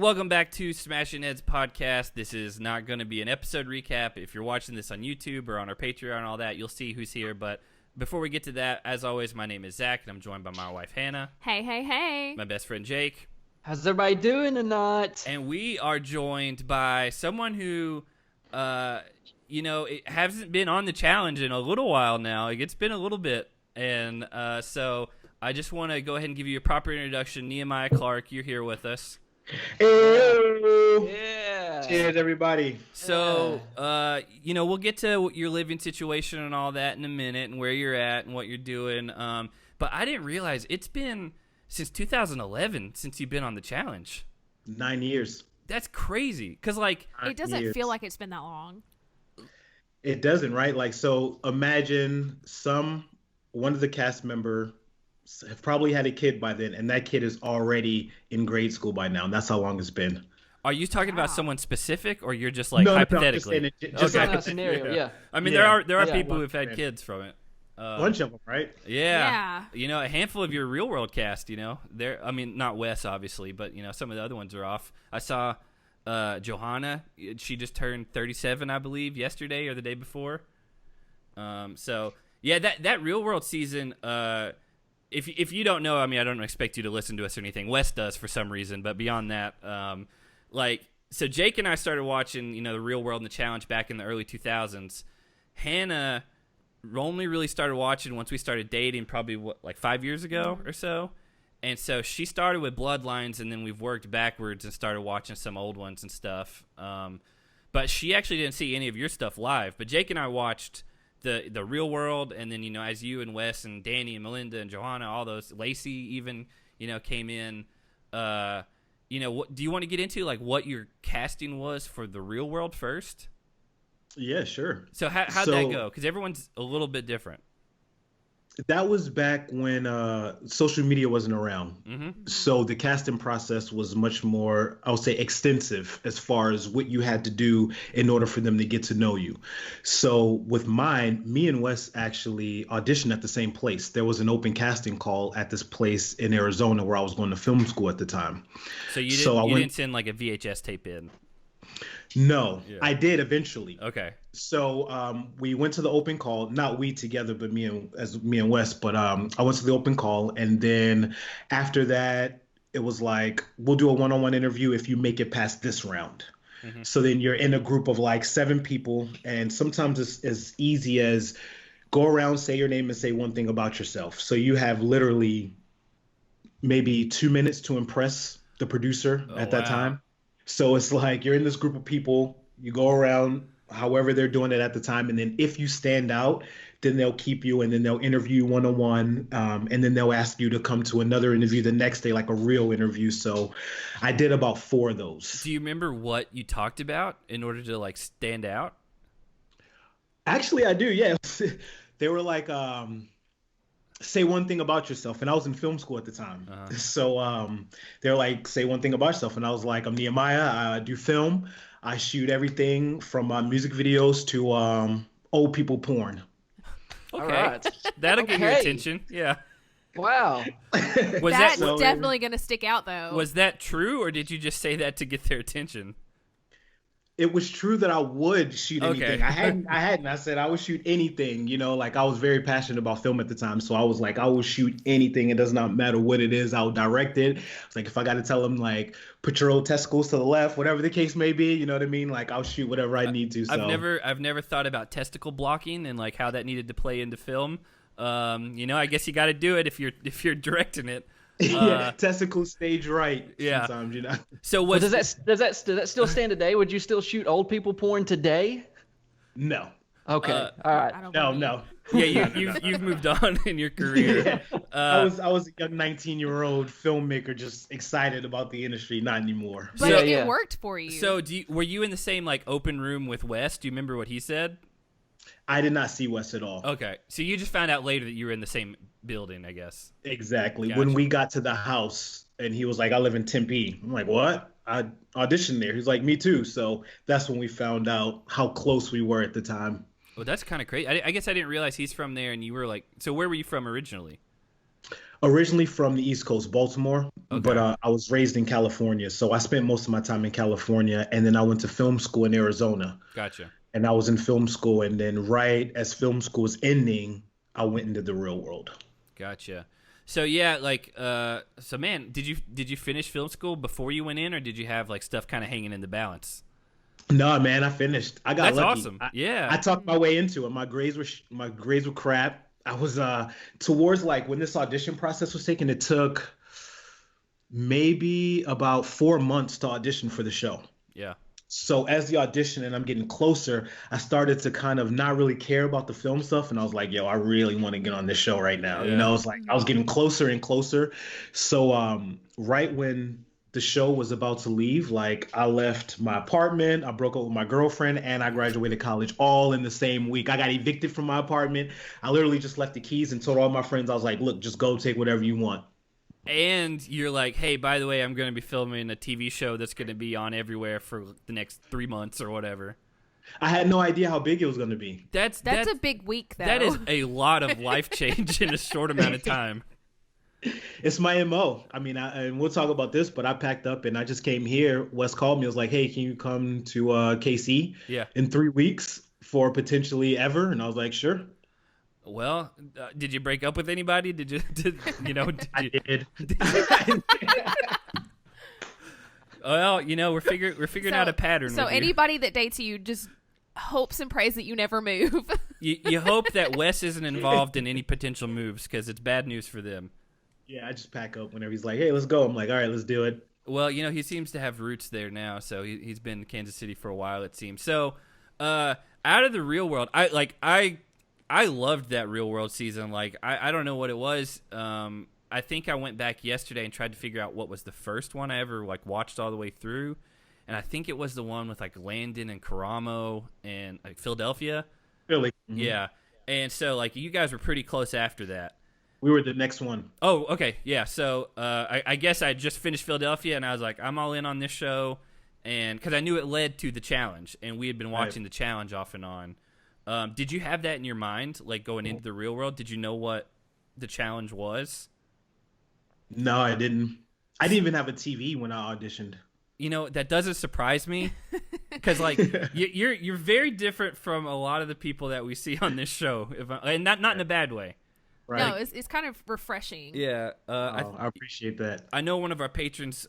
welcome back to Smashing Heads Podcast. This is not going to be an episode recap. If you're watching this on YouTube or on our Patreon and all that, you'll see who's here. But before we get to that, as always, my name is Zach, and I'm joined by my wife, Hannah. Hey, hey, hey. My best friend, Jake. How's everybody doing tonight? And we are joined by someone who, it hasn't been on the challenge in a little while now. It's been a little bit. And so I just want to go ahead and give you a proper introduction. Nehemiah Clark, you're here with us. Hey, Yeah. cheers, everybody. So, we'll get to your living situation and all that in a minute and where you're at and what you're doing. But I didn't realize it's been since 2011 since you've been on the challenge. 9 years. That's crazy. Because, It doesn't feel like it's been that long. It doesn't, right? So imagine one of the cast members have probably had a kid by then, and that kid is already in grade school by now, and that's how long it's been. Are you talking about someone specific, or you're just hypothetically? No, just Okay. saying That scenario, yeah. I mean, Yeah. there are Yeah. people who've had kids from it. Bunch of them, right? Yeah. A handful of your real world cast, not Wes, obviously, but, some of the other ones are off. I saw Johanna. She just turned 37, I believe, yesterday or the day before. That real world season, if you don't know, I don't expect you to listen to us or anything. Wes does for some reason, but beyond that, so Jake and I started watching, the real world and the challenge back in the early 2000s. Hannah only really started watching once we started dating, probably 5 years ago or so. And so she started with Bloodlines, and then we've worked backwards and started watching some old ones and stuff. But she actually didn't see any of your stuff live. But Jake and I watched the real world, and then, as you and Wes and Danny and Melinda and Johanna, all those, Lacey even, came in. What do you want to get into, what your casting was for the real world first? Yeah, sure. So how'd that go? Because everyone's a little bit different. That was back when social media wasn't around. Mm-hmm. So the casting process was much more, I would say, extensive as far as what you had to do in order for them to get to know you. So with mine, me and Wes actually auditioned at the same place. There was an open casting call at this place in Arizona where I was going to film school at the time. So you didn't send a VHS tape in? No, Yeah. I did eventually. Okay. So we went to the open call, not we together, but me and Wes. But I went to the open call, and then after that, it was like, we'll do a one-on-one interview if you make it past this round. Mm-hmm. So then you're in a group of 7 people, and sometimes it's as easy as go around, say your name, and say one thing about yourself. So you have literally maybe 2 minutes to impress the producer at that time. So it's you're in this group of people, you go around however they're doing it at the time, and then if you stand out, then they'll keep you, and then they'll interview you one-on-one, and then they'll ask you to come to another interview the next day, a real interview. So I did about 4 of those. Do you remember what you talked about in order to stand out? Actually, I do, yeah. They were say one thing about yourself, and I was in film school at the time. Uh-huh. So they're say one thing about yourself, and I was I'm Nehemiah. I do film. I shoot everything from music videos to old people porn. Okay, All right. that'll get your Okay. attention. Yeah. Wow. Was That's that definitely going to stick out, though. was that true, or did you just say that to get their attention? It was true that I would shoot anything. Okay. I hadn't. I said I would shoot anything. I was very passionate about film at the time, so I was I will shoot anything. It does not matter what it is. I'll direct it. It's if I got to tell them put your old testicles to the left, whatever the case may be. You know what I mean? I'll shoot whatever I need to. So I've never thought about testicle blocking and how that needed to play into film. I guess you got to do it if you're directing it. Yeah, testicles stage right. Yeah. Sometimes, So Does that still stand today? Would you still shoot old people porn today? No. Okay. All right. I don't No, believe no. Yeah, you've moved on in your career. Yeah. I was a young 19-year-old filmmaker just excited about the industry, not anymore. But So- it worked for you. So were you in the same open room with Wes? Do you remember what he said? I did not see Wes at all. Okay, so you just found out later that you were in the same building, I guess. Exactly. Gotcha. When we got to the house and he was I live in Tempe. I'm what? I auditioned there. He's me too. So that's when we found out how close we were at the time. Well, that's kind of crazy. I guess I didn't realize he's from there and you were so where were you from originally? Originally from the East Coast, Baltimore, Okay. but I was raised in California. So I spent most of my time in California, and then I went to film school in Arizona. Gotcha. And I was in film school, and then right as film school was ending, I went into the real world. Gotcha. So yeah, like, so man, did you finish film school before you went in, or did you have like stuff kind of hanging in the balance? No, man, I finished. I got That's lucky. awesome. Yeah. I talked my way into it. My grades were crap. I was towards like when this audition process was taken, it took maybe about 4 months to audition for the show. Yeah. So as the audition and I'm getting closer, I started to kind of not really care about the film stuff. And I was like, yo, I really want to get on this show right now. Yeah. You know, it's like I was getting closer and closer. So right when the show was about to leave, like I left my apartment, I broke up with my girlfriend, and I graduated college all in the same week. I got evicted from my apartment. I literally just left the keys and told all my friends, I was like, look, just go take whatever you want. And you're like, hey, by the way, I'm going to be filming a TV show that's going to be on everywhere for the next 3 months or whatever. I had no idea how big it was going to be. That's a big week, though. That is a lot of life change in a short amount of time. It's my MO. I mean, and we'll talk about this, but I packed up and I just came here. Wes called me. I was like, hey, can you come to KC in 3 weeks for potentially ever? And I was like, sure. Well, did you break up with anybody? I did. Well, we're figuring out a pattern. So with you. anybody that dates you just hopes and prays that you never move. You hope that Wes isn't involved in any potential moves because it's bad news for them. Yeah, I just pack up whenever he's like, hey, let's go. I'm like, all right, let's do it. Well, he seems to have roots there now, so he's been in Kansas City for a while, it seems. So, out of the real world, I loved that real world season. Like, I don't know what it was. I think I went back yesterday and tried to figure out what was the first one I ever like watched all the way through, and I think it was the one with like Landon and Karamo and like Philadelphia. Really? Mm-hmm. Yeah, and so like you guys were pretty close after that. We were the next one. Oh, okay, yeah. So I guess I just finished Philadelphia, and I was like, I'm all in on this show, and because I knew it led to the challenge, and we had been watching the challenge off and on. Did you have that in your mind, like going into the real world? Did you know what the challenge was? No, I didn't. I didn't even have a TV when I auditioned. That doesn't surprise me, because like you're very different from a lot of the people that we see on this show, and not in a bad way. Right. No, it's kind of refreshing. Yeah, I appreciate that. I know one of our patrons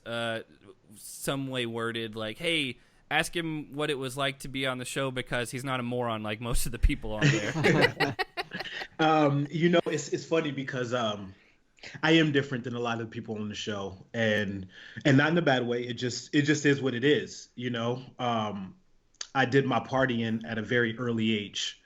some way worded like, hey, ask him what it was like to be on the show because he's not a moron like most of the people on there. It's funny because I am different than a lot of people on the show, and not in a bad way. It just is what it is. I did my partying at a very early age.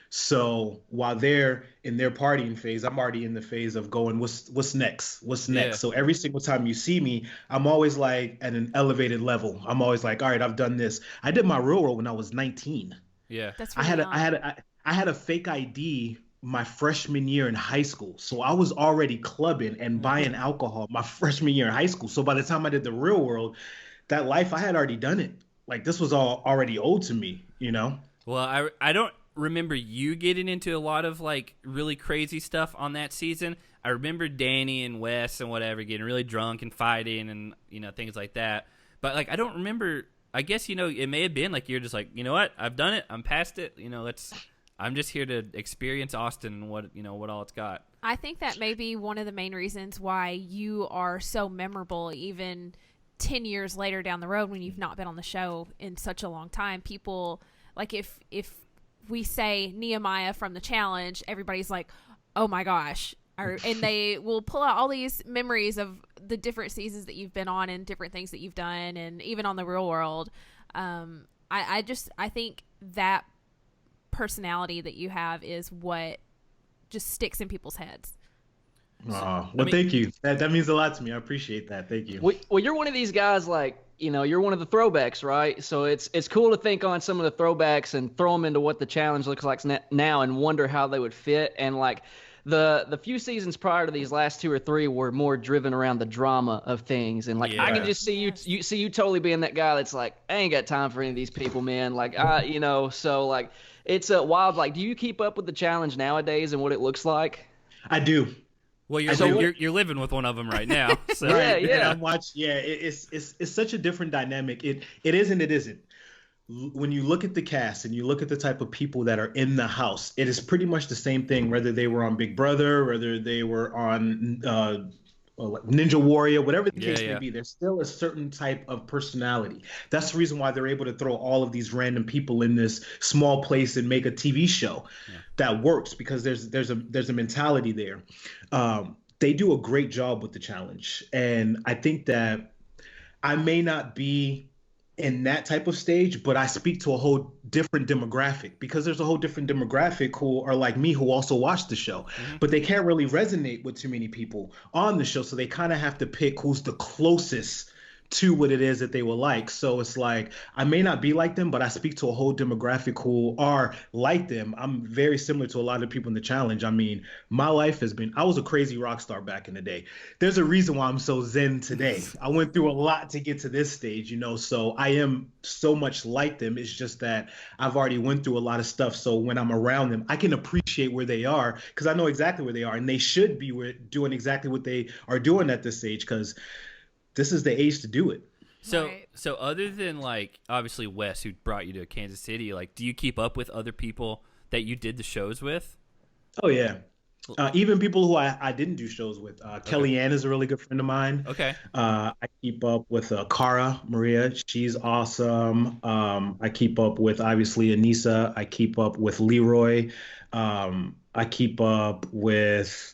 So while they're in their partying phase, I'm already in the phase of going, what's next? What's next? Yeah. So every single time you see me, I'm always like at an elevated level. I'm always like, all right, I've done this. I did my real world when I was 19. Yeah. That's really I had a fake ID my freshman year in high school. So I was already clubbing and buying alcohol my freshman year in high school. So by the time I did the real world, that life, I had already done it. Like this was all already owed to me, Well, I don't remember you getting into a lot of like really crazy stuff on that season. I remember Danny and Wes and whatever getting really drunk and fighting and things like that. But like I don't remember. I guess it may have been like you're just like, you know what, I've done it, I'm past it. I'm just here to experience Austin and what all it's got. I think that may be one of the main reasons why you are so memorable, even 10 years later down the road when you've not been on the show in such a long time. People like if we say Nehemiah from the challenge, everybody's like, oh my gosh. And they will pull out all these memories of the different seasons that you've been on and different things that you've done. And even on the real world, I think that personality that you have is what just sticks in people's heads. Thank you. That means a lot to me. I appreciate that. Thank you. Well, you're one of these guys like, you're one of the throwbacks, right? So it's cool to think on some of the throwbacks and throw them into what the challenge looks like now and wonder how they would fit. And like the few seasons prior to these last 2 or 3 were more driven around the drama of things. And like I can just see you totally being that guy that's like, I ain't got time for any of these people, man. Like so like it's a wild. Like, do you keep up with the challenge nowadays and what it looks like? I do. Well, you're living with one of them right now. So. Yeah, yeah. And I'm watching. Yeah, it's such a different dynamic. It is and it isn't. When you look at the cast and you look at the type of people that are in the house, it is pretty much the same thing. Whether they were on Big Brother, whether they were on Ninja Warrior, whatever the case may be, there's still a certain type of personality. That's the reason why they're able to throw all of these random people in this small place and make a TV show that works, because there's a mentality there. They do a great job with the challenge, and I think that I may not be in that type of stage, but I speak to a whole different demographic, because there's a whole different demographic who are like me, who also watch the show, but they can't really resonate with too many people on the show. So they kind of have to pick who's the closest to what it is that they will like. So it's like, I may not be like them, but I speak to a whole demographic who are like them. I'm very similar to a lot of people in the challenge. I mean, my life has been, I was a crazy rock star back in the day. There's a reason why I'm so zen today. I went through a lot to get to this stage, you know, so I am so much like them. It's just that I've already went through a lot of stuff. So when I'm around them, I can appreciate where they are, because I know exactly where they are, and they should be doing exactly what they are doing at this age, because this is the age to do it. So other than, like, obviously Wes, who brought you to Kansas City, like, do you keep up with other people that you did the shows with? Oh, yeah. Even people who I didn't do shows with. Kellyanne is a really good friend of mine. Okay. I keep up with Cara Maria. She's awesome. I keep up with, obviously, Anissa. I keep up with Leroy. I keep up with...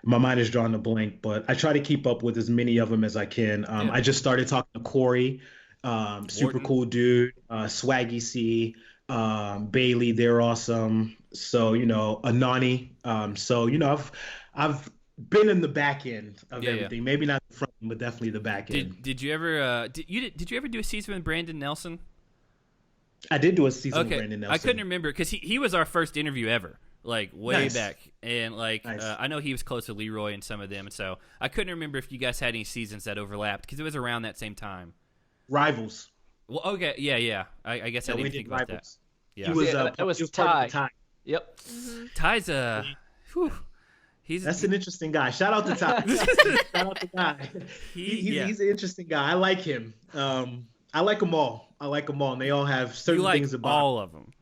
My mind is drawing a blank, but I try to keep up with as many of them as I can. I just started talking to Corey, super cool dude, Swaggy C, Bailey, they're awesome. So, you know, Anani. So, you know, I've been in the back end of everything. Maybe not the front end, but definitely the back end. Did you ever did you ever do a season with Brandon Nelson? I did do a season with Brandon Nelson. I couldn't remember, because he was our first interview ever. Like, way Nice. back. And, like, Nice. I know he was close to Leroy and some of them, and so I couldn't remember if you guys had any seasons that overlapped, because it was around that same time. Rivals. Well, okay, yeah. I guess I didn't we think did about Rivals. that. Yeah. He was, that was he was Ty. part of the Ty. Yep. Ty's That's an interesting guy. Shout out to Ty. Shout out to Ty. He's an interesting guy. I like him. I like them all. And they all have certain things about all of them.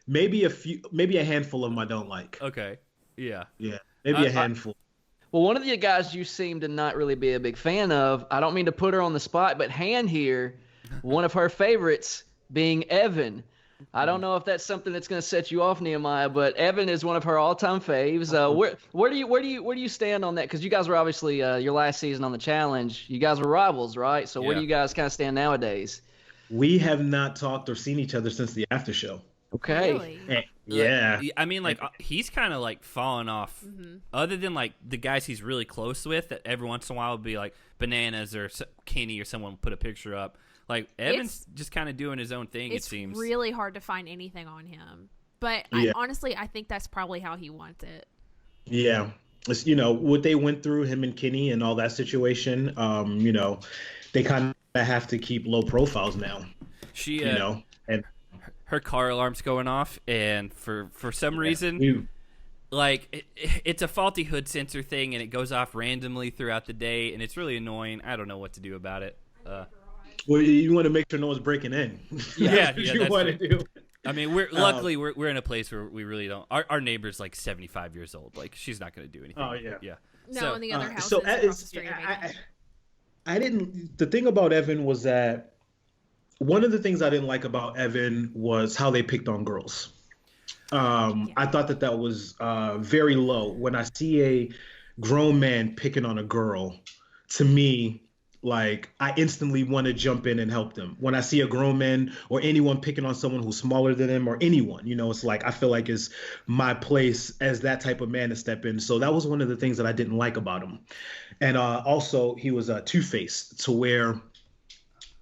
Maybe a handful of them I don't like. Okay. Yeah. Yeah. Maybe a handful. Well, one of the guys you seem to not really be a big fan of, I don't mean to put her on the spot, but Han here, one of her favorites being Evan. I don't know if that's something that's going to set you off, Nehemiah, but Evan is one of her all-time faves. Where do you stand on that? Because you guys were obviously your last season on the challenge. You guys were rivals, right? So where do you guys kind of stand nowadays? We have not talked or seen each other since the after show. Okay. Really? Yeah. I mean, like, he's kind of, like, fallen off. Other than, like, the guys he's really close with, that every once in a while would be, like, Bananas or Kenny or someone put a picture up. Like, Evan's just kind of doing his own thing, it seems. It's really hard to find anything on him. But honestly, I think that's probably how he wants it. Yeah. It's, you know, what they went through, him and Kenny and all that situation, you know, they kind of have to keep low profiles now. She, you know, and her car alarm's going off, and for some reason, like, it's a faulty hood sensor thing, and it goes off randomly throughout the day, and it's really annoying. I don't know what to do about it. Well, you want to make sure no one's breaking in. Yeah, you want to do. I mean, we're in a place where we really don't. Our neighbor's like 75 years old. Like, she's not going to do anything. Oh yeah. No, in the other houses so across the street. I didn't. The thing about Evan was that one of the things I didn't like about Evan was how they picked on girls. I thought that was very low. When I see a grown man picking on a girl, to me, like, I instantly want to jump in and help them. When I see a grown man or anyone picking on someone who's smaller than them or anyone, you know, it's like, I feel like it's my place as that type of man to step in. So that was one of the things that I didn't like about him. And also, he was two-faced, to where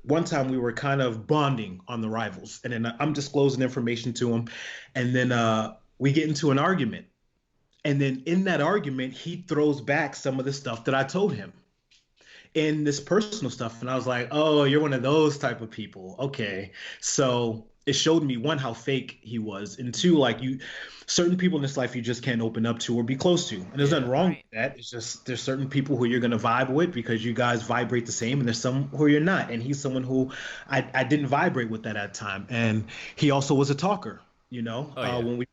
one time we were kind of bonding on the Rivals, and then I'm disclosing information to him, and then we get into an argument. And then in that argument, he throws back some of the stuff that I told him in this personal stuff. And I was like, oh, you're one of those type of people. Okay. So it showed me, one, how fake he was, and two, like, certain people in this life you just can't open up to or be close to. And there's nothing wrong with that. It's just there's certain people who you're gonna vibe with because you guys vibrate the same, and there's some who you're not. And he's someone who I didn't vibrate with that at the time. And he also was a talker, when we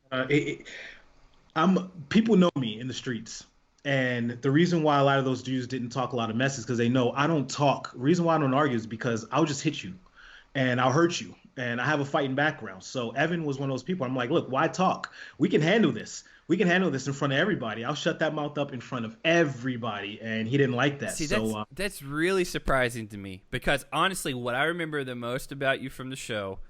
people know me in the streets. And the reason why a lot of those dudes didn't talk a lot of mess is because they know I don't talk. The reason why I don't argue is because I'll just hit you and I'll hurt you. And I have a fighting background. So Evan was one of those people. I'm like, look, why talk? We can handle this. We can handle this in front of everybody. I'll shut that mouth up in front of everybody. And he didn't like that. See, that's really surprising to me because honestly, what I remember the most about you from the show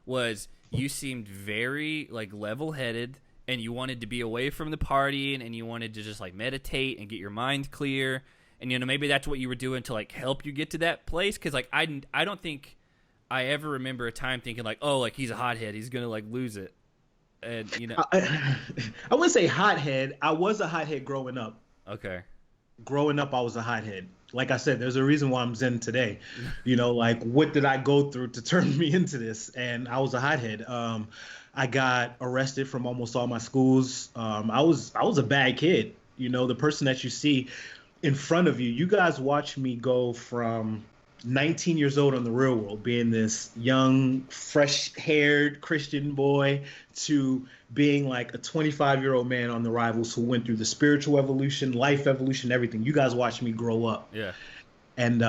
was you seemed very like level-headed and you wanted to be away from the partying and you wanted to just like meditate and get your mind clear. And, maybe that's what you were doing to like help you get to that place. Cause like, I don't think I ever remember a time thinking like, oh, like he's a hothead. He's going to like lose it. And, I wouldn't say hothead. I was a hothead growing up. Okay. Growing up, I was a hothead. Like I said, there's a reason why I'm Zen today. Like what did I go through to turn me into this? And I was a hothead. I got arrested from almost all my schools. I was a bad kid. The person that you see in front of you, you guys watch me go from 19 years old on the real world, being this young, fresh-haired Christian boy, to being like a 25-year-old man on the Rivals who went through the spiritual evolution, life evolution, everything. You guys watched me grow up. Yeah. And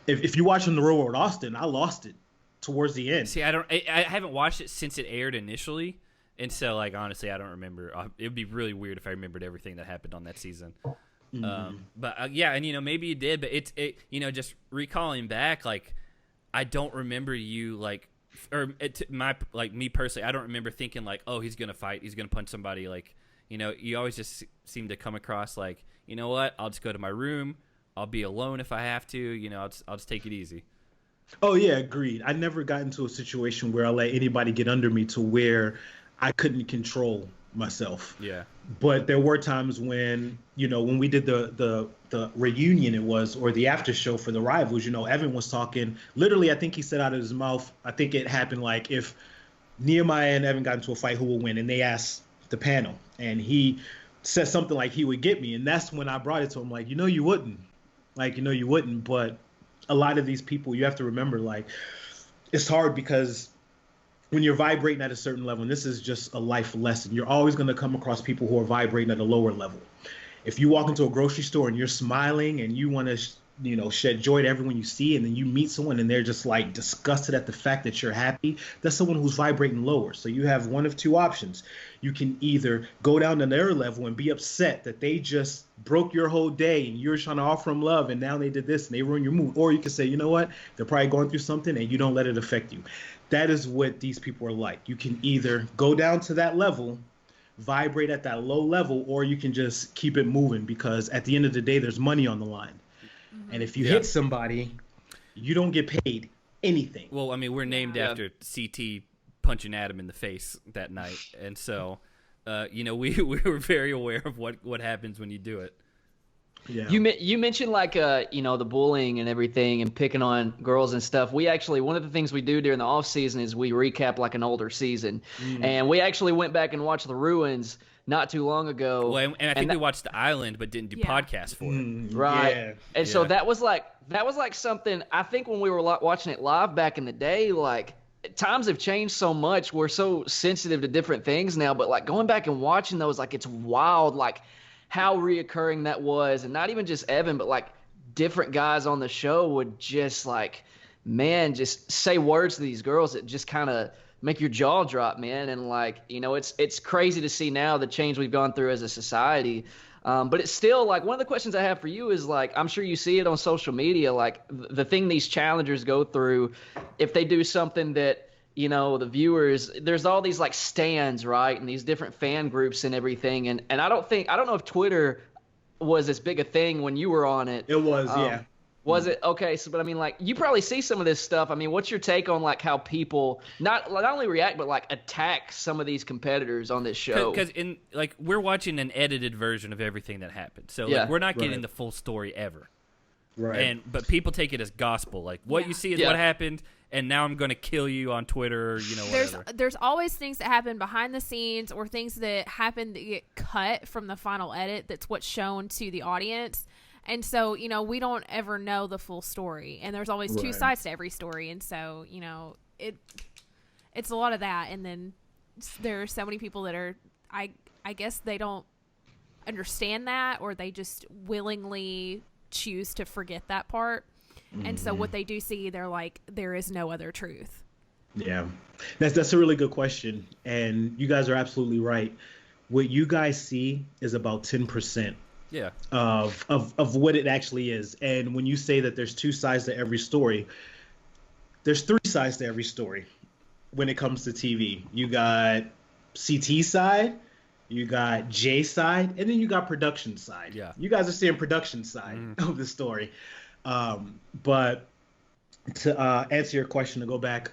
if you watch on the real world Austin, I lost it towards the end. See, I haven't watched it since it aired initially, and so like honestly, I don't remember. It would be really weird if I remembered everything that happened on that season. But yeah, and maybe you did, but it just recalling back, like I don't remember you like, or me personally, I don't remember thinking like, oh, he's gonna fight, he's gonna punch somebody. Like, you always just seem to come across like, you know what, I'll just go to my room, I'll be alone if I have to, I'll just take it easy. Oh yeah, agreed. I never got into a situation where I let anybody get under me to where I couldn't control myself. Yeah. But there were times when, when we did the reunion, or the after show for the Rivals, Evan was talking, literally, I think he said out of his mouth, I think it happened like if Nehemiah and Evan got into a fight, who will win? And they asked the panel, and he said something like he would get me. And that's when I brought it to him, like, you wouldn't. Like, you wouldn't. But a lot of these people, you have to remember, like, it's hard because when you're vibrating at a certain level, and this is just a life lesson, you're always going to come across people who are vibrating at a lower level. If you walk into a grocery store and you're smiling and you want to, shed joy to everyone you see, and then you meet someone and they're just like disgusted at the fact that you're happy, that's someone who's vibrating lower. So you have one of two options. You can either go down to their level and be upset that they just broke your whole day and you're trying to offer them love and now they did this and they ruined your mood. Or you can say, you know what, they're probably going through something and you don't let it affect you. That is what these people are like. You can either go down to that level, vibrate at that low level, or you can just keep it moving because at the end of the day, there's money on the line. Mm-hmm. And if you hit somebody, you don't get paid anything. Well, I mean, we're named after CT punching Adam in the face that night. And so, we were very aware of what happens when you do it. Yeah. You mentioned like the bullying and everything and picking on girls and stuff. We actually, one of the things we do during the off season is we recap like an older season, and we actually went back and watched the Ruins not too long ago. Well, and I think we watched The Island, but didn't do podcasts for it. Right. Yeah. And so that was like something. I think when we were watching it live back in the day, like times have changed so much. We're so sensitive to different things now, but like going back and watching those, like it's wild, like how reoccurring that was. And not even just Evan, but like different guys on the show would just like, man, just say words to these girls that just kind of make your jaw drop, man. And like, it's crazy to see now the change we've gone through as a society. But it's still like one of the questions I have for you is like, I'm sure you see it on social media, like the thing these challengers go through, if they do something that, the viewers, there's all these like stands, right? And these different fan groups and everything. And I don't know if Twitter was as big a thing when you were on it. It was, yeah. Was it? Okay. So, but I mean, like you probably see some of this stuff. I mean, what's your take on like how people not only react, but like attack some of these competitors on this show? Because we're watching an edited version of everything that happened. So like, we're not getting the full story ever. Right. But people take it as gospel. Like what you see is what happened, and now I'm going to kill you on Twitter, or, whatever. There's always things that happen behind the scenes, or things that happen that get cut from the final edit. That's what's shown to the audience. And so, we don't ever know the full story, and there's always two sides to every story. And so, it's a lot of that. And then there are so many people that are, I guess they don't understand that, or they just willingly choose to forget that part. And so what they do see, they're like, there is no other truth. Yeah, that's a really good question. And you guys are absolutely right. What you guys see is about 10%. Yeah. Of what it actually is. And when you say that there's two sides to every story, there's three sides to every story when it comes to TV. You got CT side, you got J side, and then you got production side. Yeah. You guys are seeing production side of the story. But to answer your question, to go back,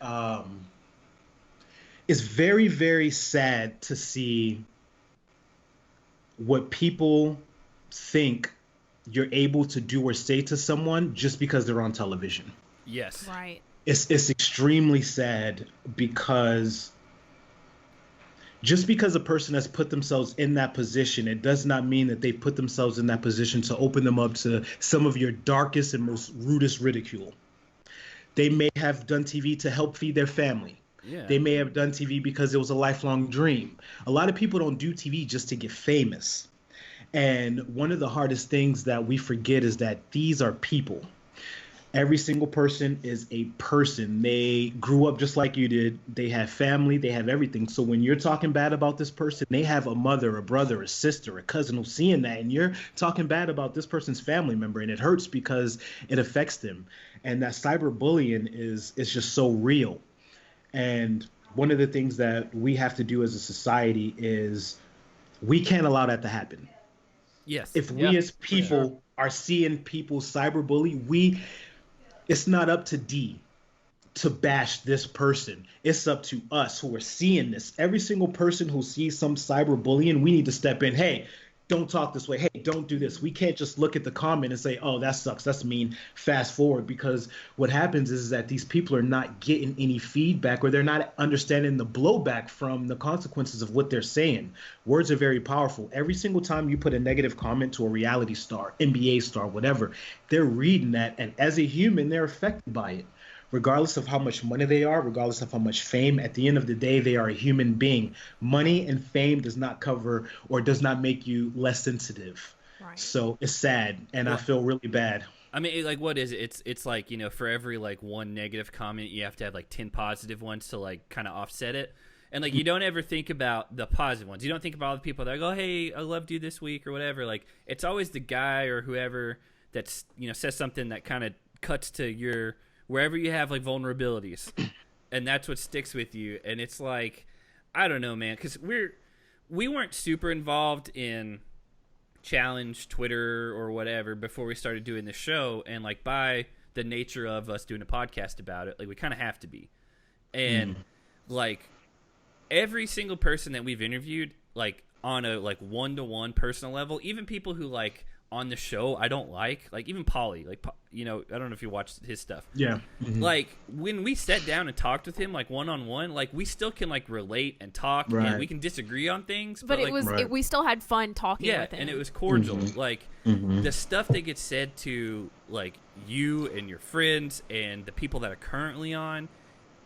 it's very, very sad to see what people think you're able to do or say to someone just because they're on television. Yes. Right. It's extremely sad, because just because a person has put themselves in that position, it does not mean that they put themselves in that position to open them up to some of your darkest and most rudest ridicule. They may have done TV to help feed their family. Yeah. They may have done TV because it was a lifelong dream. A lot of people don't do TV just to get famous. And one of the hardest things that we forget is that these are people. Every single person is a person. They grew up just like you did. They have family. They have everything. So when you're talking bad about this person, they have a mother, a brother, a sister, a cousin who's seeing that. And you're talking bad about this person's family member. And it hurts because it affects them. And that cyberbullying is just so real. And one of the things that we have to do as a society is we can't allow that to happen. Yes. If we as people are seeing people cyberbully, it's not up to D to bash this person. It's up to us who are seeing this. Every single person who sees some cyberbullying, we need to step in. Hey, don't talk this way. Hey, don't do this. We can't just look at the comment and say, oh, that sucks, that's mean, fast forward. Because what happens is that these people are not getting any feedback, or they're not understanding the blowback from the consequences of what they're saying. Words are very powerful. Every single time you put a negative comment to a reality star, NBA star, whatever, they're reading that. And as a human, they're affected by it. Regardless of how much money they are, regardless of how much fame, at the end of the day, they are a human being. Money and fame does not cover or does not make you less sensitive. Right. So it's sad, and I feel really bad. I mean, like, what is it? It's like, for every, like, one negative comment, you have to have, like, 10 positive ones to, like, kind of offset it. And, like, you don't ever think about the positive ones. You don't think about all the people that go, hey, I loved you this week or whatever. Like, it's always the guy or whoever that's, says something that kind of cuts to your... wherever you have, like, vulnerabilities, and that's what sticks with you. And it's like, I don't know, man, because we weren't super involved in Challenge, Twitter, or whatever before we started doing the show. And, like, by the nature of us doing a podcast about it, like, we kind of have to be. And, like, every single person that we've interviewed, like, on a, like, one-to-one personal level, even people who, like, on the show I don't like even Pauly, like, I don't know if you watched his stuff. Yeah. Mm-hmm. Like, when we sat down and talked with him, like, one-on-one, like, we still can, like, relate and talk, and we can disagree on things, but it like, was we still had fun talking with him. And it was cordial. Like, the stuff that gets said to, like, you and your friends and the people that are currently on,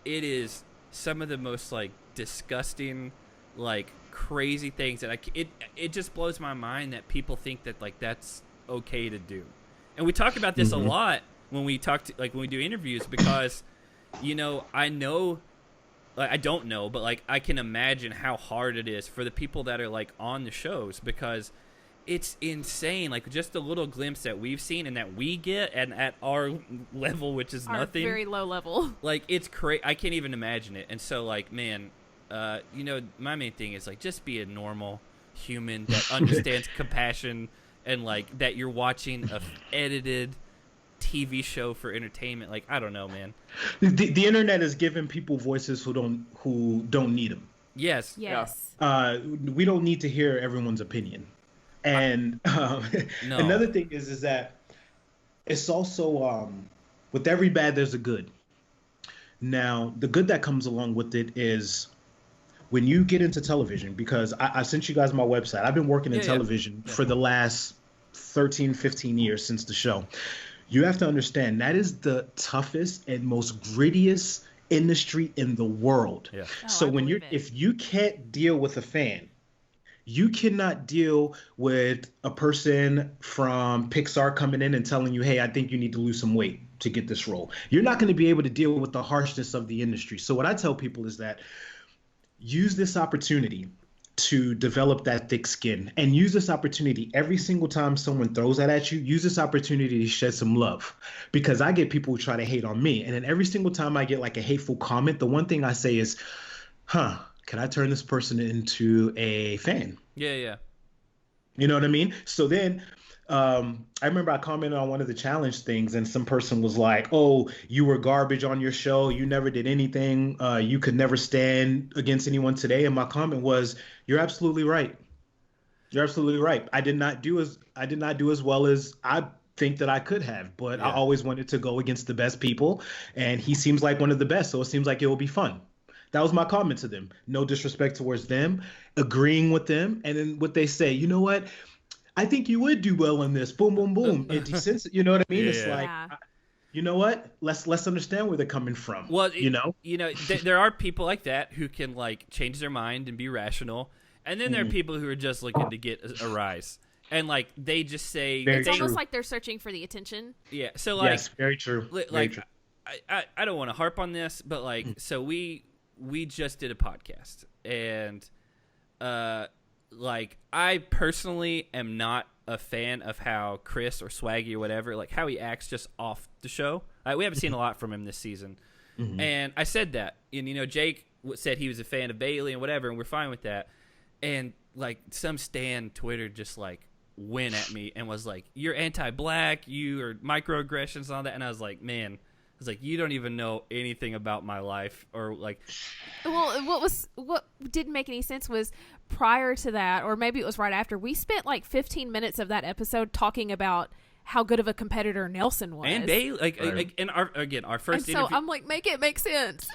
it is some of the most, like, disgusting, like, crazy things that it just blows my mind that people think that, like, that's okay to do. And we talk about this a lot when we when we do interviews, because I know, like, I don't know, but, like, I can imagine how hard it is for the people that are, like, on the shows, because it's insane. Like, just a little glimpse that we've seen and that we get, and at our level, which is nothing, very low level, like, it's crazy. I can't even imagine it. And so, like, man, my main thing is, like, just be a normal human that understands compassion, and, like, that you're watching a edited TV show for entertainment. Like, I don't know, man. The internet is giving people voices who don't need them. Yes. We don't need to hear everyone's opinion. And another thing is that it's also with every bad there's a good. Now, the good that comes along with it is when you get into television, because I sent you guys my website. I've been working in television for the last 13, 15 years since the show. You have to understand that is the toughest and most grittiest industry in the world. Yeah. So if you can't deal with a fan, you cannot deal with a person from Pixar coming in and telling you, hey, I think you need to lose some weight to get this role. You're not going to be able to deal with the harshness of the industry. So what I tell people is that use this opportunity to develop that thick skin, and use this opportunity every single time someone throws that at you. Use this opportunity to shed some love, because I get people who try to hate on me. And then every single time I get like a hateful comment, the one thing I say is, can I turn this person into a fan? Yeah. You know what I mean? So then I remember I commented on one of the challenge things, and some person was like, oh, you were garbage on your show. You never did anything. You could never stand against anyone today. And my comment was, you're absolutely right. You're absolutely right. I did not do as well as I think that I could have, but I always wanted to go against the best people, and he seems like one of the best. So it seems like it will be fun. That was my comment to them. No disrespect towards them, agreeing with them. And then what they say, you know what? I think you would do well in this. Boom, boom, boom. You know what I mean? Yeah. It's like, you know what? Let's understand where they're coming from. Well, there are people like that who can like change their mind and be rational, and then there are people who are just looking to get a rise, and like they just say it's almost like they're searching for the attention. Yeah. So like, yes, very true. Very true. I don't want to harp on this, but like, so we just did a podcast, and like I personally am not a fan of how Chris or Swaggy or whatever, like how he acts just off the show. We haven't seen a lot from him this season. And I said that, and Jake said he was a fan of Bailey and whatever, and we're fine with that. And like some stan Twitter just like went at me and was like, you're anti-black, you are microaggressions and all that. And I was like, man, you don't even know anything about my life, or like. Well, what didn't make any sense was prior to that, or maybe it was right after, we spent like 15 minutes of that episode talking about how good of a competitor Nelson was. And they like and our first and so interview. I'm like, make it make sense.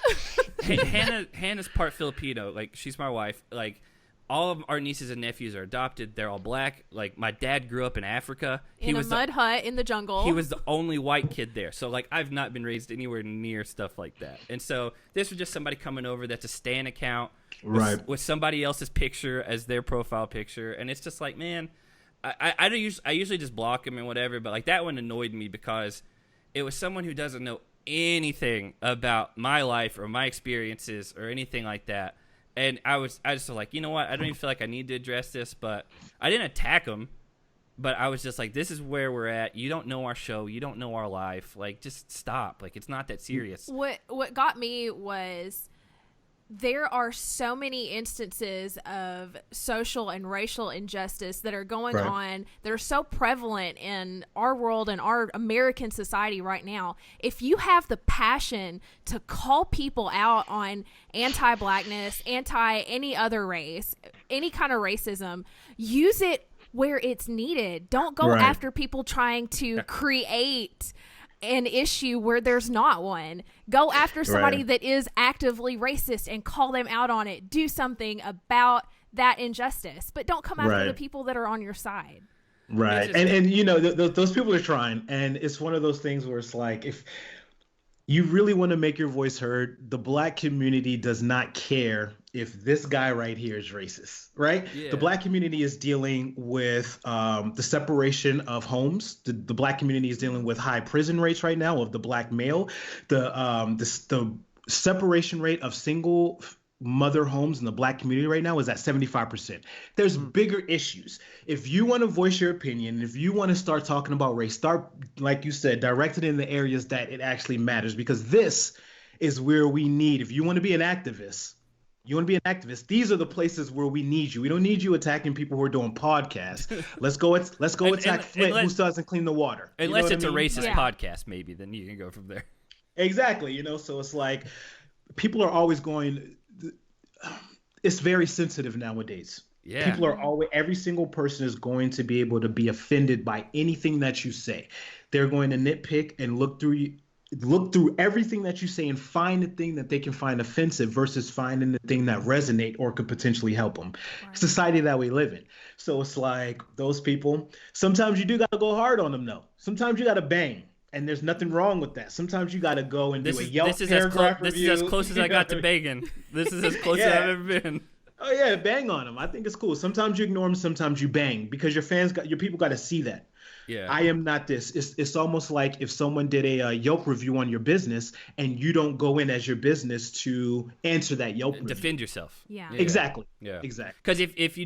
Hannah's part Filipino, like she's my wife. Like all of our nieces and nephews are adopted. They're all black. Like my dad grew up in Africa. He was a mud hut in the jungle. He was the only white kid there. So like I've not been raised anywhere near stuff like that. And so this was just somebody coming over that's a stan account with somebody else's picture as their profile picture, and it's just like, man, I usually just block him and whatever, but like that one annoyed me because it was someone who doesn't know anything about my life or my experiences or anything like that. And I just was like, you know what? I don't even feel like I need to address this, but I didn't attack him. But I was just like, this is where we're at. You don't know our show. You don't know our life. Like, just stop. Like, it's not that serious. What got me was there are so many instances of social and racial injustice that are going on that are so prevalent in our world and our American society right now. If you have the passion to call people out on anti-blackness, anti-any other race, any kind of racism, use it where it's needed. Don't go after people trying to create an issue where there's not one. Go after somebody that is actively racist and call them out on it. Do something about that injustice, but don't come after the people that are on your side. Right. And those people are trying, and it's one of those things where it's like, if you really want to make your voice heard, the black community does not care if this guy right here is racist, right? Yeah. The black community is dealing with the separation of homes. The black community is dealing with high prison rates right now of the black male. The separation rate of single mother homes in the black community right now is at 75%. There's bigger issues. If you want to voice your opinion, if you want to start talking about race, start, like you said, direct it in the areas that it actually matters, because this is where we need, if you want to be an activist, these are the places where we need you. We don't need you attacking people who are doing podcasts. Let's go attack Flint, who still doesn't clean the water. Unless it's a racist podcast, maybe, then you can go from there. Exactly. So it's like people are always going, it's very sensitive nowadays. Yeah. People are always, every single person is going to be able to be offended by anything that you say. They're going to nitpick and look through everything that you say and find the thing that they can find offensive versus finding the thing that resonate or could potentially help them. Right. Society that we live in. So it's like those people, sometimes you do got to go hard on them though. Sometimes you got to bang. And there's nothing wrong with that. Sometimes you got to go and do a Yelp paragraph review. This is as close as I got to banging. This is as close as I've ever been. Oh yeah, bang on them. I think it's cool. Sometimes you ignore them, sometimes you bang because your people got to see that. Yeah. I am not this. It's almost like if someone did a Yelp review on your business and you don't go in as your business to answer that Yelp review. Defend yourself. Yeah. Exactly. Yeah. Exactly. Because if you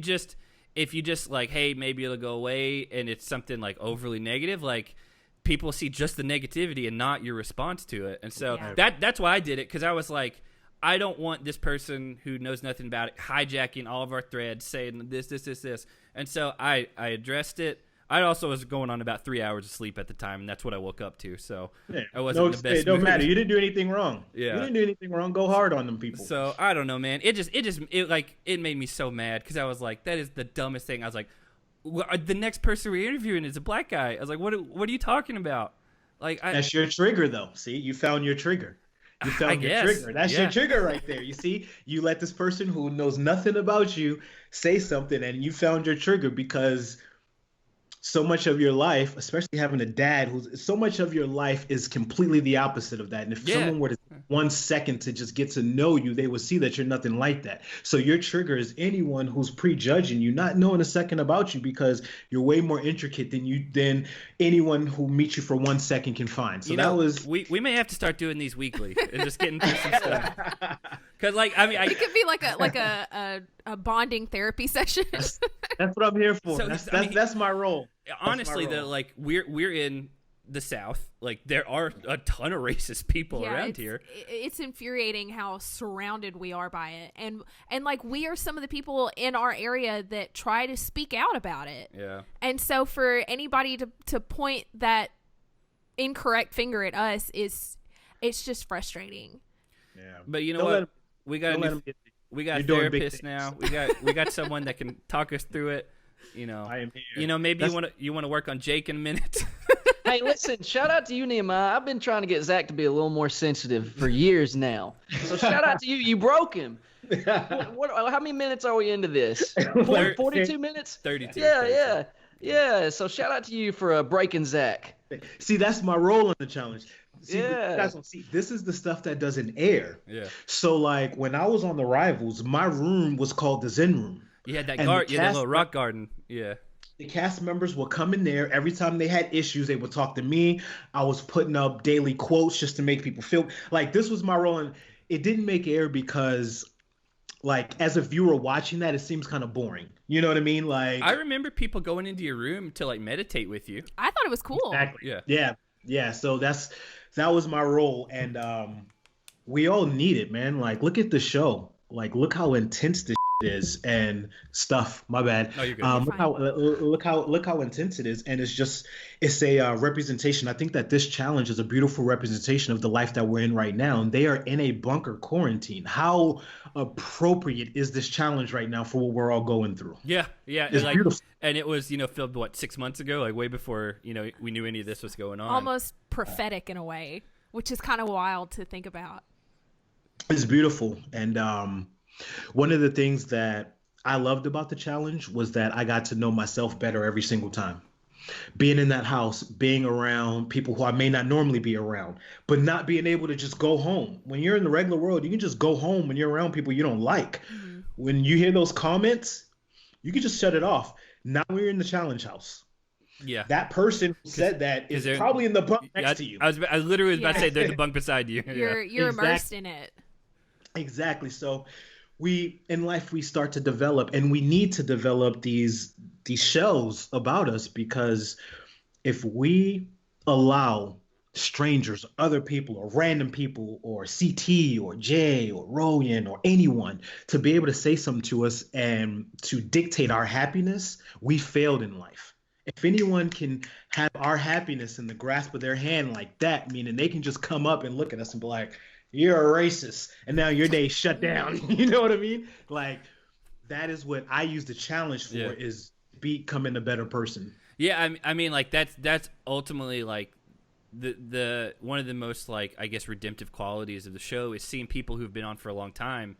just like, hey, maybe it'll go away, and it's something like overly negative, like people see just the negativity and not your response to it. And so that's why I did it, because I was like, I don't want this person who knows nothing about it hijacking all of our threads, saying this. And so I addressed it. I also was going on about 3 hours of sleep at the time, and that's what I woke up to. So I wasn't in the best It don't mood. matter. You didn't do anything wrong. Yeah. You didn't do anything wrong. Go hard on them people. So I don't know, man. It made me so mad, because I was like, that is the dumbest thing. I was like, the next person we're interviewing is a black guy. I was like, what are you talking about? Like, that's your trigger, though. See, you found your trigger. You found your trigger. That's your trigger right there. You see, you let this person who knows nothing about you say something, and you found your trigger because so much of your life, especially having a dad so much of your life is completely the opposite of that. And if someone were to 1 second to just get to know you, they would see that you're nothing like that. So your trigger is anyone who's prejudging you, not knowing a second about you, because you're way more intricate than anyone who meets you for 1 second can find. So we may have to start doing these weekly and just getting through some stuff. Because it could be like a bonding therapy session. That's what I'm here for. So, that's my role. Honestly, though, like we're in the South. Like, there are a ton of racist people around here. It's infuriating how surrounded we are by it, and like we are some of the people in our area that try to speak out about it. Yeah. And so for anybody to point that incorrect finger at us it's just frustrating. Yeah. But you know what? We got a therapist now. We got someone that can talk us through it. You know, I am here. You know, maybe you want to work on Jake in a minute. Hey, listen, shout out to you, Nehemiah. I've been trying to get Zach to be a little more sensitive for years now. So shout out to you. You broke him. How many minutes are we into this? 42 minutes? 32. Yeah. So shout out to you for breaking Zach. See, that's my role in the challenge. See, you guys don't see, this is the stuff that doesn't air. Yeah. So, like, when I was on the Rivals, my room was called the Zen Room. You had that that little rock garden. Yeah. The cast members would come in there. Every time they had issues, they would talk to me. I was putting up daily quotes just to make people feel like this was my role. And it didn't make air because, like, as a viewer watching that, it seems kind of boring. You know what I mean? Like, I remember people going into your room to, like, meditate with you. I thought it was cool. Exactly. Yeah. So that was my role. And we all need it, man. Like, look at the show. Like, look how intense this is and stuff. My bad. Oh, you're good. Look how intense it is, and it's a representation. I think that this challenge is a beautiful representation of the life that we're in right now, and they are in a bunker quarantine. How appropriate is this challenge right now for what we're all going through? Yeah. It's beautiful. And it was, filmed 6 months ago, like way before we knew any of this was going on. Almost prophetic in a way, which is kind of wild to think about. It's beautiful. And one of the things that I loved about the challenge was that I got to know myself better every single time. Being in that house, being around people who I may not normally be around, but not being able to just go home. When you're in the regular world, you can just go home when you're around people you don't like. Mm-hmm. When you hear those comments, you can just shut it off. Now we're in the challenge house. Yeah. That person who said that is probably in the bunk next to you. I literally was about to say they're in the bunk beside you. You're immersed in it. Exactly. So in life we start to develop, and we need to develop these shells about us, because if we allow strangers, other people, or random people, or CT or Jeyyy or Royan or anyone to be able to say something to us and to dictate our happiness, we failed in life. If anyone can have our happiness in the grasp of their hand like that, meaning they can just come up and look at us and be like, you're a racist, and now your day's shut down. You know what I mean? Like, that is what I use the challenge for, is becoming a better person. Yeah, I mean, like that's ultimately like the one of the most, like, I guess, redemptive qualities of the show is seeing people who've been on for a long time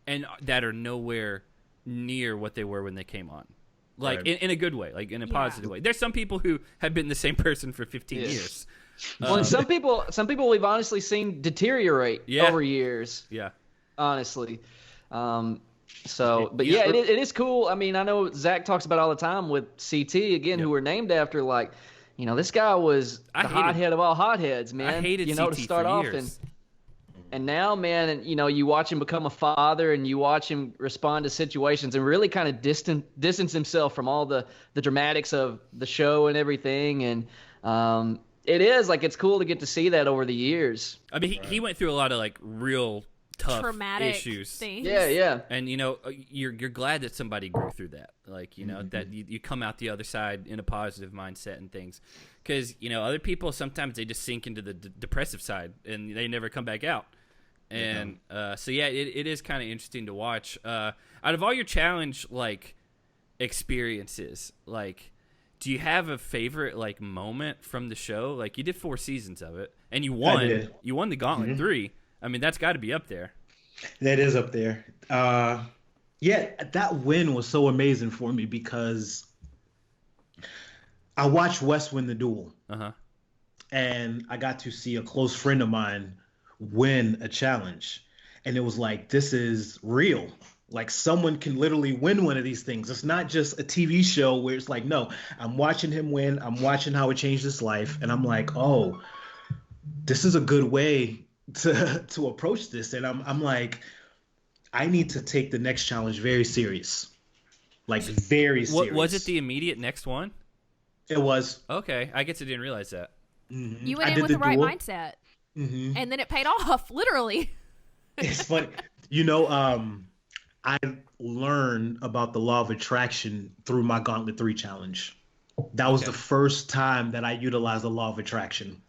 and that are nowhere near what they were when they came on. Like, Right. in a good way, like in a positive way. There's some people who have been the same person for 15 years. Well, and some people we've honestly seen deteriorate over years. Yeah. Honestly. But it is cool. I mean, I know Zach talks about it all the time with CT, again, who we're named after. Like, this guy was the hothead of all hotheads, man. I hated CT to start for off. years. And now, man, and you watch him become a father, and you watch him respond to situations and really kind of distance himself from all the dramatics of the show and everything. And it is, like, it's cool to get to see that over the years. I mean, he went through a lot of, like, real tough traumatic issues. Things. Yeah. And you're glad that somebody grew through that. Like, that you come out the other side in a positive mindset and things. Because, other people, sometimes they just sink into the depressive side and they never come back out. And it is kind of interesting to watch. Out of all your challenge, like, experiences, like, do you have a favorite, like, moment from the show? Like, you did 4 seasons of it and you won. You won the Gauntlet 3. I mean, that's got to be up there. That is up there. That win was so amazing for me because I watched Wes win the duel. And I got to see a close friend of mine win a challenge. And it was like, this is real. Like, someone can literally win one of these things. It's not just a TV show where it's like, no, I'm watching him win. I'm watching how it changed his life. And I'm like, oh, this is a good way to approach this. And I'm like, I need to take the next challenge very serious. Like, very serious. Was it the immediate next one? It was. Okay. I guess I didn't realize that. You went in with the right mindset. And then it paid off, literally. It's funny. I learned about the law of attraction through my Gauntlet 3 challenge. That was the first time that I utilized the law of attraction.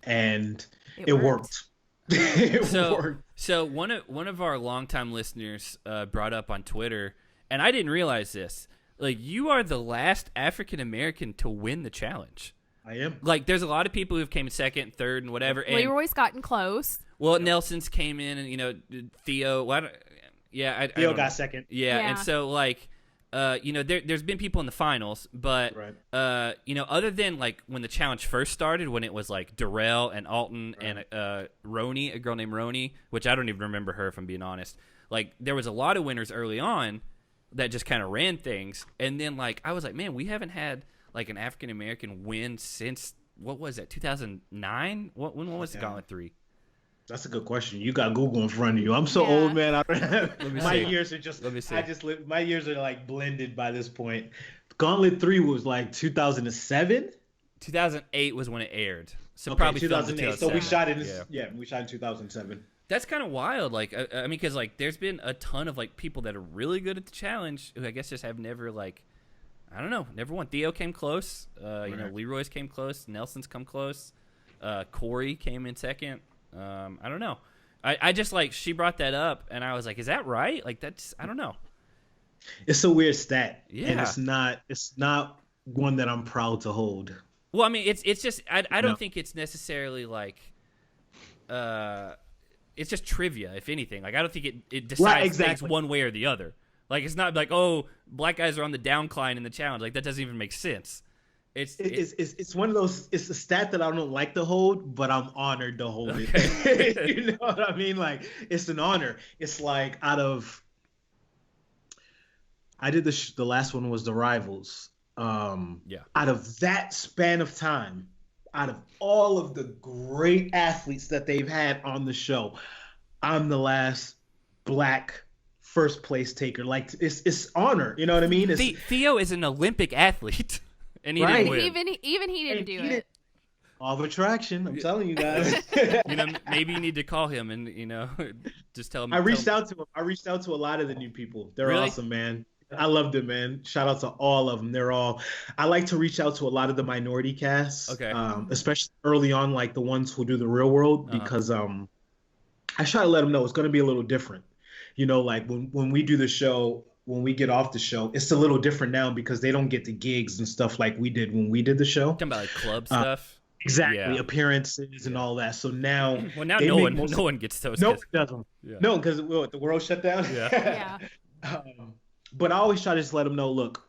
And it worked. It worked. So one of our longtime listeners brought up on Twitter, and I didn't realize this. Like, you are the last African American to win the challenge. I am. Like, there's a lot of people who've came second, third, and whatever. And Leroy's gotten close. Well, Nelson's came in, and Theo. Theo got second. Yeah, and so, like, there's been people in the finals, but other than, like, when the challenge first started, when it was like Darrell and Alton and Roni, a girl named Roni, which I don't even remember her, if I'm being honest. Like, there was a lot of winners early on that just kind of ran things, and then, like, I was like, man, we haven't had, like, an African American win since, what was that, 2009? When was the Gauntlet 3? That's a good question. You got Google in front of you. I'm so old, man. I don't have, my years are just. Let me see. My years are, like, blended by this point. Gauntlet 3 was like 2007. 2008 was when it aired. So probably 2008. So we shot in we shot in 2007. That's kind of wild. Like, I mean, because, like, there's been a ton of, like, people that are really good at the challenge who I guess just have never, like, I don't know, never won. Theo came close. Leroy's came close. Nelson's come close. Corey came in second. I don't know. I just, like, she brought that up, and I was like, is that right? Like, that's, I don't know. It's a weird stat. Yeah. And it's not one that I'm proud to hold. Well, I mean, it's just, I don't think it's necessarily, like, it's just trivia, if anything. Like, I don't think it decides things one way or the other. Like, it's not like, oh, black guys are on the downcline in the challenge. Like, that doesn't even make sense. It's one of those. It's a stat that I don't like to hold, but I'm honored to hold it. You know what I mean? Like, it's an honor. It's like, I did the last one was the Rivals. Out of that span of time, out of all of the great athletes that they've had on the show, I'm the last black first place taker. Like, it's honor. You know what I mean? Theo is an Olympic athlete. And he didn't win. Even he didn't do it. All of attraction, I'm telling you guys. Maybe you need to call him and just tell him. I reached out to him. I reached out to a lot of the new people. They're awesome, man. I loved it, man. Shout out to all of them. I like to reach out to a lot of the minority casts. Okay. Especially early on, like the ones who do the real world, because I try to let them know it's going to be a little different. Like when we do the show, when we get off the show, it's a little different now because they don't get the gigs and stuff like we did when we did the show. Talking about like club stuff. Exactly, appearances and all that. So now, well, now no one gets those. No one doesn't. Yeah. No, because the world shut down. Yeah. But I always try to just let them know, look,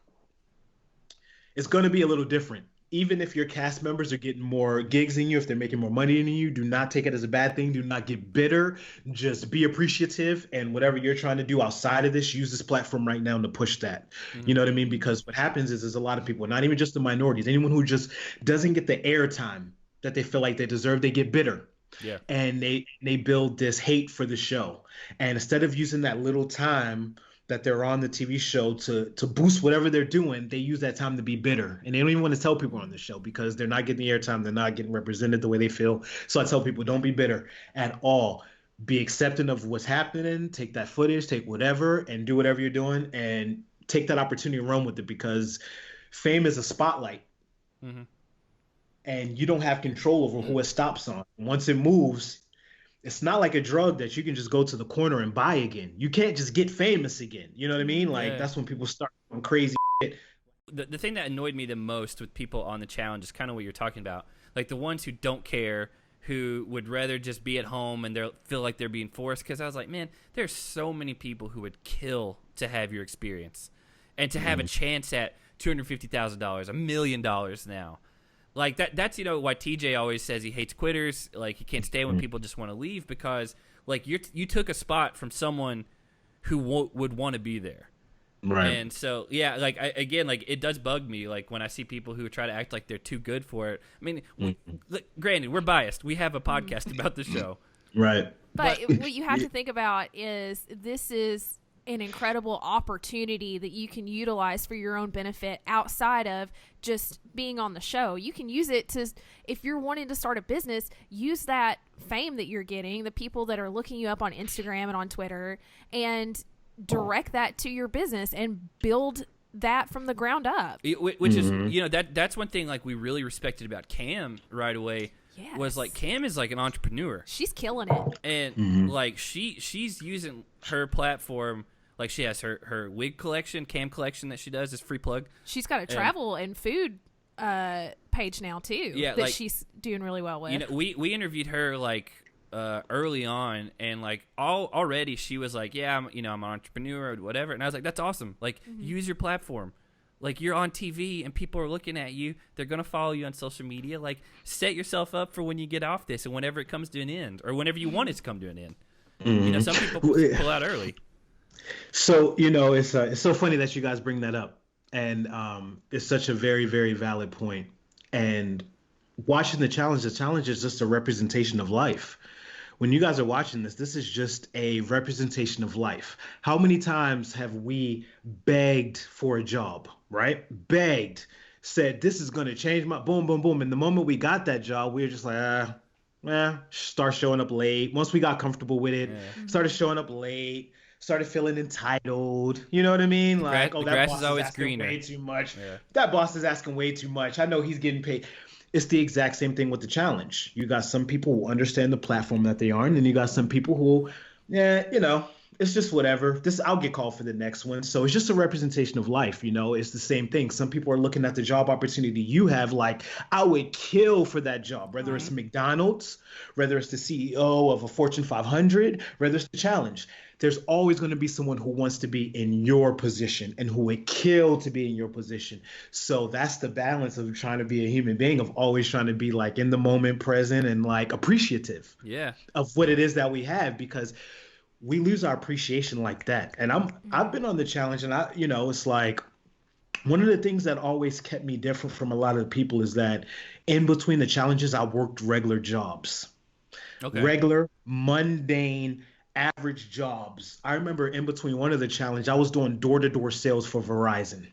it's going to be a little different. Even if your cast members are getting more gigs than you, if they're making more money than you, do not take it as a bad thing. Do not get bitter. Just be appreciative. And whatever you're trying to do outside of this, use this platform right now to push that. Mm-hmm. You know what I mean? Because what happens is there's a lot of people, not even just the minorities, anyone who just doesn't get the airtime that they feel like they deserve, they get bitter. Yeah. And they build this hate for the show. And instead of using that little time that they're on the TV show to boost whatever they're doing, they use that time to be bitter. And they don't even want to tell people on the show because they're not getting the airtime. They're not getting represented the way they feel. So I tell people, don't be bitter at all. Be accepting of what's happening. Take that footage, take whatever, and do whatever you're doing. And take that opportunity and run with it because fame is a spotlight. Mm-hmm. And you don't have control over who it stops on. Once it moves, it's not like a drug that you can just go to the corner and buy again. You can't just get famous again. You know what I mean? Like, that's when people start doing crazy shit. The thing that annoyed me the most with people on the challenge is kind of what you're talking about. Like, the ones who don't care, who would rather just be at home and they feel like they're being forced. Because I was like, man, there's so many people who would kill to have your experience. And to have a chance at $250,000, $1 million now. Like that's why TJ always says he hates quitters. Like he can't stand when people just want to leave because like you took a spot from someone who would want to be there, right? And so like it does bug me like when I see people who try to act like they're too good for it. I mean, granted, we're biased. We have a podcast about the show, right? But what you have to think about is this is an incredible opportunity that you can utilize for your own benefit outside of just being on the show. You can use it to, if you're wanting to start a business, use that fame that you're getting, the people that are looking you up on Instagram and on Twitter, and direct that to your business and build that from the ground up. Which is, that's one thing like we really respected about Cam right away. Yes. Was like Cam is like an entrepreneur. She's killing it. And like she's using her platform. Like she has her wig collection, Cam collection that she does is free plug. She's got a travel and food page now too. Yeah, that she's doing really well with. We interviewed her like early on, and like already she was like, yeah, I'm an entrepreneur or whatever. And I was like, that's awesome. Like use your platform. Like you're on TV and people are looking at you. They're gonna follow you on social media. Like set yourself up for when you get off this and whenever it comes to an end or whenever you want it to come to an end. Some people pull out early. So it's so funny that you guys bring that up, and it's such a very, very valid point. And watching the challenge is just a representation of life. When you guys are watching this is just a representation of life. How many times have we begged for a job, right? Begged, said this is going to change my boom, boom, boom. And the moment we got that job, we were just like, start showing up late. Once we got comfortable with it, started showing up late. Started feeling entitled. You know what I mean? Like, the that grass boss is always asking greener. way too much. Yeah. That boss is asking way too much. I know he's getting paid. It's the exact same thing with the challenge. You got some people who understand the platform that they are, and then you got some people who, it's just whatever. I'll get called for the next one. So it's just a representation of life. It's the same thing. Some people are looking at the job opportunity you have like, I would kill for that job, whether it's McDonald's, whether it's the CEO of a Fortune 500, whether it's the challenge. There's always going to be someone who wants to be in your position and who would kill to be in your position. So that's the balance of trying to be a human being, of always trying to be like in the moment, present, and like appreciative of what it is that we have, because we lose our appreciation like that. And I've been on the challenge, and it's like one of the things that always kept me different from a lot of the people is that in between the challenges, I worked regular jobs, regular, mundane, average jobs. I remember in between one of the challenge, I was doing door-to-door sales for Verizon.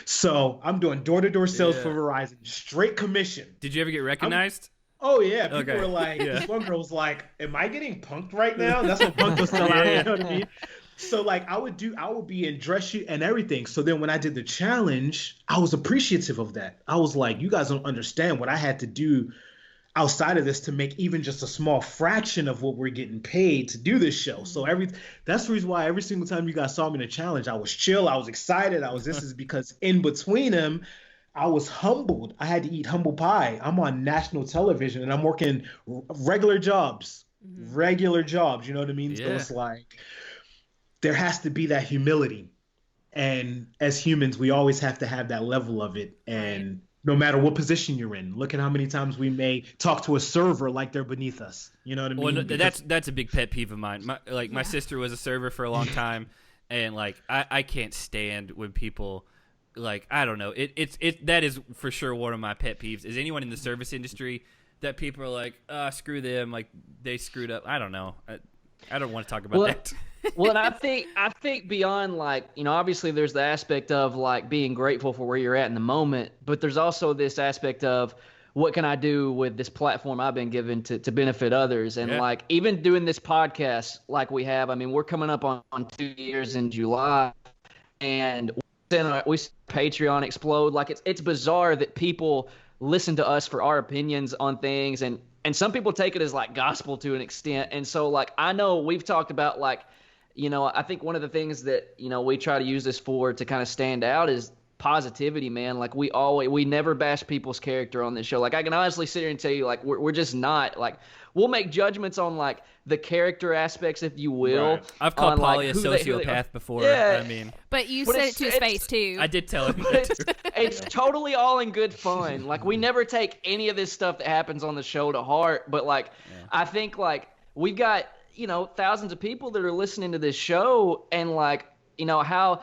So I'm doing door-to-door sales for Verizon, straight commission. Did you ever get recognized? Oh yeah, people were like, this one girl was like, am I getting punked right now? That's what punk was still out, you know what I mean? So like I would be in dress shoot and everything. So then when I did the challenge, I was appreciative of that. I was like, you guys don't understand what I had to do. outside of this to make even just a small fraction of what we're getting paid to do this show. So that's the reason why every single time you guys saw me in a challenge, I was chill, I was excited, this is because in between them, I was humbled. I had to eat humble pie. I'm on national television and I'm working regular jobs, you know what I mean? Yeah. So it's like, there has to be that humility. And as humans, we always have to have that level of it. And no matter what position you're in, look at how many times we may talk to a server like they're beneath us. You know what I mean? Well, that's a big pet peeve of mine. My sister was a server for a long time, and like I can't stand when people like, I don't know. That is for sure one of my pet peeves. Is anyone in the service industry that people are like, screw them, like they screwed up. I don't know. I don't want to talk about that. Well, and I think beyond, like, you know, obviously there's the aspect of like being grateful for where you're at in the moment, but there's also this aspect of what can I do with this platform I've been given to benefit others. And like, even doing this podcast like we have, I mean, we're coming up on 2 years in July, and we see Patreon explode. Like, it's bizarre that people listen to us for our opinions on things, and some people take it as like gospel to an extent. And so like, I know we've talked about, like, you know, I think one of the things that, you know, we try to use this for to kind of stand out is positivity, man. Like, we never bash people's character on this show. Like, I can honestly sit here and tell you, like, we're just not, like, we'll make judgments on like the character aspects, if you will. Right. I've called Polly like, a sociopath before. Yeah. I mean, but you said it to his face too. I did tell him that too. It's totally all in good fun. Like, we never take any of this stuff that happens on the show to heart. But like, I think like we've got, you know, thousands of people that are listening to this show, and like, you know, how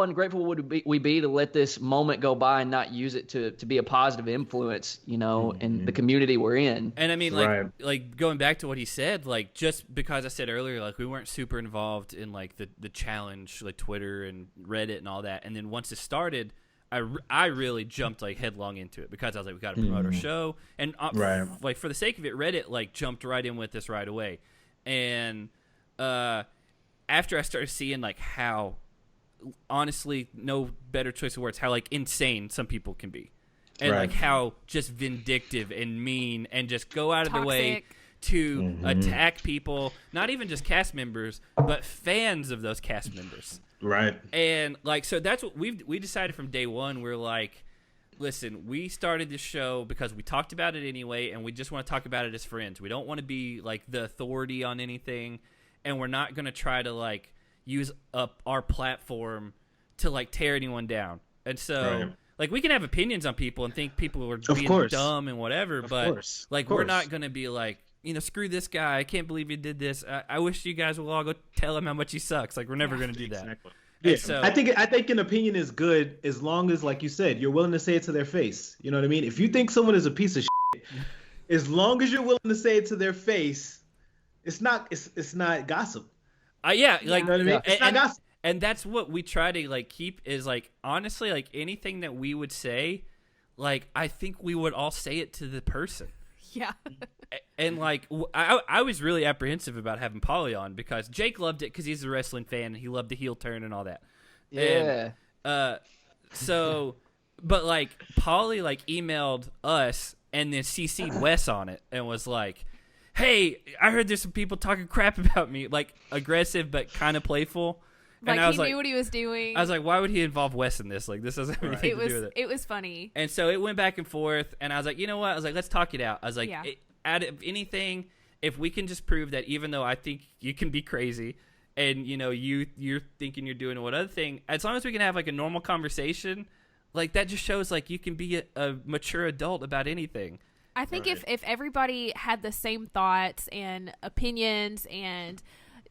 ungrateful would we be to let this moment go by and not use it to be a positive influence, you know, in the community we're in. And I mean, like going back to what he said, like, just because I said earlier, like, we weren't super involved in like the challenge, like Twitter and Reddit and all that. And then once it started, I really jumped like headlong into it because I was like, we got to promote our show. And like, for the sake of it, Reddit like jumped right in with this right away. And after I started seeing like how, honestly, no better choice of words, how like insane some people can be, and like how just vindictive and mean, and just go out of their way to attack people, not even just cast members, but fans of those cast members. Right. And like, so that's what we decided from day one. We're like, listen, we started this show because we talked about it anyway, and we just want to talk about it as friends. We don't want to be like the authority on anything, and we're not going to try to like use up our platform to like tear anyone down. And so like, we can have opinions on people and think people are being dumb and whatever, but we're not going to be like, you know, screw this guy, I can't believe he did this, I wish you guys will all go tell him how much he sucks. Like, we're never going to do that. Yeah, so, I think an opinion is good as long as, like you said, you're willing to say it to their face. You know what I mean? If you think someone is a piece of shit, as long as you're willing to say it to their face, it's not gossip. Like, you know what I mean? It's not gossip. And that's what we try to like keep, is like, honestly, like anything that we would say, like, I think we would all say it to the person. Yeah. And like, I was really apprehensive about having Polly on because Jake loved it because he's a wrestling fan and he loved the heel turn and all that. Yeah. And, so, but like, Polly like emailed us and then CC'd Wes on it and was like, hey, I heard there's some people talking crap about me, like aggressive but kind of playful. Like, and I was he knew what he was doing. I was like, why would he involve Wes in this? Like, this doesn't have anything to do with it. It was funny. And so it went back and forth, and I was like, you know what? I was like, let's talk it out. I was like, out of anything, if we can just prove that even though I think you can be crazy and, you know, you're thinking you're doing what other thing, as long as we can have like a normal conversation, like that just shows like you can be a mature adult about anything. I think if everybody had the same thoughts and opinions and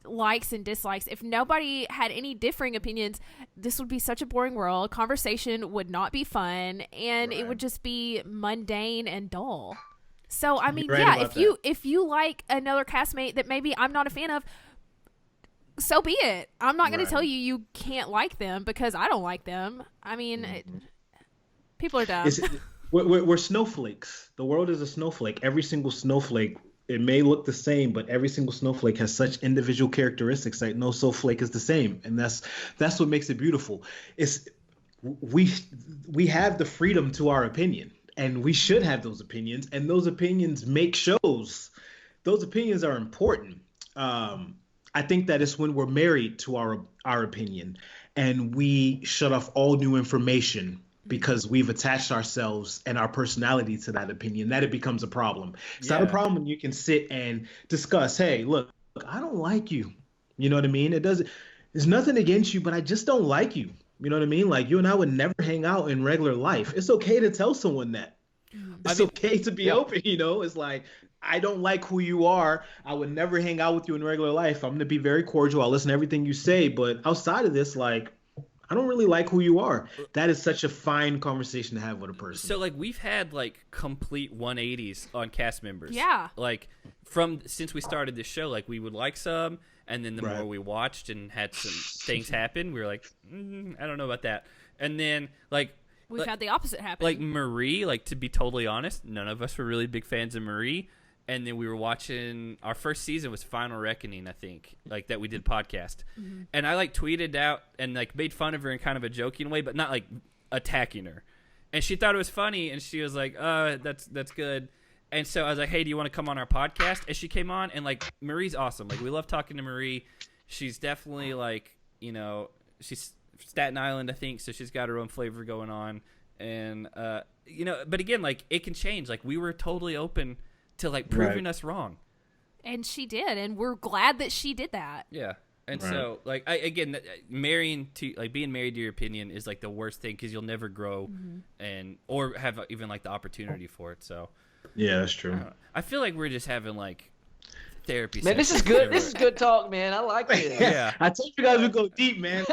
likes and dislikes, if nobody had any differing opinions, this would be such a boring world. Conversation would not be fun, and it would just be mundane and dull. So I mean, if you like another castmate that maybe I'm not a fan of, so be it. I'm not going to tell you can't like them because I don't like them. I mean, people are dumb. We're snowflakes. The world is a snowflake. Every single snowflake, it may look the same, but every single snowflake has such individual characteristics that no snowflake is the same, and that's what makes it beautiful. We have the freedom to our opinion, and we should have those opinions, and those opinions make shows. Those opinions are important. I think that it's when we're married to our opinion and we shut off all new information because we've attached ourselves and our personality to that opinion, that it becomes a problem. It's not a problem when you can sit and discuss, hey, look, I don't like you. You know what I mean? There's nothing against you, but I just don't like you. You know what I mean? Like, you and I would never hang out in regular life. It's okay to tell someone that. It's okay to be open, you know? It's like, I don't like who you are. I would never hang out with you in regular life. I'm going to be very cordial. I'll listen to everything you say. But outside of this, like, I don't really like who you are. That is such a fine conversation to have with a person. So, like, we've had, like, complete 180s on cast members. Yeah. Like, since we started this show, like, we would like some, and then the more we watched and had some things happen, we were like, I don't know about that. And then, like... We've had the opposite happen. Like, Marie, like, to be totally honest, none of us were really big fans of Marie. And then we were watching, our first season was Final Reckoning, I think, like, that we did podcast. Mm-hmm. And I, like, tweeted out and, like, made fun of her in kind of a joking way, but not, like, attacking her. And she thought it was funny, and she was like, that's good. And so I was like, hey, do you want to come on our podcast? And she came on, and, like, Marie's awesome. Like, we love talking to Marie. She's definitely, like, you know, she's Staten Island, I think, so she's got her own flavor going on. And, you know, but again, like, it can change. Like, we were totally open to, like, proving us wrong. And she did, and we're glad that she did that. Yeah. And so, like, being married to your opinion is, like, the worst thing because you'll never grow or have even, like, the opportunity for it. So, yeah, that's true. I feel like we're just having, like, therapy. Man, this is good. This is good talk, man. I like this. Yeah. I told you guys we'd go deep, man.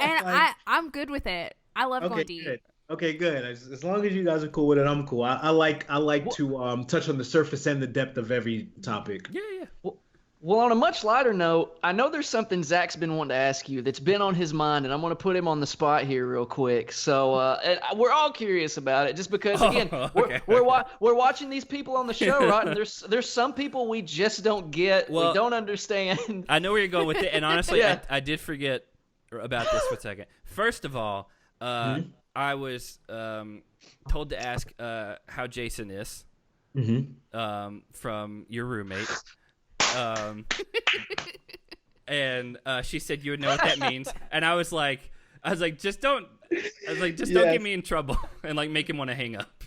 And I'm good with it. I love going deep. Good. Okay, good. As long as you guys are cool with it, I'm cool. I like to touch on the surface and the depth of every topic. Yeah. Well, on a much lighter note, I know there's something Zach's been wanting to ask you that's been on his mind, and I'm going to put him on the spot here real quick. So we're all curious about it, just because again we're watching these people on the show, right? And there's some people we just don't get, we don't understand. I know where you're going with it, and honestly, I did forget about this for a second. First of all, I was told to ask how Jason is from your roommate. And she said you would know what that means. And I was like, just don't get me in trouble and, like, make him want to hang up.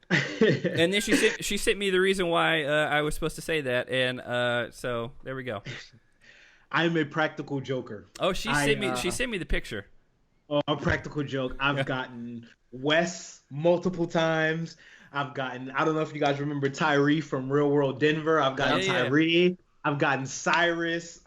And then she sent me the reason why I was supposed to say that. And so there we go. I'm a practical joker. Oh, she sent me the picture. Oh, a practical joke. I've gotten Wes multiple times. I don't know if you guys remember Tyree from Real World Denver. I've gotten Tyree. I've gotten Cyrus.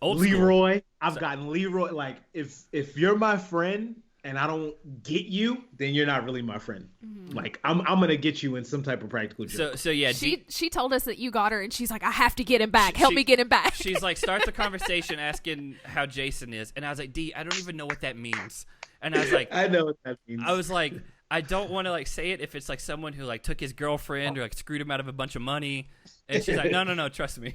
Leroy. I've gotten Leroy. Like, if you're my friend and I don't get you, then you're not really my friend. Mm-hmm. Like, I'm gonna get you in some type of practical joke. So yeah, she told us that you got her, and she's like, I have to get him back. Help me get him back. She's like, start the conversation asking how Jason is, and I was like, D, I don't even know what that means. And I was like, I know what that means. I was like, I don't want to, like, say it if it's, like, someone who, like, took his girlfriend or, like, screwed him out of a bunch of money. And she's like, no, trust me.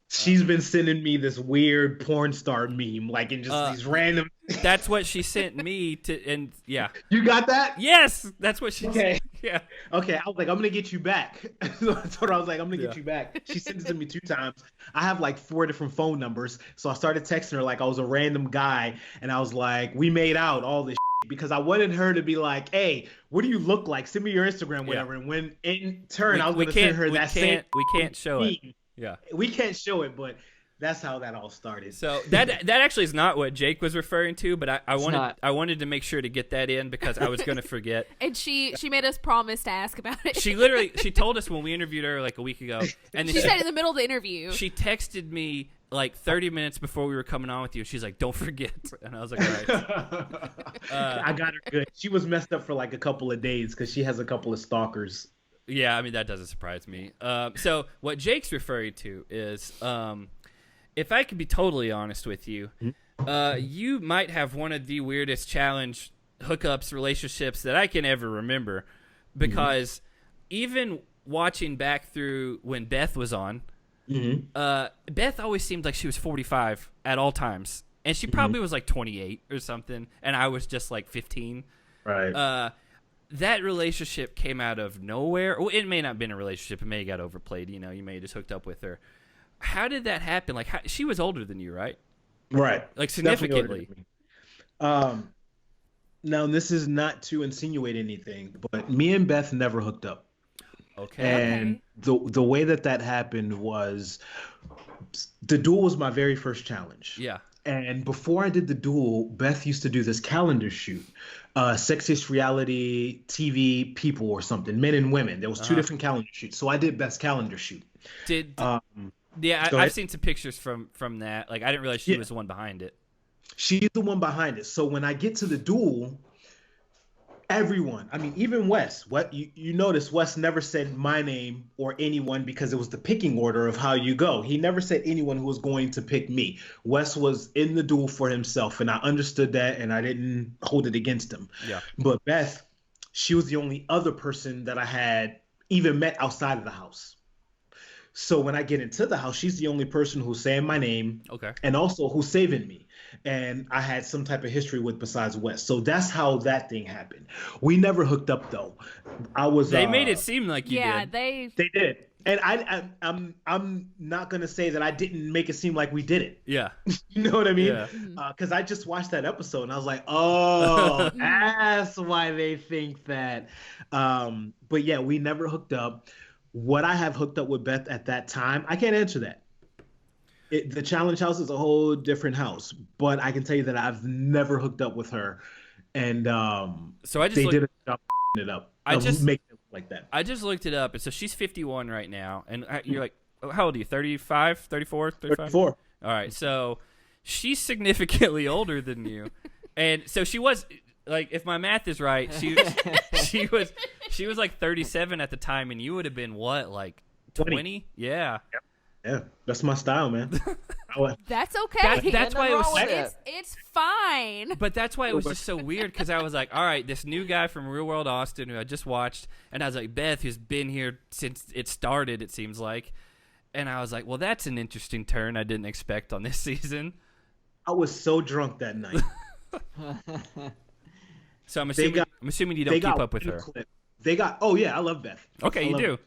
She's been sending me this weird porn star meme, like, in just these random. That's what she sent me to, and yeah. You got that? Yes, that's what she said. Yeah. Okay, I was like, I'm gonna get you back. That's what I was like, I'm gonna get you back. She sent it to me 2 times. I have like 4 different phone numbers, so I started texting her like I was a random guy, and I was like, we made out all this because I wanted her to be like, hey, what do you look like? Send me your Instagram, whatever. And when in turn, I was gonna send her that same. We can't show it. Yeah, we can't show it, but that's how that all started. So that actually is not what Jake was referring to, but I wanted to make sure to get that in because I was going to forget. And she made us promise to ask about it. She told us when we interviewed her like a week ago, and then she said in the middle of the interview. She texted me like 30 minutes before we were coming on with you. She's like, "Don't forget," and I was like, "All right." I got her good. She was messed up for like a couple of days because she has a couple of stalkers. Yeah, I mean, that doesn't surprise me. So what Jake's referring to is, if I could be totally honest with you, you might have one of the weirdest challenge hookups relationships that I can ever remember, because even watching back through when Beth was on, Beth always seemed like she was 45 at all times, and she probably was like 28 or something, and I was just like 15. Right. that relationship came out of nowhere. Well, it may not have been a relationship. It may have got overplayed. You know, you may have just hooked up with her. How did that happen? Like, she was older than you, right? Right. Like, significantly. Now, this is not to insinuate anything, but me and Beth never hooked up. Okay. And the way that happened was the duel was my very first challenge. Yeah. And before I did the duel, Beth used to do this calendar shoot, Sexiest Reality TV People or something, men and women. There was two different calendar shoots. So I did Beth's calendar shoot. I've seen some pictures from that. Like, I didn't realize she was the one behind it. She's the one behind it. So when I get to the duel, everyone, I mean, even Wes, you notice Wes never said my name or anyone because it was the picking order of how you go. He never said anyone who was going to pick me. Wes was in the duel for himself, and I understood that, and I didn't hold it against him. Yeah. But Beth, she was the only other person that I had even met outside of the house. So when I get into the house, she's the only person who's saying my name, and also who's saving me. And I had some type of history with besides Wes. So that's how that thing happened. We never hooked up though. They made it seem like you did. Yeah, they did. And I'm not gonna say that I didn't make it seem like we did it. Yeah. You know what I mean? Yeah. Because I just watched that episode and I was like, oh, that's why they think that. But yeah, we never hooked up. Would I have hooked up with Beth at that time? I can't answer that. The challenge house is a whole different house, but I can tell you that I've never hooked up with her, and so they did a job it up. I just make it like that. I just looked it up, and so she's 51 right now, and you're like, how old are you? 35, 34, 35? 34. All right, so she's significantly older than you, and so she was. Like, if my math is right, she was like 37 at the time, and you would have been what, like 20? Yeah. Yep. Yeah, that's my style, man. That's okay. That's why it was. It's fine. But that's why it was just so weird, because I was like, all right, this new guy from Real World Austin who I just watched, and I was like, Beth, who's been here since it started, it seems like, and I was like, well, that's an interesting turn I didn't expect on this season. I was so drunk that night. So I'm assuming you don't keep up with her. Oh yeah, I love Beth. Okay, you do.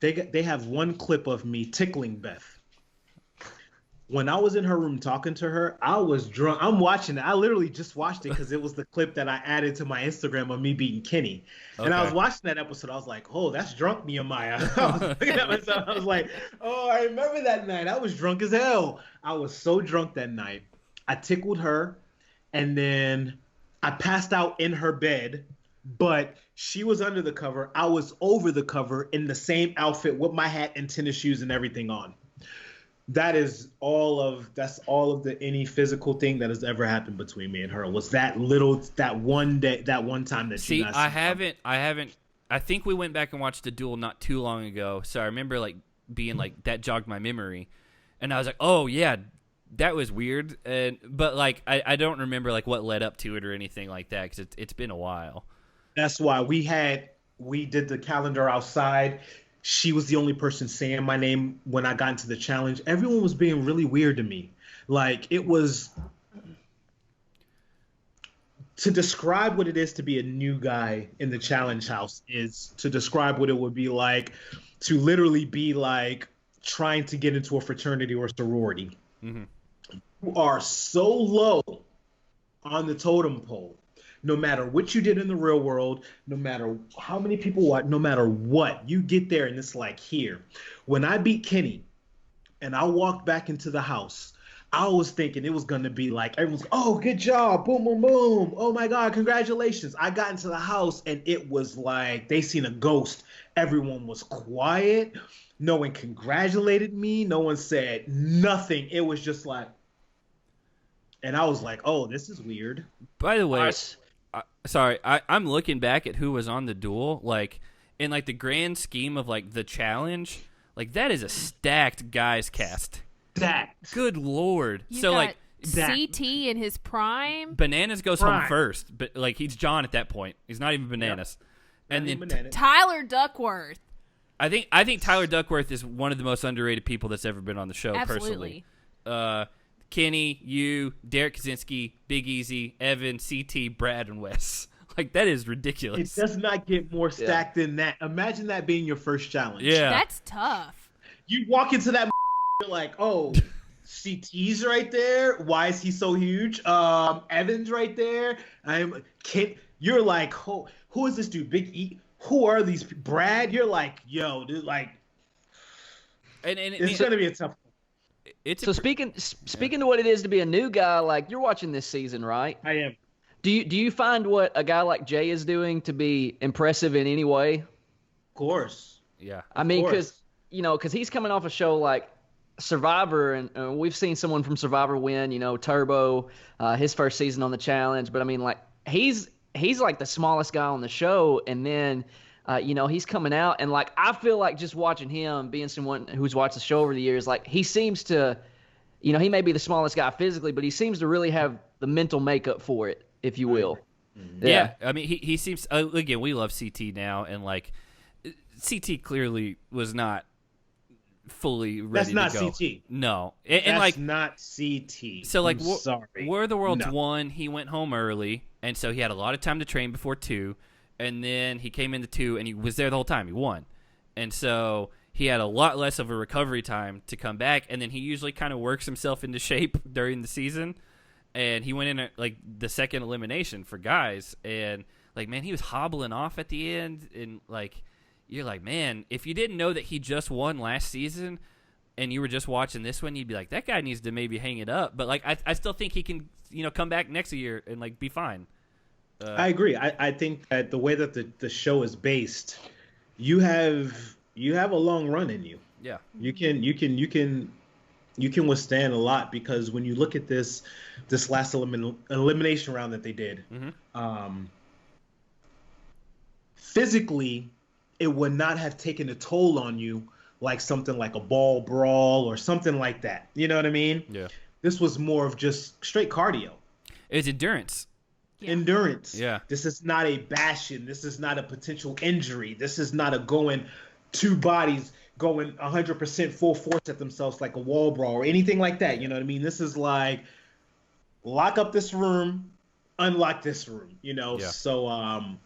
They have one clip of me tickling Beth. When I was in her room talking to her, I was drunk. I'm watching it. I literally just watched it because it was the clip that I added to my Instagram of me beating Kenny. Okay. And I was watching that episode. I was like, oh, that's drunk Nehemiah. I was looking at myself. I was like, oh, I remember that night. I was drunk as hell. I was so drunk that night. I tickled her. And then I passed out in her bed, but she was under the cover. I was over the cover in the same outfit with my hat and tennis shoes and everything on. That's all of the any physical thing that has ever happened between me and her was that one time that you guys. I haven't. I think we went back and watched the duel not too long ago, so I remember like being like that jogged my memory, and I was like, oh yeah. That was weird, but like I don't remember like what led up to it or anything like that because it's been a while. That's why we did the calendar outside. She was the only person saying my name when I got into the challenge. Everyone was being really weird to me. Like it was to describe what it is to be a new guy in the challenge house is to describe what it would be like to literally be like trying to get into a fraternity or sorority. Mm-hmm. You are so low on the totem pole, no matter what you did in the real world, no matter how many people watch, no matter what, you get there and it's like here. When I beat Kenny and I walked back into the house, I was thinking it was going to be like, everyone's, oh, good job, boom, boom, boom. Oh my God, congratulations. I got into the house and it was like they seen a ghost. Everyone was quiet. No one congratulated me. No one said nothing. It was just like, and I was like, oh, this is weird. By the way, sorry, I'm looking back at who was on the duel. Like, in like the grand scheme of like the challenge, like that is a stacked guys cast. Stacked. Good Lord. You got like CT in his prime. Bananas goes home first, but like he's John at that point. He's not even Bananas. Yep. And then Tyler Duckworth. I think Tyler Duckworth is one of the most underrated people that's ever been on the show. Absolutely. Personally. Kenny, you, Derek Kaczynski, Big Easy, Evan, CT, Brad, and Wes. Like, that is ridiculous. It does not get more stacked than that. Imagine that being your first challenge. Yeah. That's tough. You walk into that, you're like, oh, CT's right there. Why is he so huge? Evan's right there. You're like, who is this dude? Big E? Who are these? Brad? You're like, yo, dude, like, and it's gonna be a tough one. So speaking to what it is to be a new guy, like you're watching this season, right? I am. Do you find what a guy like Jeyyy is doing to be impressive in any way? Of course. Yeah. I mean, because he's coming off a show like Survivor, and we've seen someone from Survivor win. Turbo, his first season on the challenge. But I mean, like he's like the smallest guy on the show, and then he's coming out, and like I feel like just watching him, being someone who's watched the show over the years, like he seems to, he may be the smallest guy physically, but he seems to really have the mental makeup for it, if you will. Yeah. I mean, he seems again. We love CT now, and like CT clearly was not fully ready to go. That's not CT. No, That's like not CT. So like, sorry. War of the Worlds 1, he went home early, and so he had a lot of time to train before 2, and then he came into 2, and he was there the whole time. He won, and so he had a lot less of a recovery time to come back, and then he usually kind of works himself into shape during the season, and he went in at like the second elimination for guys, and like, man, he was hobbling off at the end, and like, you're like, man, if you didn't know that he just won last season and you were just watching this one, you'd be like, that guy needs to maybe hang it up. But like, I still think he can, come back next year and like be fine. I agree. I think that the way that the show is based, you have a long run in you. Yeah. You can withstand a lot, because when you look at this last elimination round that they did, physically, it would not have taken a toll on you like something like a ball brawl or something like that. You know what I mean? Yeah. This was more of just straight cardio. It's endurance. Yeah. Endurance. Yeah. This is not a bashing. This is not a potential injury. This is not a two bodies going 100% full force at themselves like a wall brawl or anything like that. You know what I mean? This is like, lock up this room, unlock this room, Yeah. So,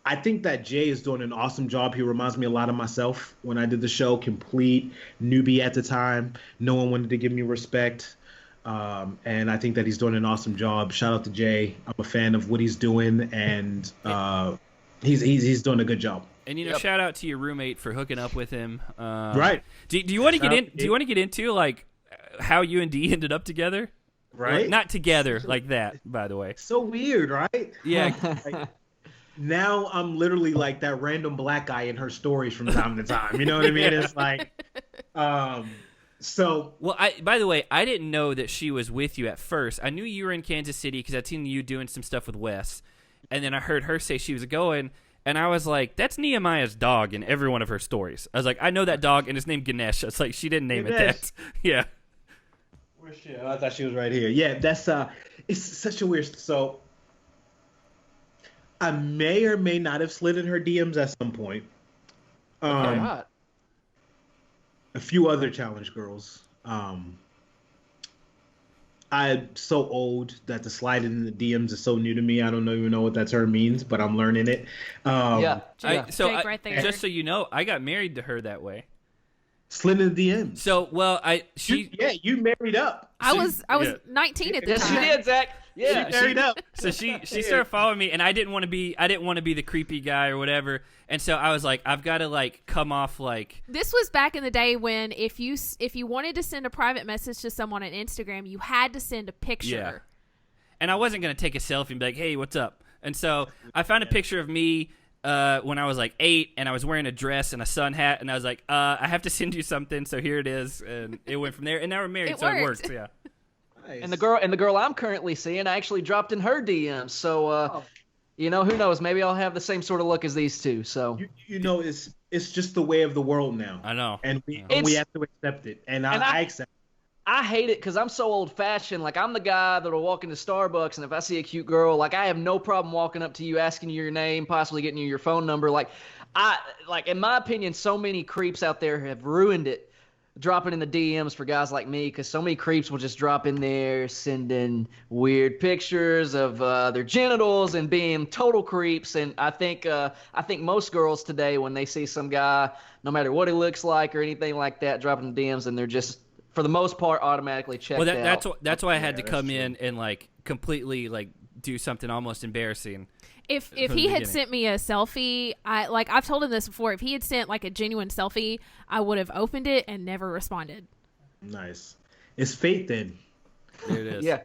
I think that Jeyyy is doing an awesome job. He reminds me a lot of myself when I did the show, complete newbie at the time. No one wanted to give me respect. And I think that he's doing an awesome job. Shout out to Jeyyy. I'm a fan of what he's doing, and he's doing a good job. And shout out to your roommate for hooking up with him. Right. Do you want to get in? Do you want to get into like how you and D ended up together? Right. Like, not together like that, by the way. So weird, right? Yeah. Now I'm literally like that random black guy in her stories from time to time. You know what I mean? It's like, so. Well, by the way, I didn't know that she was with you at first. I knew you were in Kansas City because I'd seen you doing some stuff with Wes, and then I heard her say she was going, and I was like, that's Nehemiah's dog in every one of her stories. I was like, I know that dog, and it's named Ganesh. It's like, she didn't name it that. Yeah. Where's she? Oh, I thought she was right here. Yeah, that's it's such a weird. So. I may or may not have slid in her DMs at some point. A few other challenge girls. I'm so old that the sliding in the DMs is so new to me. I don't even know what that term means, but I'm learning it. Just so you know, I got married to her that way. Slid in the DMs. So, well, you married up. I was 19 at the time. Yes, you did, Zach. Yeah, she married up. So she started following me, and I didn't want to be the creepy guy or whatever. And so I was like, I've got to like come off like. This was back in the day when if you wanted to send a private message to someone on Instagram, you had to send a picture. Yeah. And I wasn't gonna take a selfie and be like, hey, what's up? And so I found a picture of me when I was like 8, and I was wearing a dress and a sun hat, and I was like, I have to send you something, so here it is, and it went from there. And now we're married, so it worked. Yeah. Nice. And the girl I'm currently seeing, I actually dropped in her DMs. So, who knows? Maybe I'll have the same sort of look as these two. So it's just the way of the world now. I know, and we have to accept it. And I accept it. I hate it because I'm so old-fashioned. Like, I'm the guy that'll walk into Starbucks, and if I see a cute girl, like, I have no problem walking up to you, asking you your name, possibly getting you your phone number. Like, in my opinion, so many creeps out there have ruined it dropping in the DMs for guys like me, because so many creeps will just drop in there sending weird pictures of their genitals and being total creeps. And I think most girls today, when they see some guy, no matter what he looks like or anything like that, dropping the DMs, and they're just, for the most part, automatically checked out. That's why I had to come in and like completely like do something almost embarrassing. If he had sent me a selfie, I've told him this before. If he had sent like a genuine selfie, I would have opened it and never responded. Nice. It's fate then. There it is. Yeah.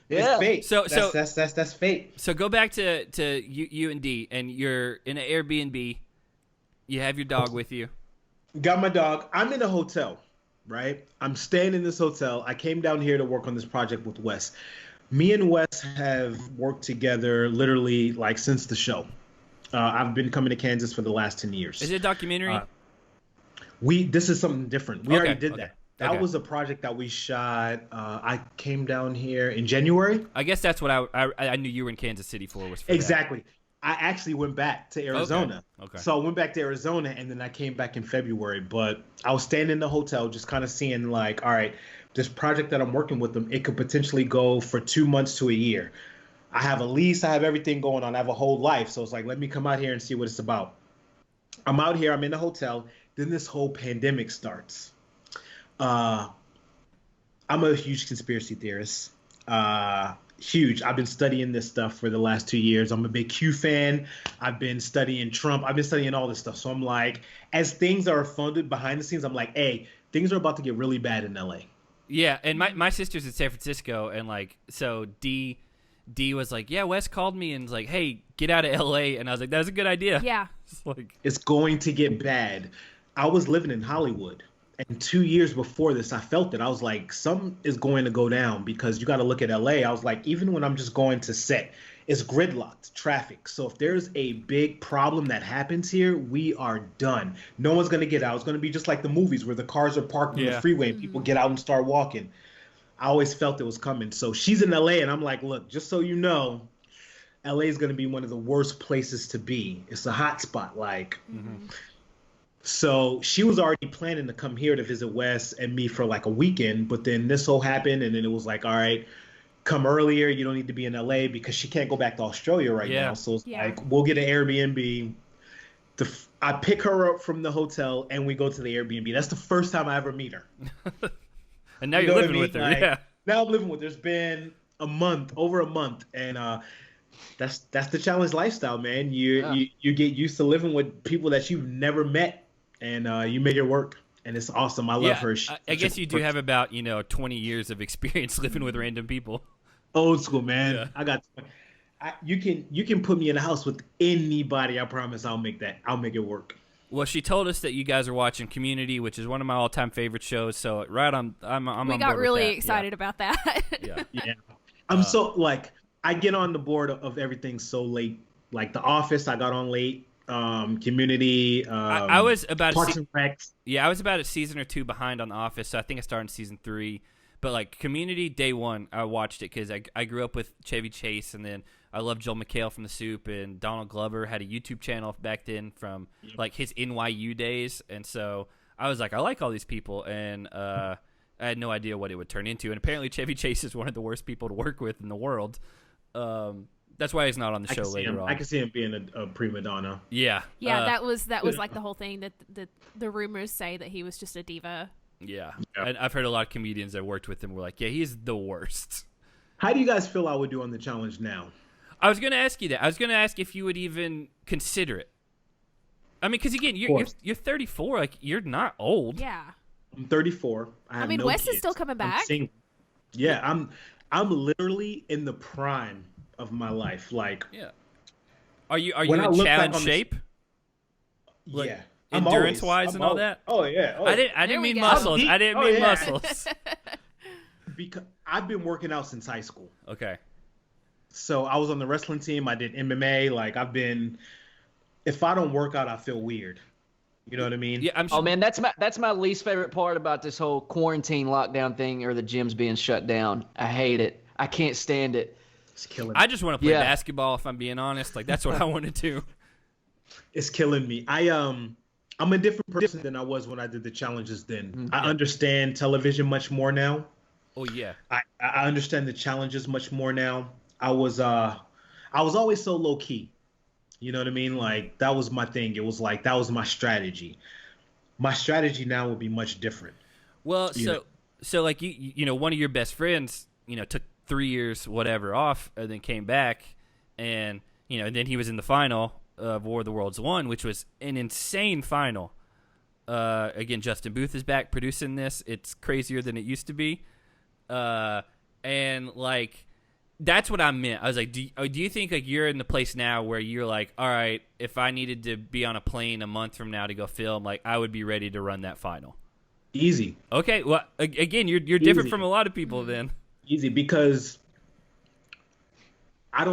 It's fate. So that's fate. So go back to you and D, and you're in an Airbnb. You have your dog with you. Got my dog. I'm in a hotel, right? I'm staying in this hotel. I came down here to work on this project with Wes. Me and Wes have worked together literally like since the show. I've been coming to Kansas for the last 10 years. Is it a documentary? This is something different. We already did that. That Okay. was a project that we shot. I came down here in January. I guess that's what I knew you were in Kansas City for. Was for Exactly. That. I actually went back to Arizona. Okay. So I went back to Arizona, and then I came back in February. But I was staying in the hotel, just kind of seeing like, all right, this project that I'm working with them, it could potentially go for 2 months to a year. I have a lease. I have everything going on. I have a whole life. So it's like, let me come out here and see what it's about. I'm out here. I'm in the hotel. Then this whole pandemic starts. I'm a huge conspiracy theorist. Huge. I've been studying this stuff for the last 2 years. I'm a big Q fan. I've been studying Trump. I've been studying all this stuff. So I'm like, as things are funded behind the scenes, I'm like, hey, things are about to get really bad in LA. Yeah, and my sister's in San Francisco, and like, so D was like, yeah, Wes called me and was like, hey, get out of LA, and I was like, that's a good idea. Yeah. It's going to get bad. I was living in Hollywood, and 2 years before this, I felt it. I was like, something is going to go down, because you got to look at LA. I was like, even when I'm just going to set, it's gridlocked traffic. So if there's a big problem that happens here, we are done. No one's going to get out. It's going to be just like the movies where the cars are parked on the freeway and people get out and start walking. I always felt it was coming. So she's in LA, and I'm like, look, just so you know, LA is going to be one of the worst places to be. It's a hot spot. Like, So she was already planning to come here to visit Wes and me for like a weekend, but then this whole happened, and then it was like, all right, come earlier. You don't need to be in LA, because she can't go back to Australia right now. So it's like, we'll get an Airbnb. I pick her up from the hotel, and we go to the Airbnb. That's the first time I ever meet her. And now you're living with her. Like, yeah. Now I'm living with her. It's been over a month, and that's the challenge lifestyle, man. You get used to living with people that you've never met, and you make it work. And it's awesome. I love her. I guess you do have about 20 years of experience living with random people. Old school, man. Yeah. You can put me in a house with anybody. I promise I'll make it work. Well, she told us that you guys are watching Community, which is one of my all-time favorite shows. So I'm we got really excited about that. Yeah. I'm so like, I get on the board of everything so late. Like The Office, I got on late. Community. I was about Parks and Rec. Yeah, I was about a season or two behind on The Office, so I think I started in season 3. But like Community, day one, I watched it because I grew up with Chevy Chase, and then I loved Joel McHale from The Soup, and Donald Glover had a YouTube channel back then from like his NYU days, and so I was like, I like all these people, and I had no idea what it would turn into, and apparently Chevy Chase is one of the worst people to work with in the world. That's why he's not on the show later on. I can see him being a prima donna. Yeah. That was like the whole thing, that the rumors say that he was just a diva. Yeah. And I've heard a lot of comedians that worked with him were like, yeah, he's the worst. How do you guys feel I would do on the challenge now? I was going to ask you that. I was going to ask if you would even consider it. I mean, because again, you're 34. Like, you're not old. Yeah. I'm 34. I mean, Wes kids. is still coming back. Yeah, I'm literally in the prime of my life. Like, yeah. Are you in challenge shape? Like, yeah. Endurance wise and all that? Oh yeah. I didn't mean muscles. I didn't mean muscles. Because I've been working out since high school. Okay. So I was on the wrestling team. I did MMA. Like, if I don't work out, I feel weird. You know what I mean? Yeah. Oh man, that's my least favorite part about this whole quarantine lockdown thing, or the gyms being shut down. I hate it. I can't stand it. It's killing me. I just want to play basketball, if I'm being honest. Like, that's what I want to do. It's killing me. I'm I'm a different person than I was when I did the challenges then. Mm-hmm. I understand television much more now. Oh yeah. I understand the challenges much more now. I was always so low key. You know what I mean? Like that was my thing. It was like that was my strategy. My strategy now would be much different. Well, so like you know, one of your best friends, you know, took 3 years whatever off and then came back, and you know, and then he was in the final of War of the Worlds 1, which was an insane final. Again, Justin Booth is back producing this. It's crazier than it used to be. And like that's what I meant. I was like, do you think like you're in the place now where you're like, all right, if I needed to be on a plane a month from now to go film, like I would be ready to run that final? Easy. Okay. Well, again, you're different from a lot of people then. Easy, because I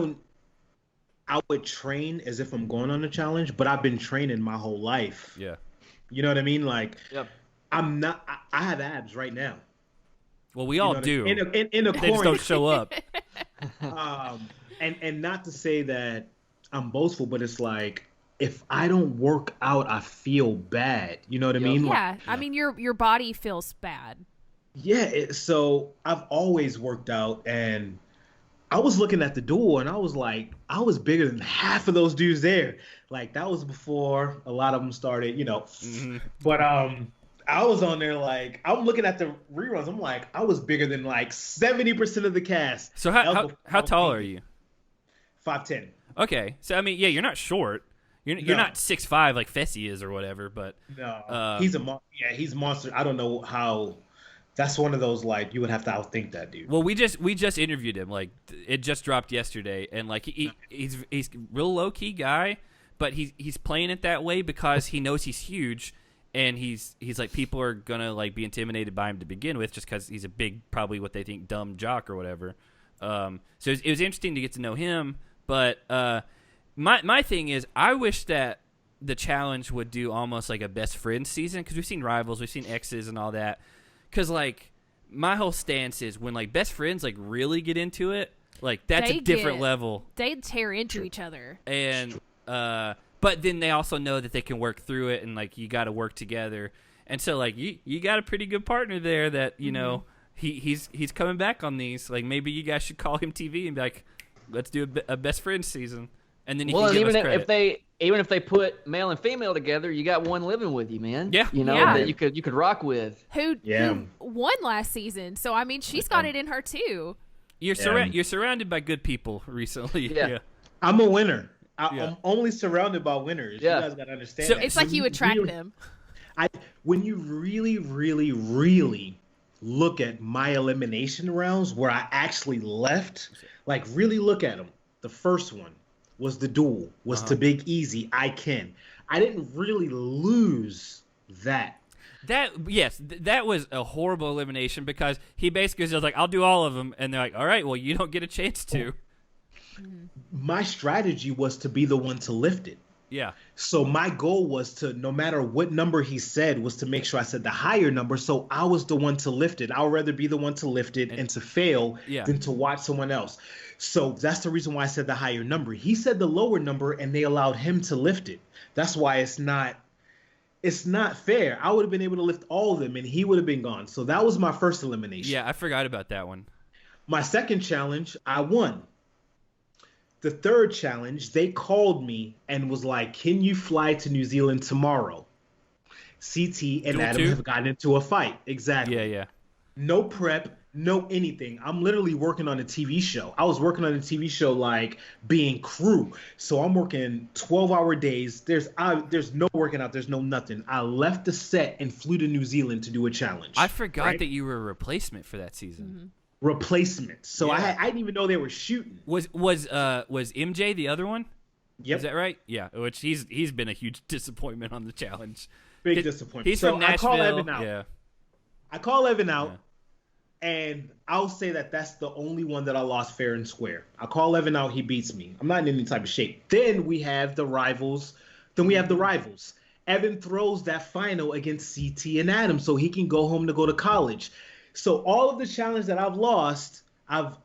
would train as if I'm going on a challenge, but I've been training my whole life. Yeah. You know what I mean? Like, Yep. I have abs right now. Well, we all do. In a They just quarantine. don't show up. And not to say that I'm boastful, but it's like, if I don't work out, I feel bad. You know what I mean? Yeah. I mean, your body feels bad. Yeah. So I've always worked out, and I was looking at the duel, and I was like, I was bigger than half of those dudes there. Like that was before a lot of them started, you know. Mm-hmm. But I was on there like, I'm looking at the reruns. I'm like, I was bigger than like 70% of the cast. So how tall are you? 5'10". Okay. So I mean, yeah, you're not short. You're not 6'5" like Fessy is or whatever, but no, he's a monster. I don't know how. That's one of those like you would have to outthink that dude. Well, we just interviewed him. Like it just dropped yesterday, and like he's real low key guy, but he's playing it that way because he knows he's huge, and he's like people are gonna like be intimidated by him to begin with just because he's a big, probably what they think dumb jock or whatever. So it was interesting to get to know him, but my thing is I wish that the challenge would do almost like a best friends season, because we've seen rivals, we've seen exes and all that. Because, like, my whole stance is when, like, best friends, like, really get into it, like, that's a different level. They tear into each other. And, but then they also know that they can work through it, and, like, you got to work together. And so, like, you got a pretty good partner there that, you know, he's coming back on these. Like, maybe you guys should call him TV and be like, let's do a best friends season. And then he can give us credit. Even if they put male and female together, you got one living with you, man. Yeah. You know, that you could rock with. Who won last season. So, I mean, she's got it in her, too. You're surrounded by good people recently. Yeah. I'm a winner. I'm only surrounded by winners. Yeah. You guys got to understand So that. it's like you attract them. When you really, really, really look at my elimination rounds where I actually left, like really look at them. The first one was the duel, was to Big Easy, I didn't really lose that. That was a horrible elimination because he basically was like, I'll do all of them. And they're like, all right, well, you don't get a chance to. My strategy was to be the one to lift it. Yeah. So my goal was to, no matter what number he said, was to make sure I said the higher number. So I was the one to lift it. I would rather be the one to lift it and to fail than to watch someone else. So that's the reason why I said the higher number. He said the lower number and they allowed him to lift it. That's why it's not fair. I would have been able to lift all of them and he would have been gone. So that was my first elimination. Yeah, I forgot about that one. My second challenge, I won. The third challenge, they called me and was like, can you fly to New Zealand tomorrow? CT and Duel Adam 2? have gotten into a fight. Exactly. Yeah. No prep, no anything. I'm literally working on a TV show. I was working on a TV show like being crew. So I'm working 12-hour days. There's no working out. There's no nothing. I left the set and flew to New Zealand to do a challenge. I forgot that you were a replacement for that season. Mm-hmm. Replacement. So I didn't even know they were shooting. Was MJ the other one? Yep. Is that right? Yeah. Which he's been a huge disappointment on the challenge. Big disappointment. He's from Nashville. I call Evan out. Yeah. I call Evan out, and I'll say that that's the only one that I lost fair and square. I call Evan out. He beats me. I'm not in any type of shape. Then we have the rivals. Evan throws that final against CT and Adam so he can go home to go to college. So all of the challenge that I've lost, I've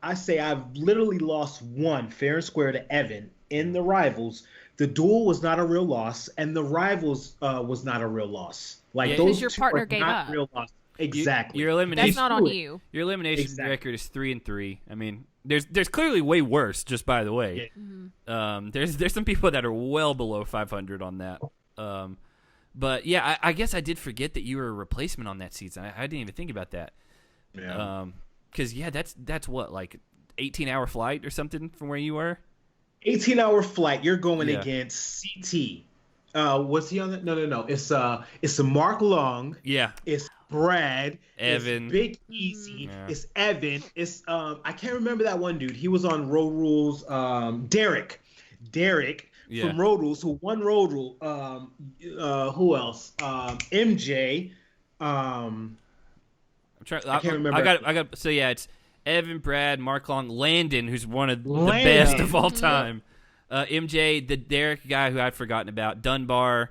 literally lost one fair and square to Evan in the rivals. the duel was not a real loss, and the rivals was not a real loss. Like Yeah, those because your two partner are gave not up. real loss. Exactly. Your elimination. That's not on you. Your elimination Exactly. record is 3-3. I mean, there's clearly way worse. Just by the way, there's some people that are well below 500 on that. But yeah, I guess I did forget that you were a replacement on that season. I didn't even think about that. Yeah. Because that's what, like 18-hour flight or something from where you were. 18-hour flight. You're going Yeah. against CT. Was he on that? No. It's a Mark Long. Yeah. It's Brad. Evan. It's Big Easy. Yeah. It's Evan. It's I can't remember that one dude. He was on Road Rules. Derek Yeah. from Road Rules, who won Road Rule. Who else? MJ. I'm trying. I can't remember. I got. So yeah, it's Evan, Brad, Mark Long, Landon, who's one of the Landon. best of all time. MJ, the Derek guy who I'd forgotten about, Dunbar,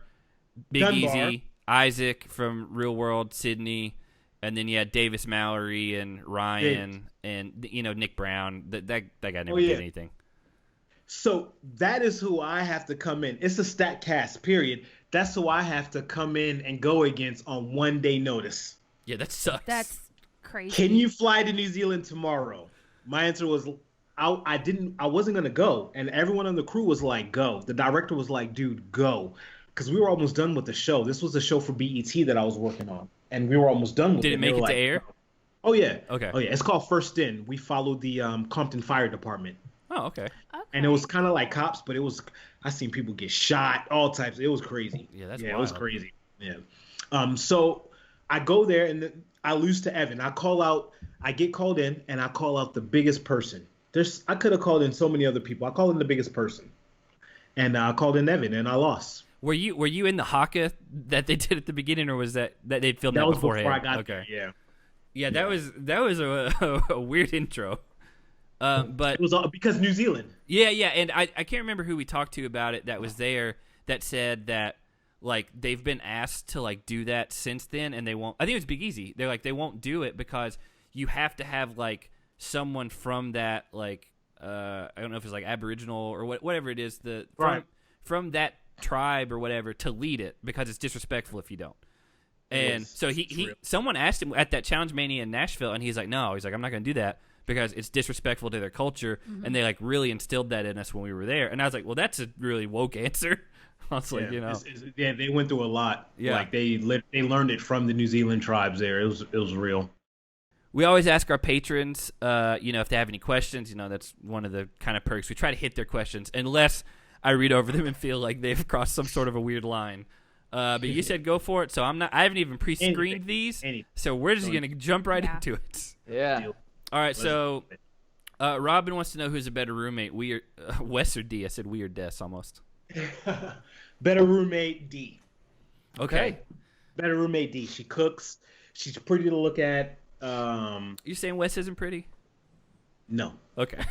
Big Easy, Isaac from Real World, Sydney, and then you had Davis Mallory and Ryan and Nick Brown. That guy never did anything. So that is who I have to come in. It's a stat cast, period. That's who I have to come in and go against on 1 day notice. Yeah, that sucks. That's crazy. Can you fly to New Zealand tomorrow? My answer was I wasn't gonna go, and everyone on the crew was like, go. The director was like, dude, go, because we were almost done with the show. This was a show for BET that I was working on, and we were almost done with it. Did it make it to air? Oh yeah. Okay. Oh yeah. It's called First In. We followed the Compton Fire Department, Oh, okay. and it was kind of like Cops, but I seen people get shot, all types. It was crazy. Yeah, that's it was wild. crazy. Yeah. So I go there and I lose to Evan. I get called in, and I call out the biggest person. I could have called in so many other people. I called in the biggest person, and I called in Evan, and I lost. Were you in the haka that they did at the beginning, or was that they filmed that was beforehand? before I got okay. there. Yeah, that was a weird intro. But It was all because New Zealand. yeah, and I can't remember who we talked to about it that was there that said that like they've been asked to like do that since then, and they won't. I think it was Big Easy. They're like they won't do it because you have to have like someone from that like I don't know if it's like Aboriginal or whatever it is from that tribe or whatever to lead it because it's disrespectful if you don't. And so someone asked him at that Challenge Mania in Nashville, and he's like, no, he's like, I'm not going to do that because it's disrespectful to their culture, and they like really instilled that in us when we were there. And I was like, well, that's a really woke answer. I was like, they went through a lot. Yeah. Like they learned it from the New Zealand tribes there. It was real. We always ask our patrons, if they have any questions. That's one of the kind of perks. We try to hit their questions unless I read over them and feel like they've crossed some sort of a weird line. But you said go for it, so I haven't even pre-screened these, so we're just gonna jump right into it. Yeah. All right, so Robin wants to know who's a better roommate, we or Wes or D. I said we or Des almost. Better roommate D. Okay. Better roommate D. She cooks. She's pretty to look at. You saying Wes isn't pretty? No. Okay.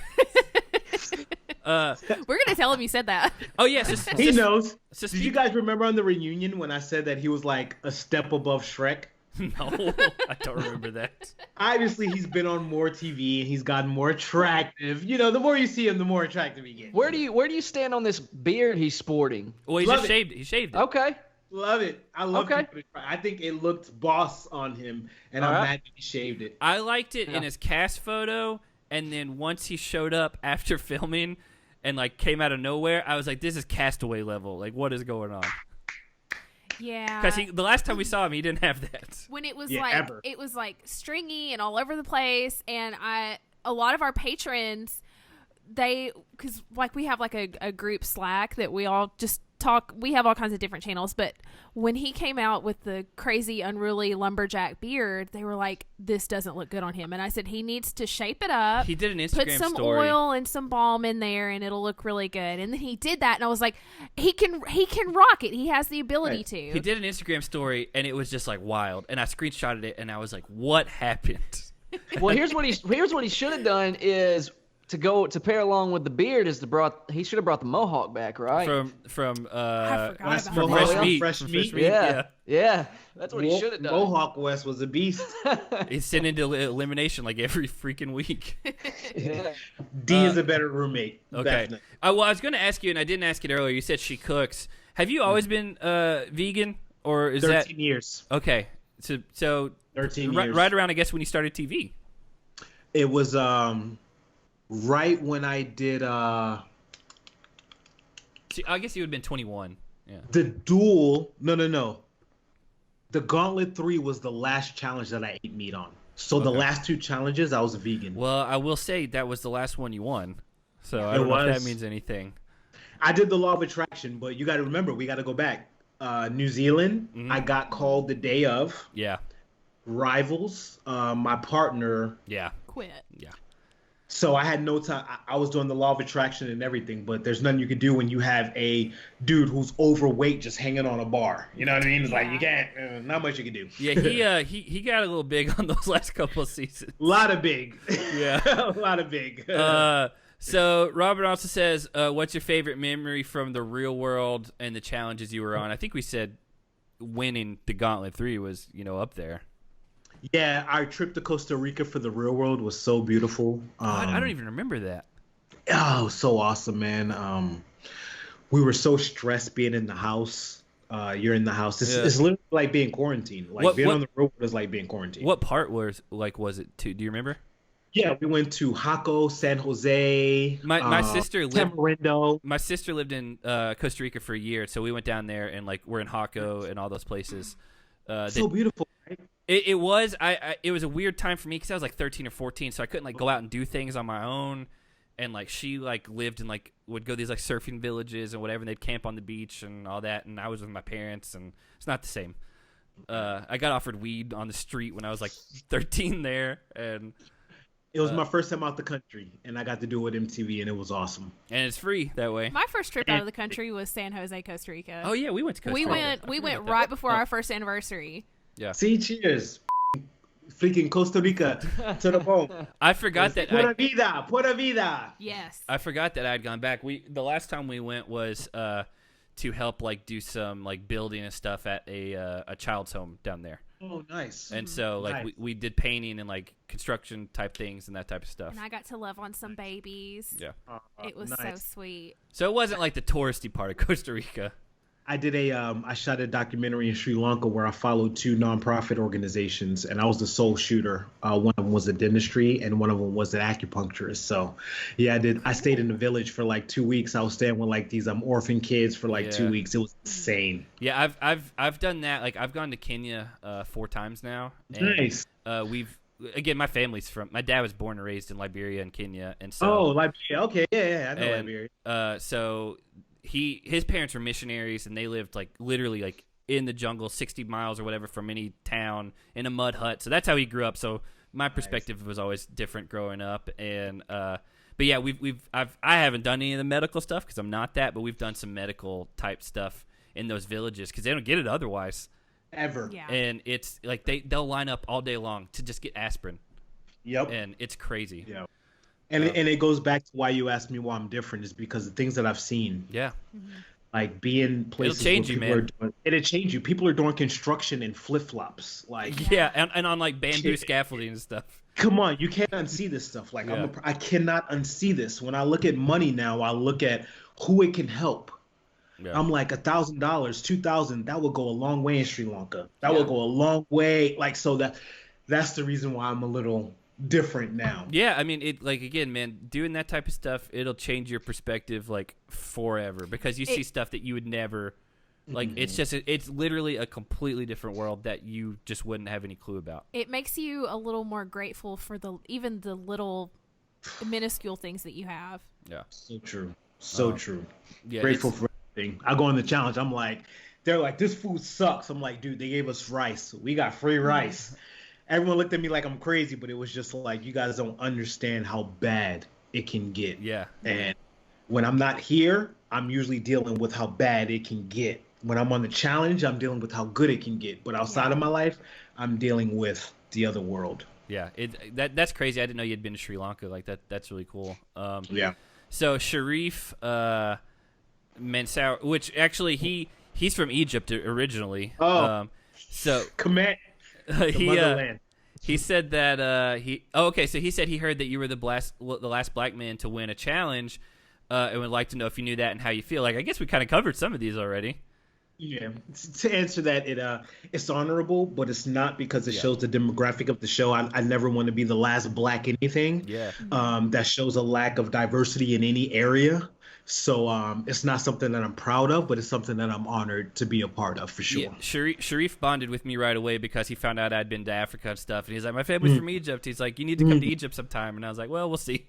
We're gonna tell him you said that. Oh yes, He knows. So Did you guys remember on the reunion when I said that he was like a step above Shrek? No, I don't remember that. Obviously, he's been on more TV and he's gotten more attractive. The more you see him, the more attractive he gets. Where do you stand on this beard he's sporting? Well, he Love just it. shaved. He shaved it. Okay. Love it. I love Okay. people to try. I think it looked boss on him, and All I'm right. mad that he shaved it. I liked it in his cast photo, and then once he showed up after filming and like came out of nowhere, I was like, "This is Castaway level. Like, what is going on?" Yeah. Because the last time we saw him, he didn't have that. When it was ever. it was like stringy and all over the place, and a lot of our patrons, because like we have like a group Slack that we all just talk. We have all kinds of different channels, but when he came out with the crazy unruly lumberjack beard, they were like, "This doesn't look good on him." And I said he needs to shape it up. He did an Instagram Put some story. oil and some balm in there, and it'll look really good. And then he did that, and I was like, he can rock it. He has the ability to. He did an Instagram story, and it was just like wild. And I screenshotted it, and I was like, "What happened?" Well, here's what he should have done is to pair along with the beard is he should have brought the mohawk back, right? I forgot about West that. Mohawk, Fresh meat. fresh From meat. Fresh Meat. Yeah. That's what he should have done. Mohawk West was a beast. He's sent into elimination like every freaking week. Yeah. D is a better roommate. Okay. Definitely. Well, I was going to ask you, and I didn't ask it earlier. You said she cooks. Have you always been vegan, or is 13 years. okay? So 13 years. right around, I guess, when you started TV. It was right when I did See, I guess you would have been 21. Yeah. the Duel. No. The Gauntlet 3 was the last challenge that I ate meat on. So the last 2 challenges, I was a vegan. Well, I will say that was the last one you won. So I don't know if that means anything. I did the Law of Attraction, but you got to remember, we got to go back. New Zealand, I got called the day of. Yeah. Rivals, my partner. Yeah. Quit. Yeah. So I had no time. I was doing the Law of Attraction and everything, but there's nothing you can do when you have a dude who's overweight just hanging on a bar. You know what I mean? It's like you can't. Not much you can do. Yeah. He got a little big on those last couple of seasons. A lot of big. Yeah. A lot of big. So Robert also says, what's your favorite memory from the real world and the challenges you were on? I think we said winning the Gauntlet 3 was, up there. Yeah, our trip to Costa Rica for the real world was so beautiful. I don't even remember that. Oh, so awesome, man. We were so stressed being in the house. You're in the house. It's literally like being quarantined. Like being on the road is like being quarantined. What part was it too? Do you remember? Yeah, we went to CHICO, San Jose. My sister lived. Tamarindo. My sister lived in Costa Rica for a year, so we went down there and we're in CHICO and all those places. So beautiful, right? It was. It was a weird time for me because I was like 13 or 14, so I couldn't go out and do things on my own. And she lived in would go to these surfing villages and whatever, and they'd camp on the beach and all that. And I was with my parents, and it's not the same. I got offered weed on the street when I was 13 there, and it was my first time out the country, and I got to do it with MTV, and it was awesome. And it's free that way. My first trip out of the country was San Jose, Costa Rica. Oh yeah, we went to Costa Rica. We went right before our first anniversary. Yeah. See, cheers. Freaking Costa Rica to the bone. I forgot that. Pura vida. Yes. I forgot that I had gone back. The last time we went was to help do some building and stuff at a child's home down there. Oh, nice. And so Nice. we did painting and construction type things and that type of stuff. And I got to love on some babies. Yeah. It was so nice. sweet. So it wasn't the touristy part of Costa Rica. I did I shot a documentary in Sri Lanka where I followed 2 nonprofit organizations, and I was the sole shooter. One of them was a dentistry, and one of them was an acupuncturist. So, yeah, I stayed in the village for 2 weeks. I was staying with these orphan kids for 2 weeks. It was insane. Yeah, I've done that. I've gone to Kenya 4 times now. And, Nice. My family's my dad was born and raised in Liberia and Kenya, and so. Oh, Liberia. Okay, yeah, I know Liberia. So. His parents were missionaries, and they lived literally in the jungle, 60 miles or whatever from any town in a mud hut. So that's how he grew up. So my perspective was always different growing up. And but yeah, I haven't done any of the medical stuff because I'm not that, but we've done some medical type stuff in those villages because they don't get it otherwise. Ever. Yeah. And it's they'll line up all day long to just get aspirin. Yep. And it's crazy. Yeah. And it goes back to why you asked me why I'm different is because the things that I've seen. Yeah. Being places It'll change where you, people man. are doing, it'll change you. People are doing construction in flip-flops. Yeah, and on bamboo scaffolding and stuff. Come on, you can't unsee this stuff. Yeah. I cannot unsee this. When I look at money now, I look at who it can help. Yeah. I'm like $1,000, $2,000. That would go a long way in Sri Lanka. That would go a long way. So that's the reason why I'm a little different now. Yeah, I mean, it again, man, doing that type of stuff, it'll change your perspective forever because you see stuff that you would never it's literally a completely different world that you just wouldn't have any clue about. It makes you a little more grateful for even the little minuscule things that you have. Yeah. So true. So true. Yeah, Grateful for everything. I go on the challenge. I'm like, they're like, this food sucks. I'm like, dude, they gave us rice. We got free rice. Everyone looked at me like I'm crazy, but it was just you guys don't understand how bad it can get. Yeah. And when I'm not here, I'm usually dealing with how bad it can get. When I'm on the challenge, I'm dealing with how good it can get. But outside of my life, I'm dealing with the other world. Yeah, that's crazy. I didn't know you'd been to Sri Lanka. Like that's really cool. Yeah. So Sharif Mansour, which actually he's from Egypt originally. Oh. So Command. he said that so he said he heard that you were the last black man to win a challenge, and would like to know if you knew that and how you feel. Like I guess we kind of covered some of these already. Yeah, to answer that, it's honorable, but it's not because it shows the demographic of the show. I never want to be the last black anything. Yeah. That shows a lack of diversity in any area. So it's not something that I'm proud of, but it's something that I'm honored to be a part of for sure. Yeah. Sharif bonded with me right away because he found out I'd been to Africa and stuff, and he's like, my family's from Egypt. He's like, you need to come to Egypt sometime, and I was like, well, we'll see.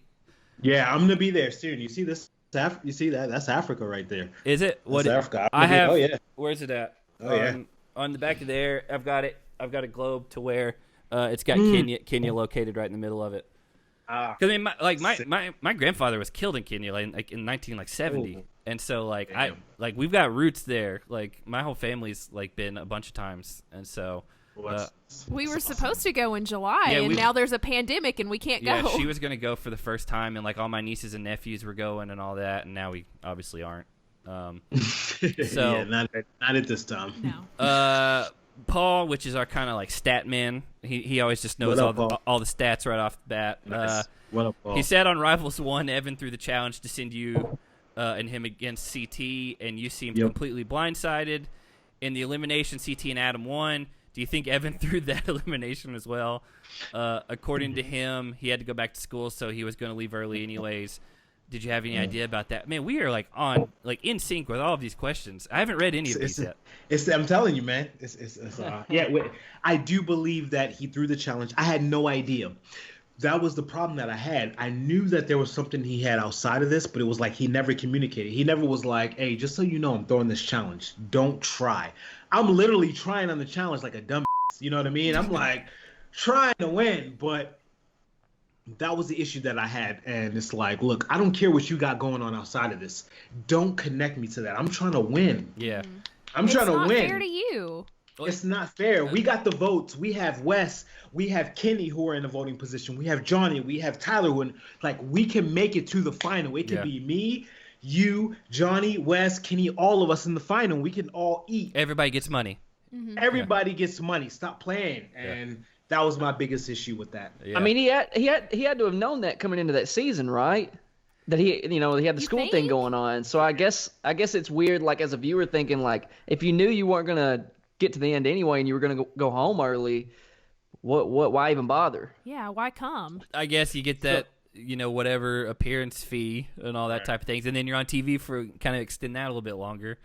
Yeah, I'm gonna be there soon. You see this? You see that? That's Africa right there. Is it? That's Africa. I have. Oh yeah. Where's it at? Oh On the back of there, I've got it. I've got a globe to where it's got Kenya located right in the middle of it. Because I mean, my grandfather was killed in Kenya like in 1970, and so like Damn. we've got roots there. Like my whole family's like been a bunch of times, and so. We were supposed to go in July, and now there's a pandemic, and we can't go. Yeah, she was going to go for the first time, and like all my nieces and nephews were going and all that, and now we obviously aren't. Yeah, not at this time. No. Paul, which is our kind of like stat man, he always just knows all the stats right off the bat. Nice. What up, Paul? He said on Rivals 1, Evan threw the challenge to send you and him against CT, and you seemed completely blindsided. In the elimination, CT and Adam won. Do you think Evan threw that elimination as well? According to him, he had to go back to school, so he was going to leave early anyways. Did you have any idea about that? Man, we are like in sync with all of these questions. I haven't read any of these yet. I'm telling you, man. I do believe that he threw the challenge. I had no idea. That was the problem that I had. I knew that there was something he had outside of this, but it was like he never communicated. He never was like, hey, just so you know, I'm throwing this challenge. Don't try. I'm literally trying on the challenge like a dumb. You know what I mean? I'm like trying to win, but that was the issue that I had. And it's like, look, I don't care what you got going on outside of this. Don't connect me to that. I'm trying to win. Yeah. I'm trying to win. It's not fair to you. It's not fair. We got the votes. We have Wes. We have Kenny who are in the voting position. We have Johnny. We have Tyler who, like, we can make it to the final. It could be me, you, Johnny, Wes, Kenny, all of us in the final. We can all eat. Everybody gets money. Mm-hmm. Everybody gets money. Stop playing. And that was my biggest issue with that. I mean, he had to have known that coming into that season, right? That he had the school thing going on. So I guess it's weird, like as a viewer thinking, like if you knew you weren't gonna get to the end anyway and you were gonna go home early, why even bother? Yeah, why come? I guess you get that whatever appearance fee and all that type of things, and then you're on TV for kind of extend that a little bit longer.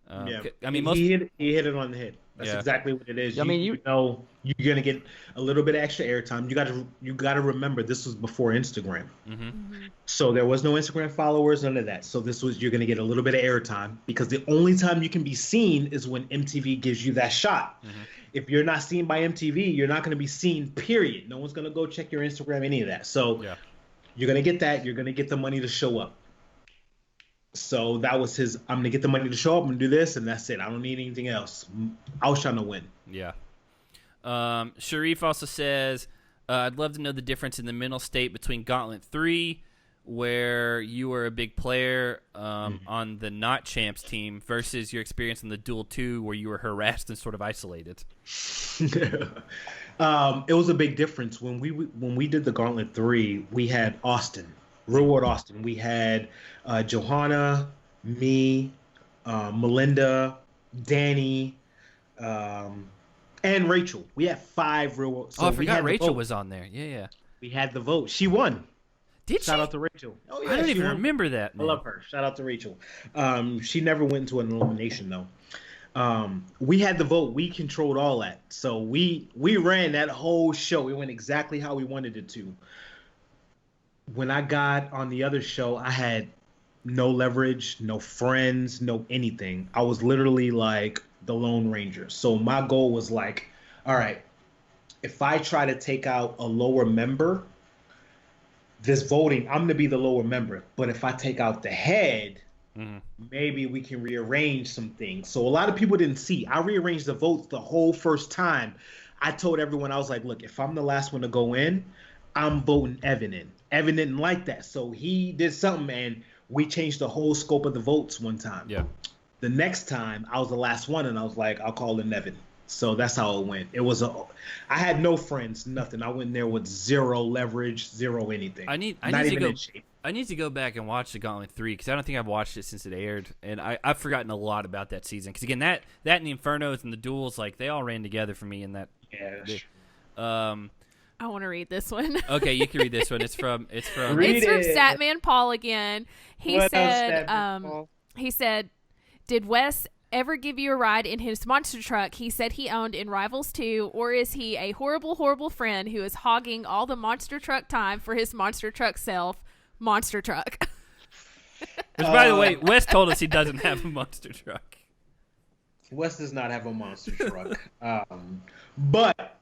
I mean, he hit it on the head. That's exactly what it is. I mean, you're gonna get a little bit of extra airtime. You gotta remember this was before Instagram, so there was no Instagram followers, none of that. So you're gonna get a little bit of airtime because the only time you can be seen is when MTV gives you that shot. If you're not seen by MTV, you're not gonna be seen. Period. No one's gonna go check your Instagram, any of that. So you're gonna get that. You're gonna get the money to show up. So that was his, I'm going to get the money to show up, I'm going to do this, and that's it. I don't need anything else. I was trying to win. Yeah. Sharif also says, I'd love to know the difference in the mental state between Gauntlet 3, where you were a big player on the not champs team, versus your experience in the Duel II, where you were harassed and sort of isolated. It was a big difference. When we did the Gauntlet 3, we had Austin. Real World Austin. We had Johanna, me, Melinda, Danny, and Rachel. We had 5 Real World. So I forgot Rachel was on there. Yeah. We had the vote. She won. Did she? Shout out to Rachel. Oh yeah, I don't even remember that. Man. I love her. Shout out to Rachel. She never went into an elimination though. We had the vote. We controlled all that. So we ran that whole show. It went exactly how we wanted it to. When I got on the other show, I had no leverage, no friends, no anything. I was literally like the Lone Ranger. So my goal was like, all right, if I try to take out a lower member, this voting, I'm going to be the lower member. But if I take out the head, maybe we can rearrange some things. So a lot of people didn't see. I rearranged the votes the whole first time. I told everyone, I was like, look, if I'm the last one to go in, I'm voting Evan in. Evan didn't like that. So he did something, and we changed the whole scope of the votes one time. Yeah. The next time, I was the last one, and I was like, I'll call in Evan. So that's how it went. I had no friends, nothing. I went there with zero leverage, zero anything. I need to go back and watch the Gauntlet 3 because I don't think I've watched it since it aired, and I've forgotten a lot about that season. Because again, that and the Infernos and the duels, like they all ran together for me in that. Yeah. I want to read this one. Okay, you can read this one. It's from Read from it. Statman Paul again. He What else, said, Statman Paul? he said, did Wes ever give you a ride in his monster truck he said he owned in Rivals 2, or is he a horrible, horrible friend who is hogging all the monster truck time for his monster truck self, monster truck? Which, by the way, Wes told us he doesn't have a monster truck. Wes does not have a monster truck. But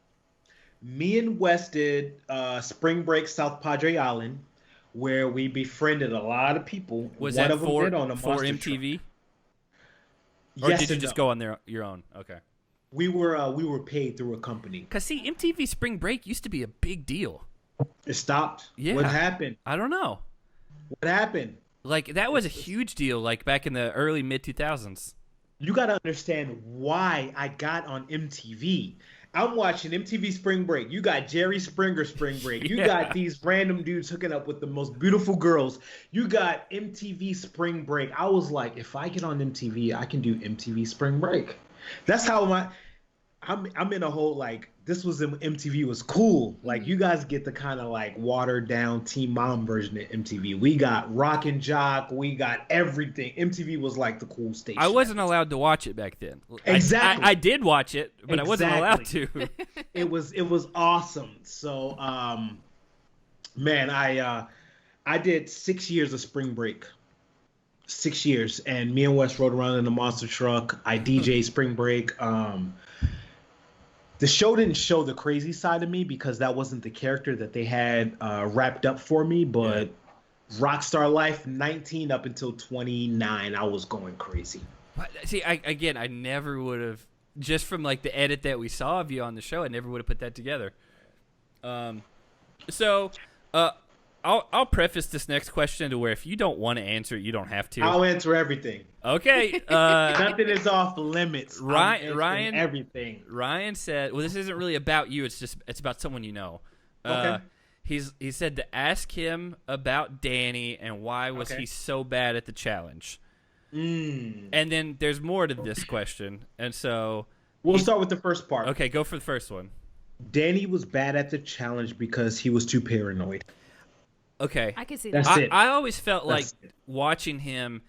me and Wes did Spring Break South Padre Island, where we befriended a lot of people. Was One that of them for did on a monster MTV? truck. Or Yes did you and just no. go on your own? Okay. We were paid through a company. Because, see, MTV Spring Break used to be a big deal. It stopped. Yeah. What happened? I don't know. What happened? Like, that was a huge deal, like, back in the early, mid-2000s. You got to understand why I got on MTV. I'm watching MTV Spring Break. You got Jerry Springer Spring Break. You Yeah. got these random dudes hooking up with the most beautiful girls. You got MTV Spring Break. I was like, if I get on MTV, I can do MTV Spring Break. That's how I'm in a whole, like, this was MTV was cool. Like, you guys get the kind of like watered down Teen Mom version of MTV. We got Rock and Jock. We got everything. MTV was like the cool station. I wasn't allowed to watch it back then. Exactly. I did watch it, but I wasn't allowed to. It was awesome. So, man, I did 6 years of Spring Break. 6 years, and me and Wes rode around in a monster truck. I DJ Spring Break. The show didn't show the crazy side of me because that wasn't the character that they had wrapped up for me. But Rockstar Life, 19 up until 29, I was going crazy. See, I never would have, just from like the edit that we saw of you on the show, I never would have put that together. I'll preface this next question to where if you don't want to answer it, you don't have to. I'll answer everything. Okay. Nothing is off limits. Ryan, everything. Ryan said, well, this isn't really about you. It's about someone you know. Okay. He said to ask him about Danny and why was he so bad at the challenge. And then there's more to this question, and so we'll start with the first part. Okay, go for the first one. Danny was bad at the challenge because he was too paranoid. Okay, I can see that. That's it. I always felt like That's it. watching him,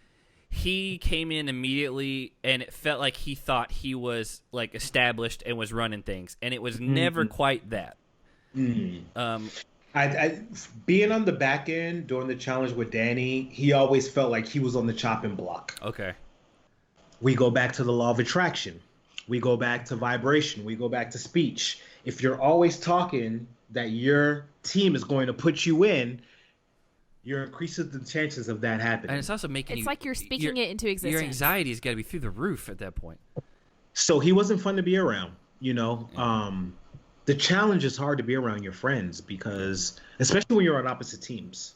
he came in immediately and it felt like he thought he was like established and was running things, and it was never quite that. I being on the back end during the challenge with Danny, he always felt like he was on the chopping block. Okay. We go back to the law of attraction. We go back to vibration. We go back to speech. If you're always talking that your team is going to put you in, you're increasing the chances of that happening. And it's also making It's like you're speaking it into existence. Your anxiety has got to be through the roof at that point. So he wasn't fun to be around, you know. The challenge is hard to be around your friends because, especially when you're on opposite teams.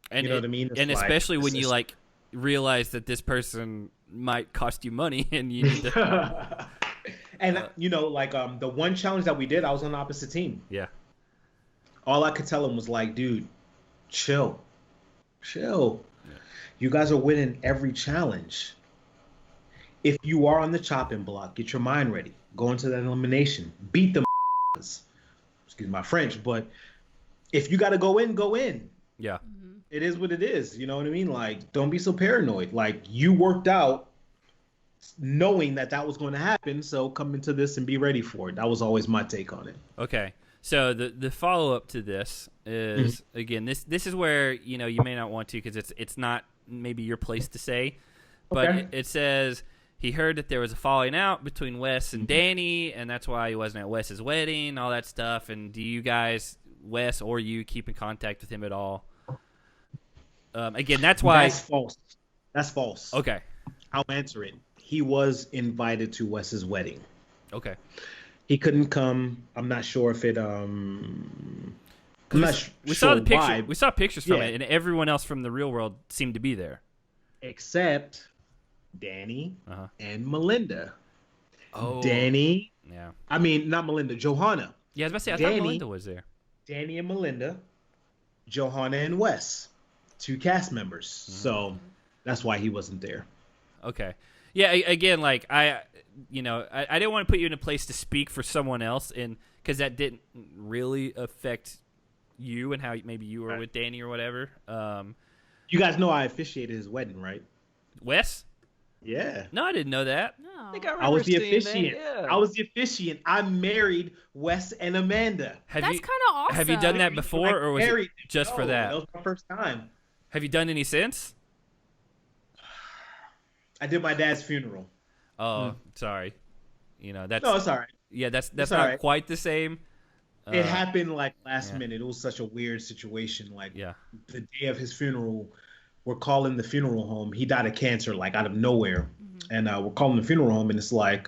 And you know what I mean? It's And like, especially when it's you like realize that this person might cost you money and you need to. And you know, like the one challenge that we did, I was on the opposite team. Yeah. All I could tell him was like, dude, chill. Yeah. You guys are winning every challenge. If you are on the chopping block, get your mind ready. Go into that elimination. Beat them. Excuse my French, but if you got to go in, go in. Yeah. It is what it is. You know what I mean? Like, don't be so paranoid. Like, you worked out knowing that was going to happen, so come into this and be ready for it. That was always my take on it. Okay. So the follow up to this is again this is where you may not want to because it's not maybe your place to say, but Okay. it says he heard that there was a falling out between Wes and Danny, and that's why he wasn't at Wes's wedding, all that stuff. And do you guys, Wes or you, keep in contact with him at all? Again, that's why. That's false. Okay. I'll answer it. He was invited to Wes's wedding. Okay. He couldn't come. I'm not sure if it. We saw the picture. We saw pictures from it, and everyone else from the real world seemed to be there, except Danny and Melinda. Oh, Danny. Yeah. I mean, not Melinda. Johanna. Yeah, I was about to say. I thought Melinda was there. Danny and Melinda, Johanna and Wes, 2 cast members. So that's why he wasn't there. Okay. Yeah. Again, like I didn't want to put you in a place to speak for someone else, and because that didn't really affect you and how maybe you were with Danny or whatever. You guys know I officiated his wedding, right? Wes? Yeah. No, I didn't know that. No. I was the officiant. Yeah. I was the officiant. I married Wes and Amanda. That's kind of awesome. Have you done that before, or was it just for that? That was my first time. Have you done any since? I did my dad's funeral. Oh, sorry. That's no, it's all right. Yeah, that's not quite the same. It happened like last minute. It was such a weird situation. Like the day of his funeral, we're calling the funeral home. He died of cancer, like out of nowhere. And we're calling the funeral home, and it's like,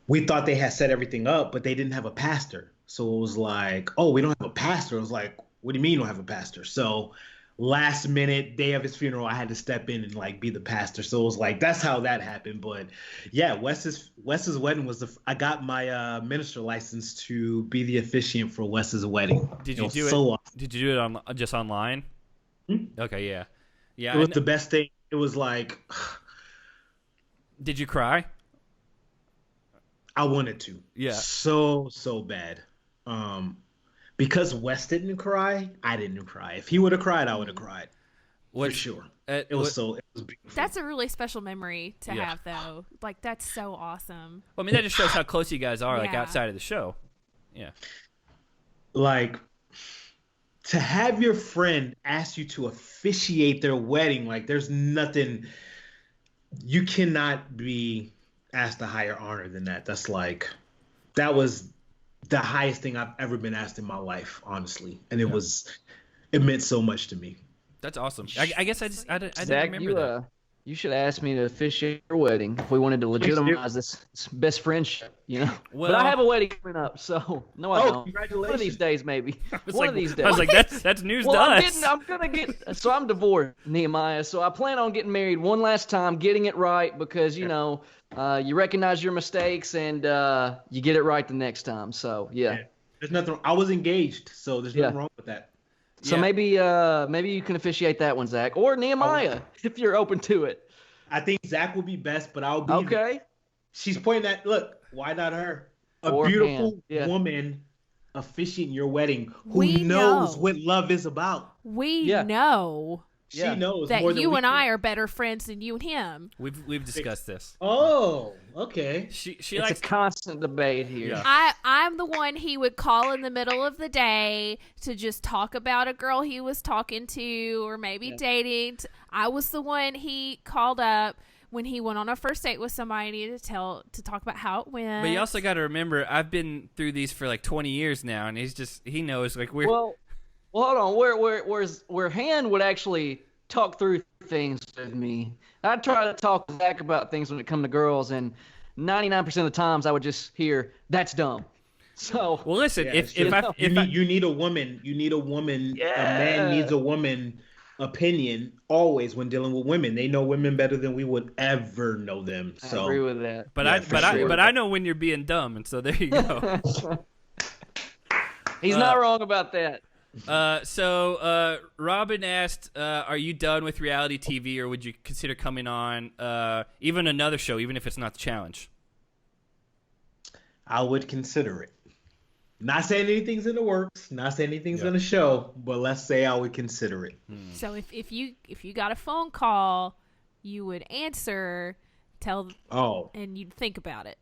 we thought they had set everything up, but they didn't have a pastor. So it was like, oh, we don't have a pastor. It was like, what do you mean you don't have a pastor? So last minute, day of his funeral, I had to step in and like be the pastor. So it was like, that's how that happened. But yeah, Wes's wedding was I got my minister license to be the officiant for Wes's wedding. Did you do it? Awesome. Did you do it just online? Okay, yeah. Yeah. It was the best thing. It was like, did you cry? I wanted to. Yeah. So bad. Because Wes didn't cry, I didn't cry. If he would have cried, I would have cried. For sure. It was beautiful. That's a really special memory to have, though. Like, that's so awesome. Well, I mean, that just shows how close you guys are, like, outside of the show. Yeah. Like, to have your friend ask you to officiate their wedding, like, there's nothing. You cannot be asked a higher honor than that. That's like, that was the highest thing I've ever been asked in my life, honestly. And it meant so much to me. That's awesome. I guess I didn't Zach, remember that. You should ask me to officiate your wedding if we wanted to legitimize this best friendship, Well, but I have a wedding coming up, so no, I don't. Congratulations. One of these days, maybe. One of these days. I was like, that's news to us. I'm divorced, Nehemiah, so I plan on getting married one last time, getting it right, because, you recognize your mistakes and you get it right the next time. So, yeah. There's nothing. I was engaged, so there's nothing wrong with that. So maybe you can officiate that one, Zach, or Nehemiah, if you're open to it. I think Zach will be best, but I'll be okay. There. She's pointing at, look, why not her? A beautiful woman officiating your wedding who knows what love is about. We know. She knows that more than you and I do. are better friends than you and him. We've discussed this. Oh, okay. It's likes a constant debate here. Yeah. I'm the one he would call in the middle of the day to just talk about a girl he was talking to or maybe dating. I was the one he called up when he went on a first date with somebody to talk about how it went. But you also got to remember, I've been through these for like 20 years now, and he knows like we're. Well, hold on. Where Han would actually talk through things with me. I'd try to talk to Zach about things when it come to girls, and 99% of the times I would just hear, "That's dumb." So well, listen. You need a woman. Yeah. A man needs a woman opinion always when dealing with women. They know women better than we would ever know them. So I agree with that. But I know when you're being dumb, and so there you go. He's not wrong about that. So Robin asked, are you done with reality TV, or would you consider coming on even another show, even if it's not the challenge? I would consider it. Not saying anything's in the works, not saying anything's in the show, but let's say I would consider it. So if you got a phone call, you would answer, and you'd think about it.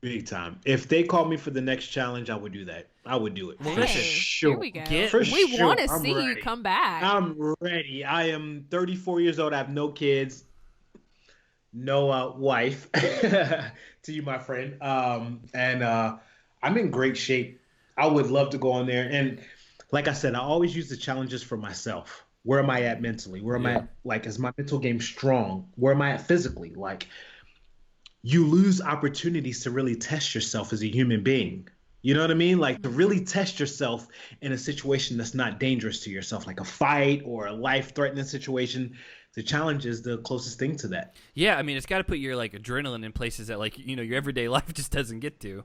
Big time. If they call me for the next challenge, I would do that. I would do it. For sure. Here we go. We want to see you come back. I'm ready. I am 34 years old. I have no kids, no wife. To you, my friend. And I'm in great shape. I would love to go on there. And like I said, I always use the challenges for myself. Where am I at mentally? Where am I at? Like, is my mental game strong? Where am I at physically? Like, you lose opportunities to really test yourself as a human being. You know what I mean? Like to really test yourself in a situation that's not dangerous to yourself, like a fight or a life-threatening situation. The challenge is the closest thing to that. Yeah, I mean, it's got to put your like adrenaline in places that like your everyday life just doesn't get to.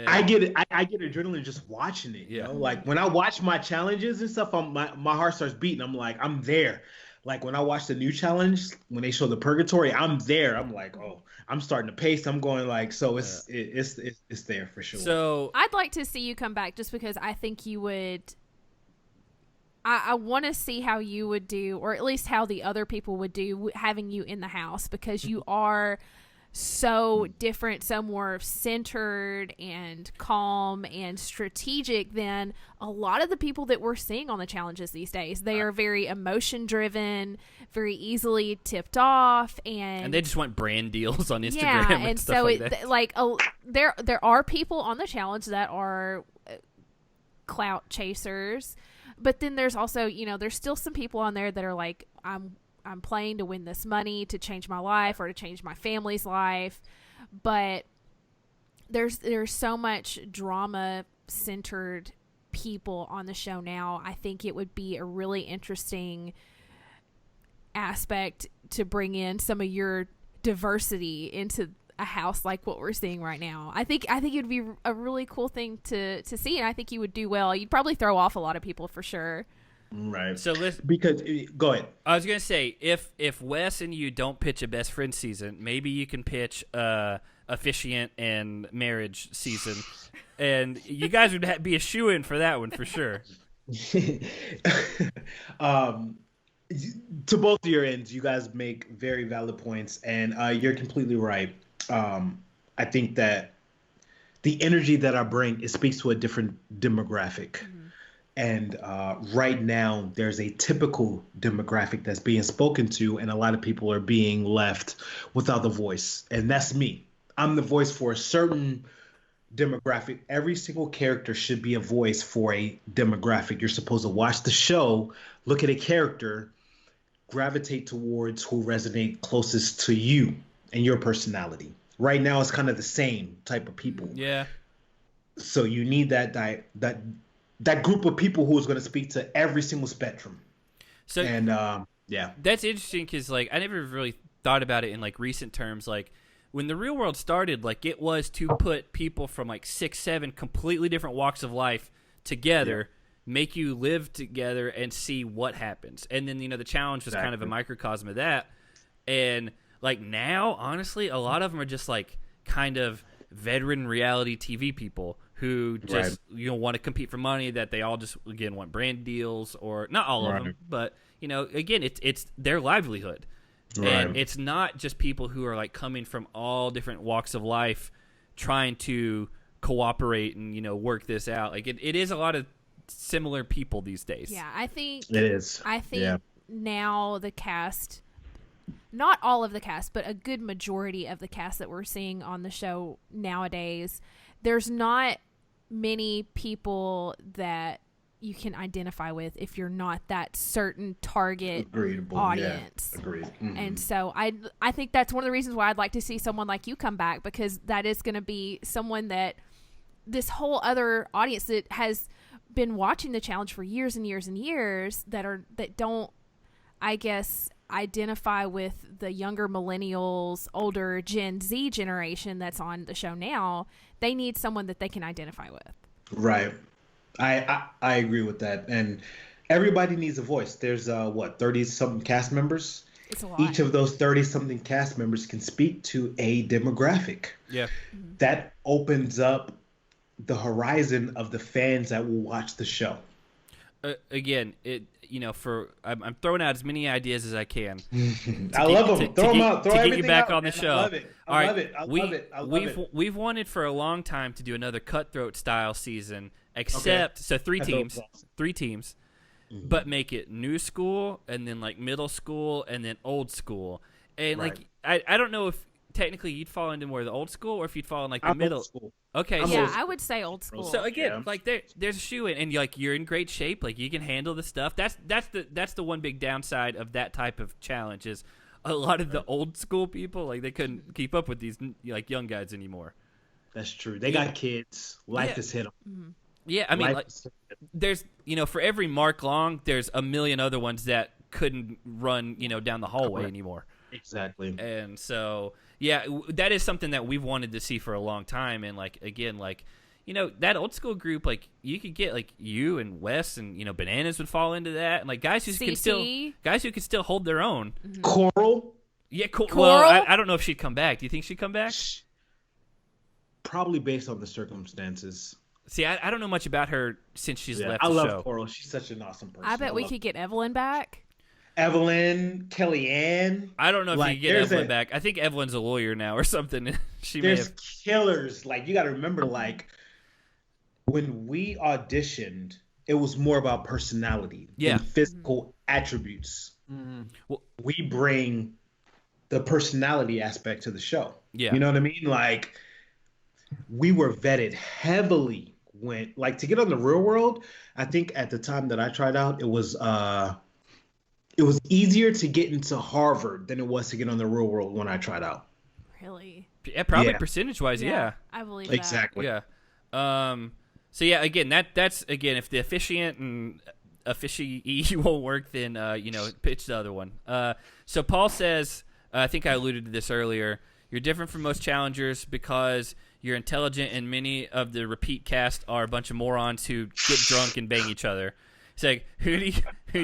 I get it. I get adrenaline just watching it. Yeah. You know? Like when I watch my challenges and stuff, my heart starts beating. I'm like, I'm there. Like when I watch the new challenge, when they show the purgatory, I'm there. I'm like, oh, I'm starting to pace. I'm going like, so it's there for sure. So I'd like to see you come back just because I think you would. I want to see how you would do, or at least how the other people would do, having you in the house, because you are so different, so more centered and calm and strategic than a lot of the people that we're seeing on the challenges these days. They are very emotion driven, very easily tipped off, and they just want brand deals on Instagram. Yeah, and stuff like that. There are people on the challenge that are clout chasers, but then there's also there's still some people on there that are like, I'm playing to win this money, to change my life or to change my family's life. But there's so much drama centered people on the show now. I think it would be a really interesting aspect to bring in some of your diversity into a house like what we're seeing right now. I think it'd be a really cool thing to see, and I think you would do well. You'd probably throw off a lot of people for sure. Right. So because go ahead. I was gonna say if Wes and you don't pitch a best friend season, maybe you can pitch officiant and marriage season, and you guys would be a shoo-in for that one for sure. To both of your ends, you guys make very valid points, and you're completely right. I think that the energy that I bring, it speaks to a different demographic. Mm-hmm. And right now, there's a typical demographic that's being spoken to, and a lot of people are being left without a voice. And that's me. I'm the voice for a certain demographic. Every single character should be a voice for a demographic. You're supposed to watch the show, look at a character, gravitate towards who resonate closest to you and your personality. Right now, it's kind of the same type of people. Yeah. So you need that group of people who is going to speak to every single spectrum. So yeah, that's interesting because like I never really thought about it in like recent terms. Like when the Real World started, like it was to put people from like 6, 7 completely different walks of life together, make you live together and see what happens. And then the challenge was kind of a microcosm of that. And like now, honestly, a lot of them are just like kind of veteran reality TV people who just want to compete for money, that they all just again want brand deals, or not all of them, but again it's their livelihood. And it's not just people who are like coming from all different walks of life trying to cooperate and work this out. Like it is a lot of similar people these days. Yeah, I think it is. I think now the cast, not all of the cast, but a good majority of the cast that we're seeing on the show nowadays, there's not many people that you can identify with if you're not that certain target audience. Yeah. Agreed. Mm-hmm. And so I think that's one of the reasons why I'd like to see someone like you come back, because that is going to be someone that this whole other audience that has been watching the challenge for years and years and years that don't, I guess, identify with the younger millennials, older Gen Z generation that's on the show now. They need someone that they can identify with. Right. I agree with that. And everybody needs a voice. There's 30-something cast members? It's a lot. Each of those 30-something cast members can speak to a demographic. Yeah. Mm-hmm. That opens up the horizon of the fans that will watch the show. Again, I'm throwing out as many ideas as I can. I love them. Throw them out. Throw to everything get you back out, on the man. show. I love it. I love it. We've wanted for a long time to do another cutthroat style season, except so three teams, mm-hmm. but make it new school and then like middle school and then old school. And like I don't know if technically you'd fall into more of the old school or if you'd fall in like the middle. School. Okay, I would say old school. So again, like there's a shoe in, and you're in great shape. Like you can handle the stuff. That's the one big downside of that type of challenge is a lot of the old school people, like they couldn't keep up with these like young guys anymore. That's true. They got kids. Life has hit them. Mm-hmm. Yeah, I mean, like, there's for every Mark Long, there's a million other ones that couldn't run down the hallway anymore. Exactly. And so yeah, that is something that we've wanted to see for a long time. And like again, like that old school group, like you could get like you and Wes and Bananas would fall into that, and like guys who can still hold their own. Mm-hmm. Coral. Yeah, Coral. Well, I don't know if she'd come back. Do you think she'd come back? Probably based on the circumstances. See, I don't know much about her since she's left the show. I love show. Coral. She's such an awesome person. I bet we could get Evelyn back. Evelyn, Kellyanne. I don't know if you can get Evelyn back. I think Evelyn's a lawyer now or something. There's killers. Like, you got to remember, like, when we auditioned, it was more about personality than physical attributes. Mm-hmm. Well, we bring the personality aspect to the show. Yeah. You know what I mean? Like, we were vetted heavily to get on the Real World. I think at the time that I tried out, it was easier to get into Harvard than it was to get on the Real World when I tried out. Really? Yeah, probably percentage-wise, yeah. I believe exactly. that. Yeah. So yeah, again, that's if the officiant and officiee won't work, then pitch the other one. So Paul says, I think I alluded to this earlier. You're different from most challengers because you're intelligent, and many of the repeat cast are a bunch of morons who get drunk and bang each other. It's like, who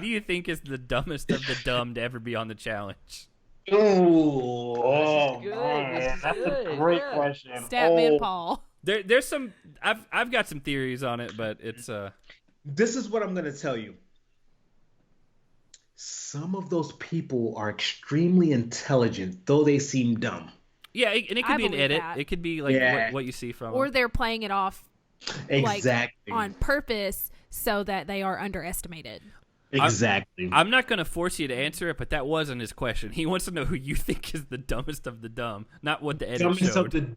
do you think is the dumbest of the dumb to ever be on the challenge? Oh, that's a great question. Statman Paul. There's some. I've got some theories on it, but it's This is what I'm gonna tell you. Some of those people are extremely intelligent, though they seem dumb. Yeah, and it could be an edit. That. It could be like what you see from or them. they're playing it off exactly on purpose so that they are underestimated. Exactly. I'm not going to force you to answer it, but that wasn't his question. He wants to know who you think is the dumbest of the dumb, not what the edit dumbest showed. of the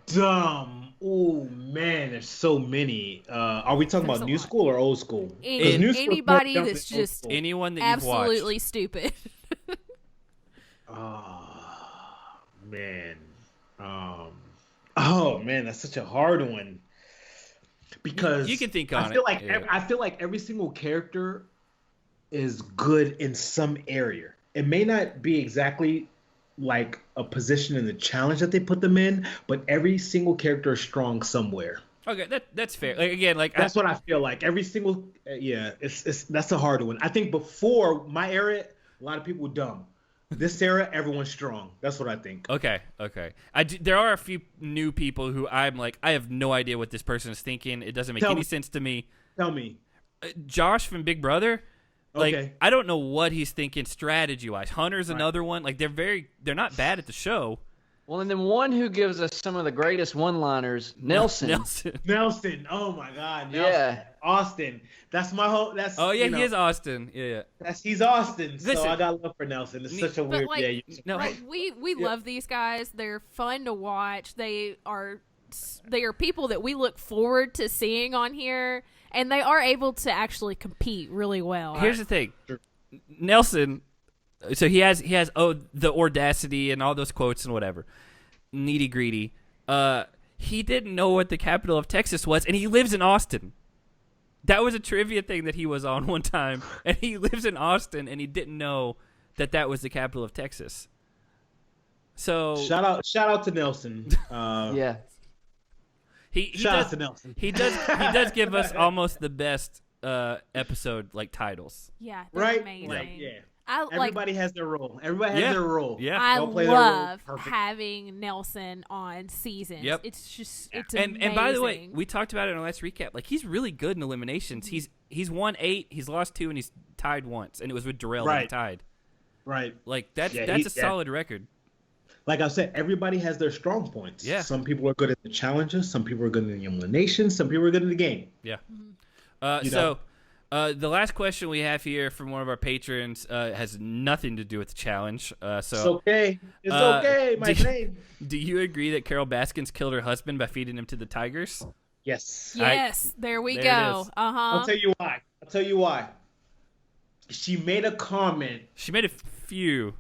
dumb. Oh man, there's so many. Are we talking about new school or old school? Anybody that's just anyone that absolutely you've watched. Stupid. Oh man. Oh man, that's such a hard one. Because you can think on I feel like every single character is good in some area. It may not be exactly like a position in the challenge that they put them in, but every single character is strong somewhere. Okay, that's fair. Like, again, like that's what I feel like. Every single it's that's a hard one. I think before my era, a lot of people were dumb. This era, everyone's strong. That's what I think. Okay. There are a few new people who I'm like, I have no idea what this person is thinking. It doesn't make any sense to me. Tell me. Josh from Big Brother. Like, okay. I don't know what he's thinking strategy-wise. Hunter's another one. Like, they're not bad at the show. Well, and then one who gives us some of the greatest one-liners, Nelson. Nelson. Oh my God. Nelson. Yeah. Austin. That's my whole. That's. Oh yeah, he is Austin. Yeah. He's Austin. Listen, so I got love for Nelson. It's such a weird. We love these guys. They're fun to watch. They are people that we look forward to seeing on here, and they are able to actually compete really well. Here's the thing, Nelson. So he has the audacity and all those quotes and whatever, needy greedy. He didn't know what the capital of Texas was, and he lives in Austin. That was a trivia thing that he was on one time, and he lives in Austin, and he didn't know that was the capital of Texas. So shout out to Nelson. Yeah. Shout out to Nelson. He does give us almost the best episode like titles. Yeah, right? Amazing. Like, yeah. Everybody has their role. Everybody has their role. Yeah. I love having Nelson on seasons. Yep. It's amazing. amazing. And by the way, we talked about it in our last recap. Like, he's really good in eliminations. He's won 8, he's lost 2, and he's tied once. And it was with Darrell that he tied. Right. Like, that's a solid record. Like I said, everybody has their strong points. Yeah. Some people are good at the challenges. Some people are good in the eliminations. Some people are good in the game. Yeah. The last question we have here from one of our patrons has nothing to do with the challenge. It's okay. It's okay, my name. Do you agree that Carol Baskins killed her husband by feeding him to the tigers? Yes. Yes. There we go. I'll tell you why. She made a comment. She made a few.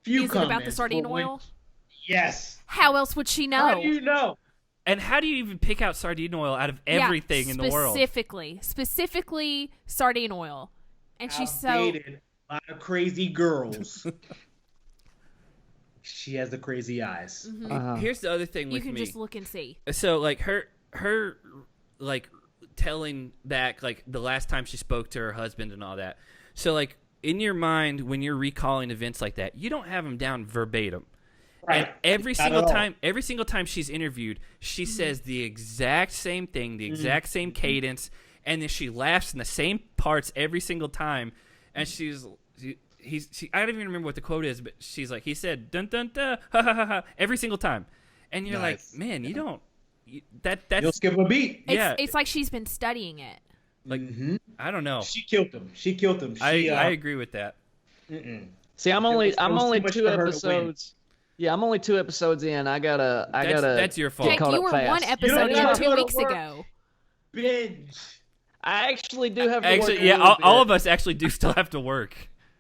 Few Is it about the comments, sardine but when- oil? Yes. How else would she know? How do you know? And how do you even pick out sardine oil out of everything in the world? Specifically sardine oil. And she's so Outdated. A lot of crazy girls. She has the crazy eyes. Here's the other thing you with can me. just look and see. So like her like telling back like the last time she spoke to her husband and all that. So like in your mind when you're recalling events like that, you don't have them down verbatim. Right. And every Not single at all. time she's interviewed, she says the exact same thing, the exact same cadence, and then she laughs in the same parts every single time. And I don't even remember what the quote is, but she's like, he said dun dun dun ha ha ha ha every single time, and you're Nice. like, man, you don't. That's You'll skip a beat. yeah. It's like she's been studying it. Like I don't know. She killed him. I agree with that. See, I'm It only was too much two for her to win. episodes. Yeah, I'm only 2 episodes in. I gotta. That's your fault. get Jake, caught you up were fast. one episode You don't in 2 go to weeks work. ago. Binge. I actually do have to Actually, work a yeah, little all bit. of us actually do still have to work.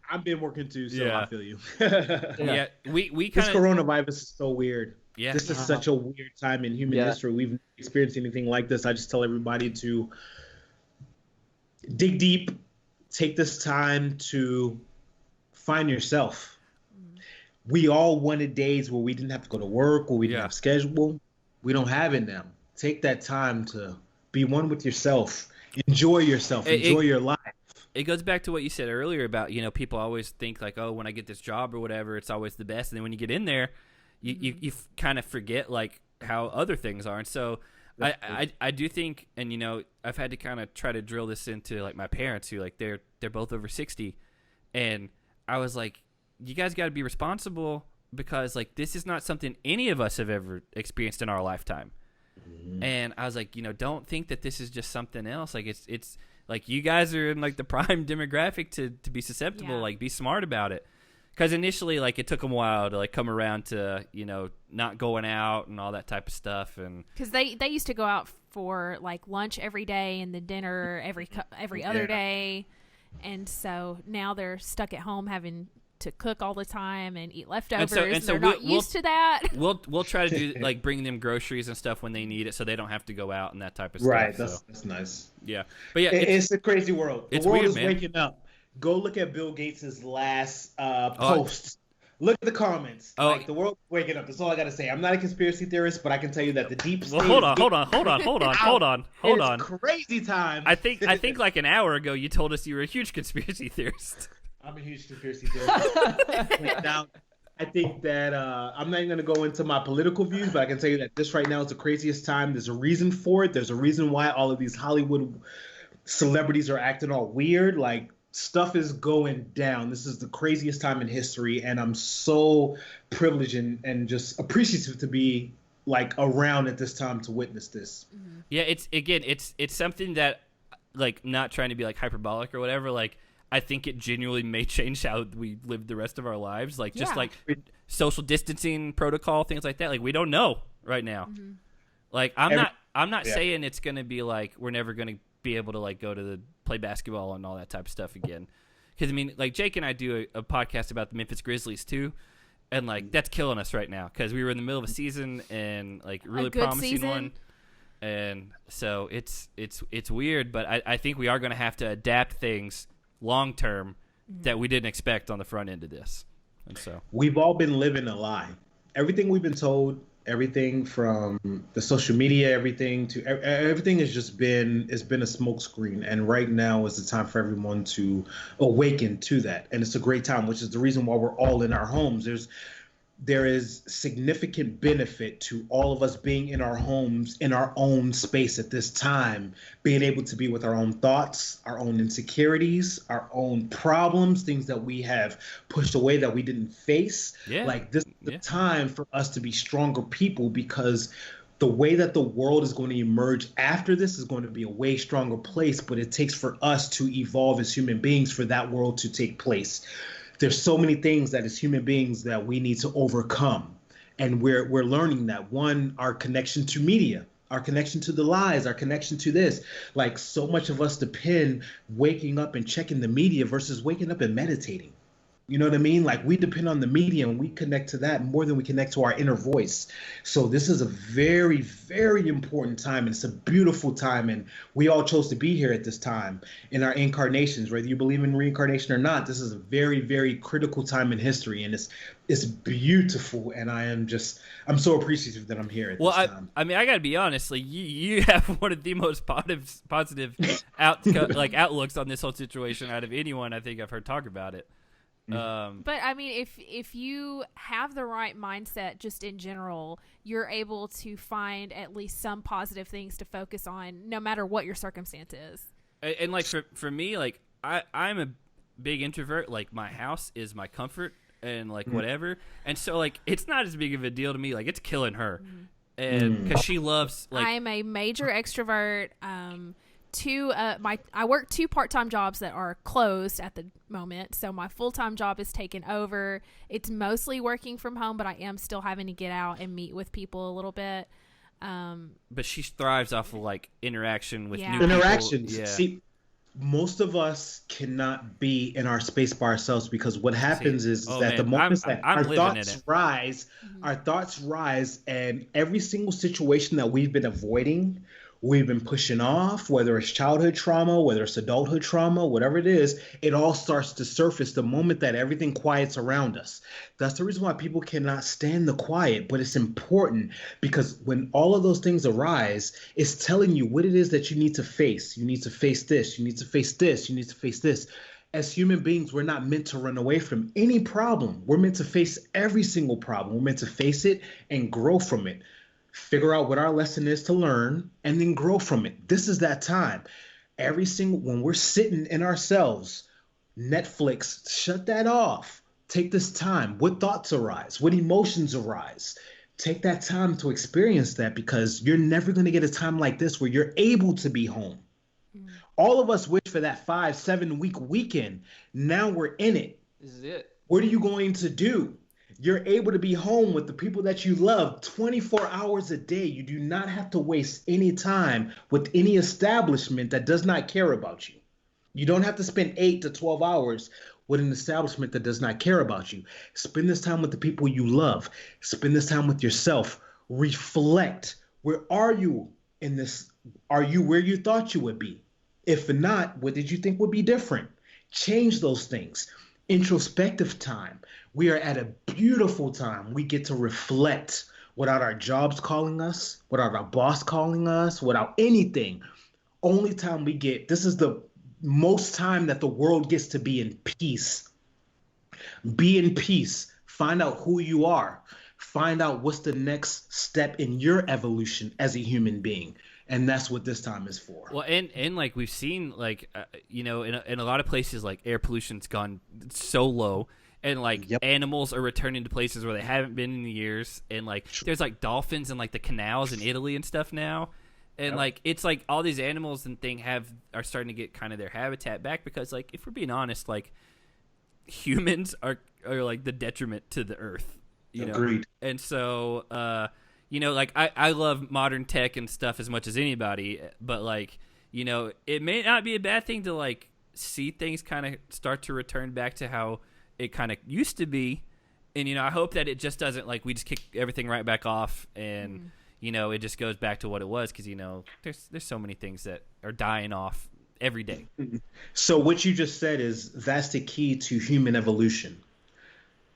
I've been working too, so Yeah. I feel you. Yeah, we This kind of coronavirus is so weird. yeah. This is such a weird time in human history. We've never experienced anything like this. I just tell everybody to dig deep, take this time to find yourself. We all wanted days where we didn't have to go to work, where we didn't have schedule. We don't have it now. Take that time to be one with yourself. Enjoy yourself. Enjoy your life. It goes back to what you said earlier about, people always think like, oh, when I get this job or whatever, it's always the best. And then when you get in there, you kind of forget like how other things are. And so I do think, and I've had to kind of try to drill this into like my parents who like they're both over 60, and I was like, you guys got to be responsible because like this is not something any of us have ever experienced in our lifetime. And I was like, don't think that this is just something else. Like it's like you guys are in like the prime demographic to be susceptible. Yeah. Like be smart about it. Because initially, like it took them a while to like come around to not going out and all that type of stuff. And Because they used to go out for like lunch every day and the dinner every other day, and so now they're stuck at home having to cook all the time and eat leftovers, and they're not used to that. We'll try to do like bring them groceries and stuff when they need it, so they don't have to go out and that type of Right. stuff. That's nice. Yeah, but yeah, It's a crazy world. The it's world weird, is man. waking up. Go look at Bill Gates' last post. Look at the comments. Oh. Like the world is waking up. That's all I gotta say. I'm not a conspiracy theorist, but I can tell you that the deep state. Well, hold on. It's crazy time. I think like an hour ago you told us you were a huge conspiracy theorist. I'm a huge conspiracy theorist. Now, I think that I'm not even going to go into my political views, but I can tell you that this right now is the craziest time. There's a reason for it. There's a reason why all of these Hollywood celebrities are acting all weird. Like, stuff is going down. This is the craziest time in history, and I'm so privileged and just appreciative to be like around at this time to witness this. Yeah, it's something that, like, not trying to be like hyperbolic or whatever, like, I think it genuinely may change how we live the rest of our lives. Like, just like social distancing protocol, things like that. Like, we don't know right now. Like, I'm not saying it's gonna be like we're never gonna be able to like go to play basketball and all that type of stuff again. Because I mean, like Jake and I do a podcast about the Memphis Grizzlies too, and like that's killing us right now because we were in the middle of a season and like really promising one. And so it's weird, but I think we are going to have to adapt things long term that we didn't expect on the front end of this. And so we've all been living a lie. Everything we've been told, everything from the social media, everything has just been a smokescreen. And right now is the time for everyone to awaken to that. And it's a great time, which is the reason why we're all in our homes. There is significant benefit to all of us being in our homes, in our own space at this time, being able to be with our own thoughts, our own insecurities, our own problems, things that we have pushed away that we didn't face. Yeah. Like this is the time for us to be stronger people, because the way that the world is going to emerge after this is going to be a way stronger place, but it takes for us to evolve as human beings for that world to take place. There's so many things that as human beings that we need to overcome. And we're learning that. One, our connection to media, our connection to the lies, our connection to this. Like, so much of us depend waking up and checking the media versus waking up and meditating. You know what I mean? Like, we depend on the media and we connect to that more than we connect to our inner voice. So this is a very, very important time. And it's a beautiful time. And we all chose to be here at this time in our incarnations, whether you believe in reincarnation or not. This is a very, very critical time in history. And it's beautiful. And I'm so appreciative that I'm here at this time. I mean, I got to be honest. Like, you have one of the most positive outlooks on this whole situation out of anyone I think I've heard talk about it. But I mean, if you have the right mindset, just in general, you're able to find at least some positive things to focus on, no matter what your circumstance is. And like for me, like I'm a big introvert. Like, my house is my comfort and like whatever. And so like it's not as big of a deal to me. Like, it's killing her, and because she loves. Like, I am a major extrovert. I work 2 part-time jobs that are closed at the moment, so my full-time job is taken over. It's mostly working from home, but I am still having to get out and meet with people a little bit. But she thrives off of like interaction with new interactions. people. Yeah. See, most of us cannot be in our space by ourselves, because what happens is that the moment that our thoughts rise, and every single situation that we've been avoiding, we've been pushing off, whether it's childhood trauma, whether it's adulthood trauma, whatever it is, it all starts to surface the moment that everything quiets around us. That's the reason why people cannot stand the quiet, but it's important, because when all of those things arise, it's telling you what it is that you need to face. You need to face this, you need to face this, you need to face this. As human beings, we're not meant to run away from any problem. We're meant to face every single problem. We're meant to face it and grow from it. Figure out what our lesson is to learn, and then grow from it. This is that time. When we're sitting in ourselves, Netflix, shut that off. Take this time. What thoughts arise? What emotions arise? Take that time to experience that, because you're never going to get a time like this where you're able to be home. All of us wish for that 5-7 week weekend. Now we're in it. This is it. What are you going to do? You're able to be home with the people that you love 24 hours a day. You do not have to waste any time with any establishment that does not care about you. You don't have to spend 8 to 12 hours with an establishment that does not care about you. Spend this time with the people you love. Spend this time with yourself. Reflect. Where are you in this? Are you where you thought you would be? If not, what did you think would be different? Change those things. Introspective time. We are at a beautiful time. We get to reflect without our jobs calling us, without our boss calling us, without anything. Only time we get. This is the most time that the world gets to be in peace. Be in peace. Find out who you are. Find out what's the next step in your evolution as a human being. And that's what this time is for. Well, and like we've seen, like, in a lot of places, like, air pollution's gone so low. And, like, animals are returning to places where they haven't been in years. And, like, there's, like, dolphins in, like, the canals in Italy and stuff now. And, like, it's, like, all these animals and are starting to get kind of their habitat back. Because, like, if we're being honest, like, humans are like, the detriment to the earth. You know? Agreed. And so, like, I love modern tech and stuff as much as anybody. But, like, it may not be a bad thing to, like, see things kind of start to return back to how it kind of used to be. And I hope that it just doesn't, like, we just kick everything right back off and it just goes back to what it was, because there's so many things that are dying off every day. So what you just said is that's the key to human evolution.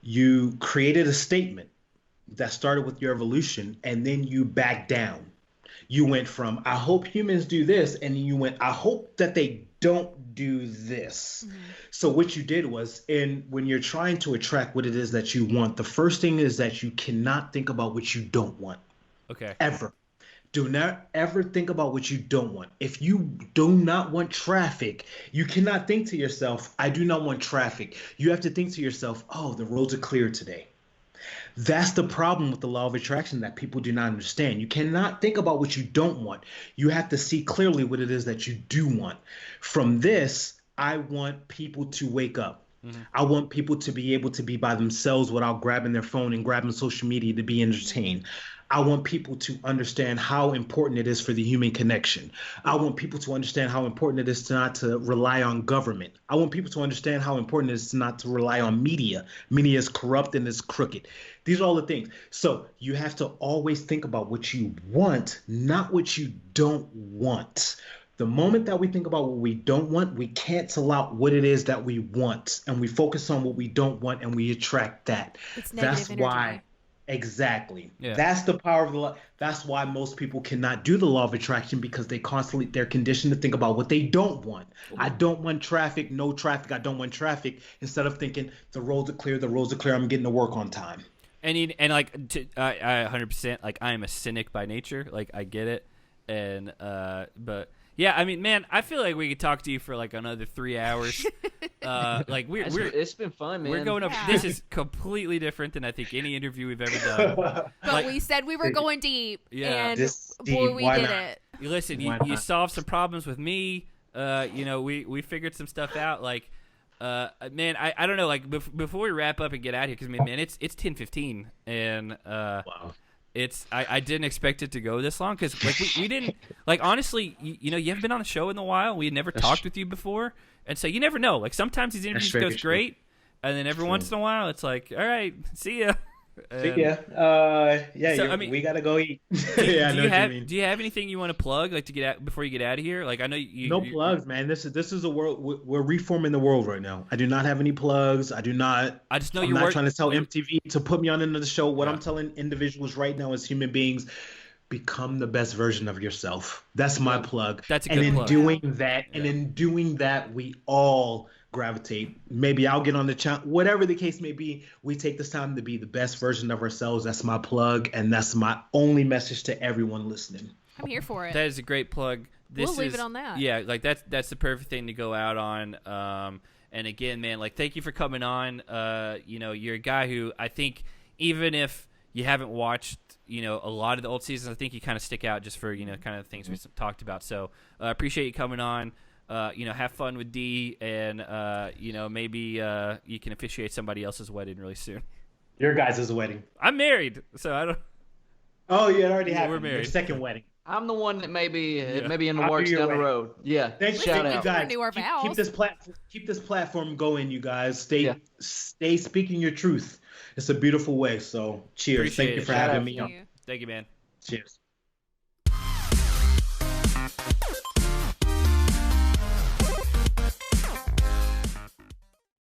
You created a statement that started with your evolution, and then you backed down. You went from, I hope humans do this, and you went, I hope that they don't do this. So what you did was, when you're trying to attract what it is that you want, the first thing is that you cannot think about what you don't want. Okay. Ever. Do not ever think about what you don't want. If you do not want traffic, you cannot think to yourself, I do not want traffic. You have to think to yourself, oh, the roads are clear today. That's the problem with the law of attraction that people do not understand. You cannot think about what you don't want. You have to see clearly what it is that you do want. From this, I want people to wake up. I want people to be able to be by themselves without grabbing their phone and grabbing social media to be entertained. I want people to understand how important it is for the human connection. I want people to understand how important it is to not to rely on government. I want people to understand how important it is to not to rely on media. Media is corrupt and is crooked. These are all the things. So you have to always think about what you want, not what you don't want. The moment that we think about what we don't want, we cancel out what it is that we want, and we focus on what we don't want, and we attract that. It's That's negative why. energy. Exactly. Yeah. That's the power of the law. That's why most people cannot do the law of attraction, because they're conditioned to think about what they don't want. I don't want traffic, no traffic. I don't want traffic. Instead of thinking the roads are clear, I'm getting to work on time. And like I 100%, like, I am a cynic by nature. Like, I get it. And but yeah, I mean, man, I feel like we could talk to you for like another 3 hours. Like It's been fun, man. We're going up. Yeah. This is completely different than I think any interview we've ever done. But Like, we said we were going deep, Yeah. and This boy, deep, we why did not? it. listen, Why you not? solved some problems with me. We figured some stuff out. Like, man, I don't know. Like, before we wrap up and get out of here, because man, it's 10:15, and Wow. I didn't expect it to go this long, because like we didn't, like, honestly, you know, you haven't been on a show in a while. We had never talked with you before, and so you never know. Like, sometimes these interviews very goes true. great, and then every once in a while it's like, all right, see ya. And Yeah. So, I mean, we gotta go eat. do Yeah, I know you what have you mean. do you have anything you want to plug, like, to get out before you get out of here? Like, I know you No plugs, man. This is a world. We're reforming the world right now. I do not have any plugs. I just know I'm you're not trying to tell MTV to put me on another show. What Yeah. I'm telling individuals right now as human beings, become the best version of yourself. That's my plug. That's a and good in plug. doing that, we all gravitate. Maybe I'll get on the channel. Whatever the case may be, we take this time to be the best version of ourselves. That's my plug, and that's my only message to everyone listening. I'm here for it. That is a great plug. We'll leave it on that. Yeah, like that's the perfect thing to go out on. And again, man, like, thank you for coming on. You know, you're a guy who, I think, even if you haven't watched, you know, a lot of the old seasons, I think you kind of stick out just for, you know, kind of things we talked about. So appreciate you coming on. You know, have fun with D, and you know, maybe you can officiate somebody else's wedding really soon. Your guys' wedding. I'm married, so I don't. Oh, yeah, it already Yeah, happened. we're married. Your second wedding. I'm the one that maybe in the I'll works be your down the wedding. road. Yeah. Thanks, Shout you out. guys. Renew our vows. Keep this platform going, you guys. Stay Yeah. stay speaking your truth. It's a beautiful way. So cheers. Appreciate Thank you it. for Shout having out. me on. Thank you. Thank you, man. Cheers.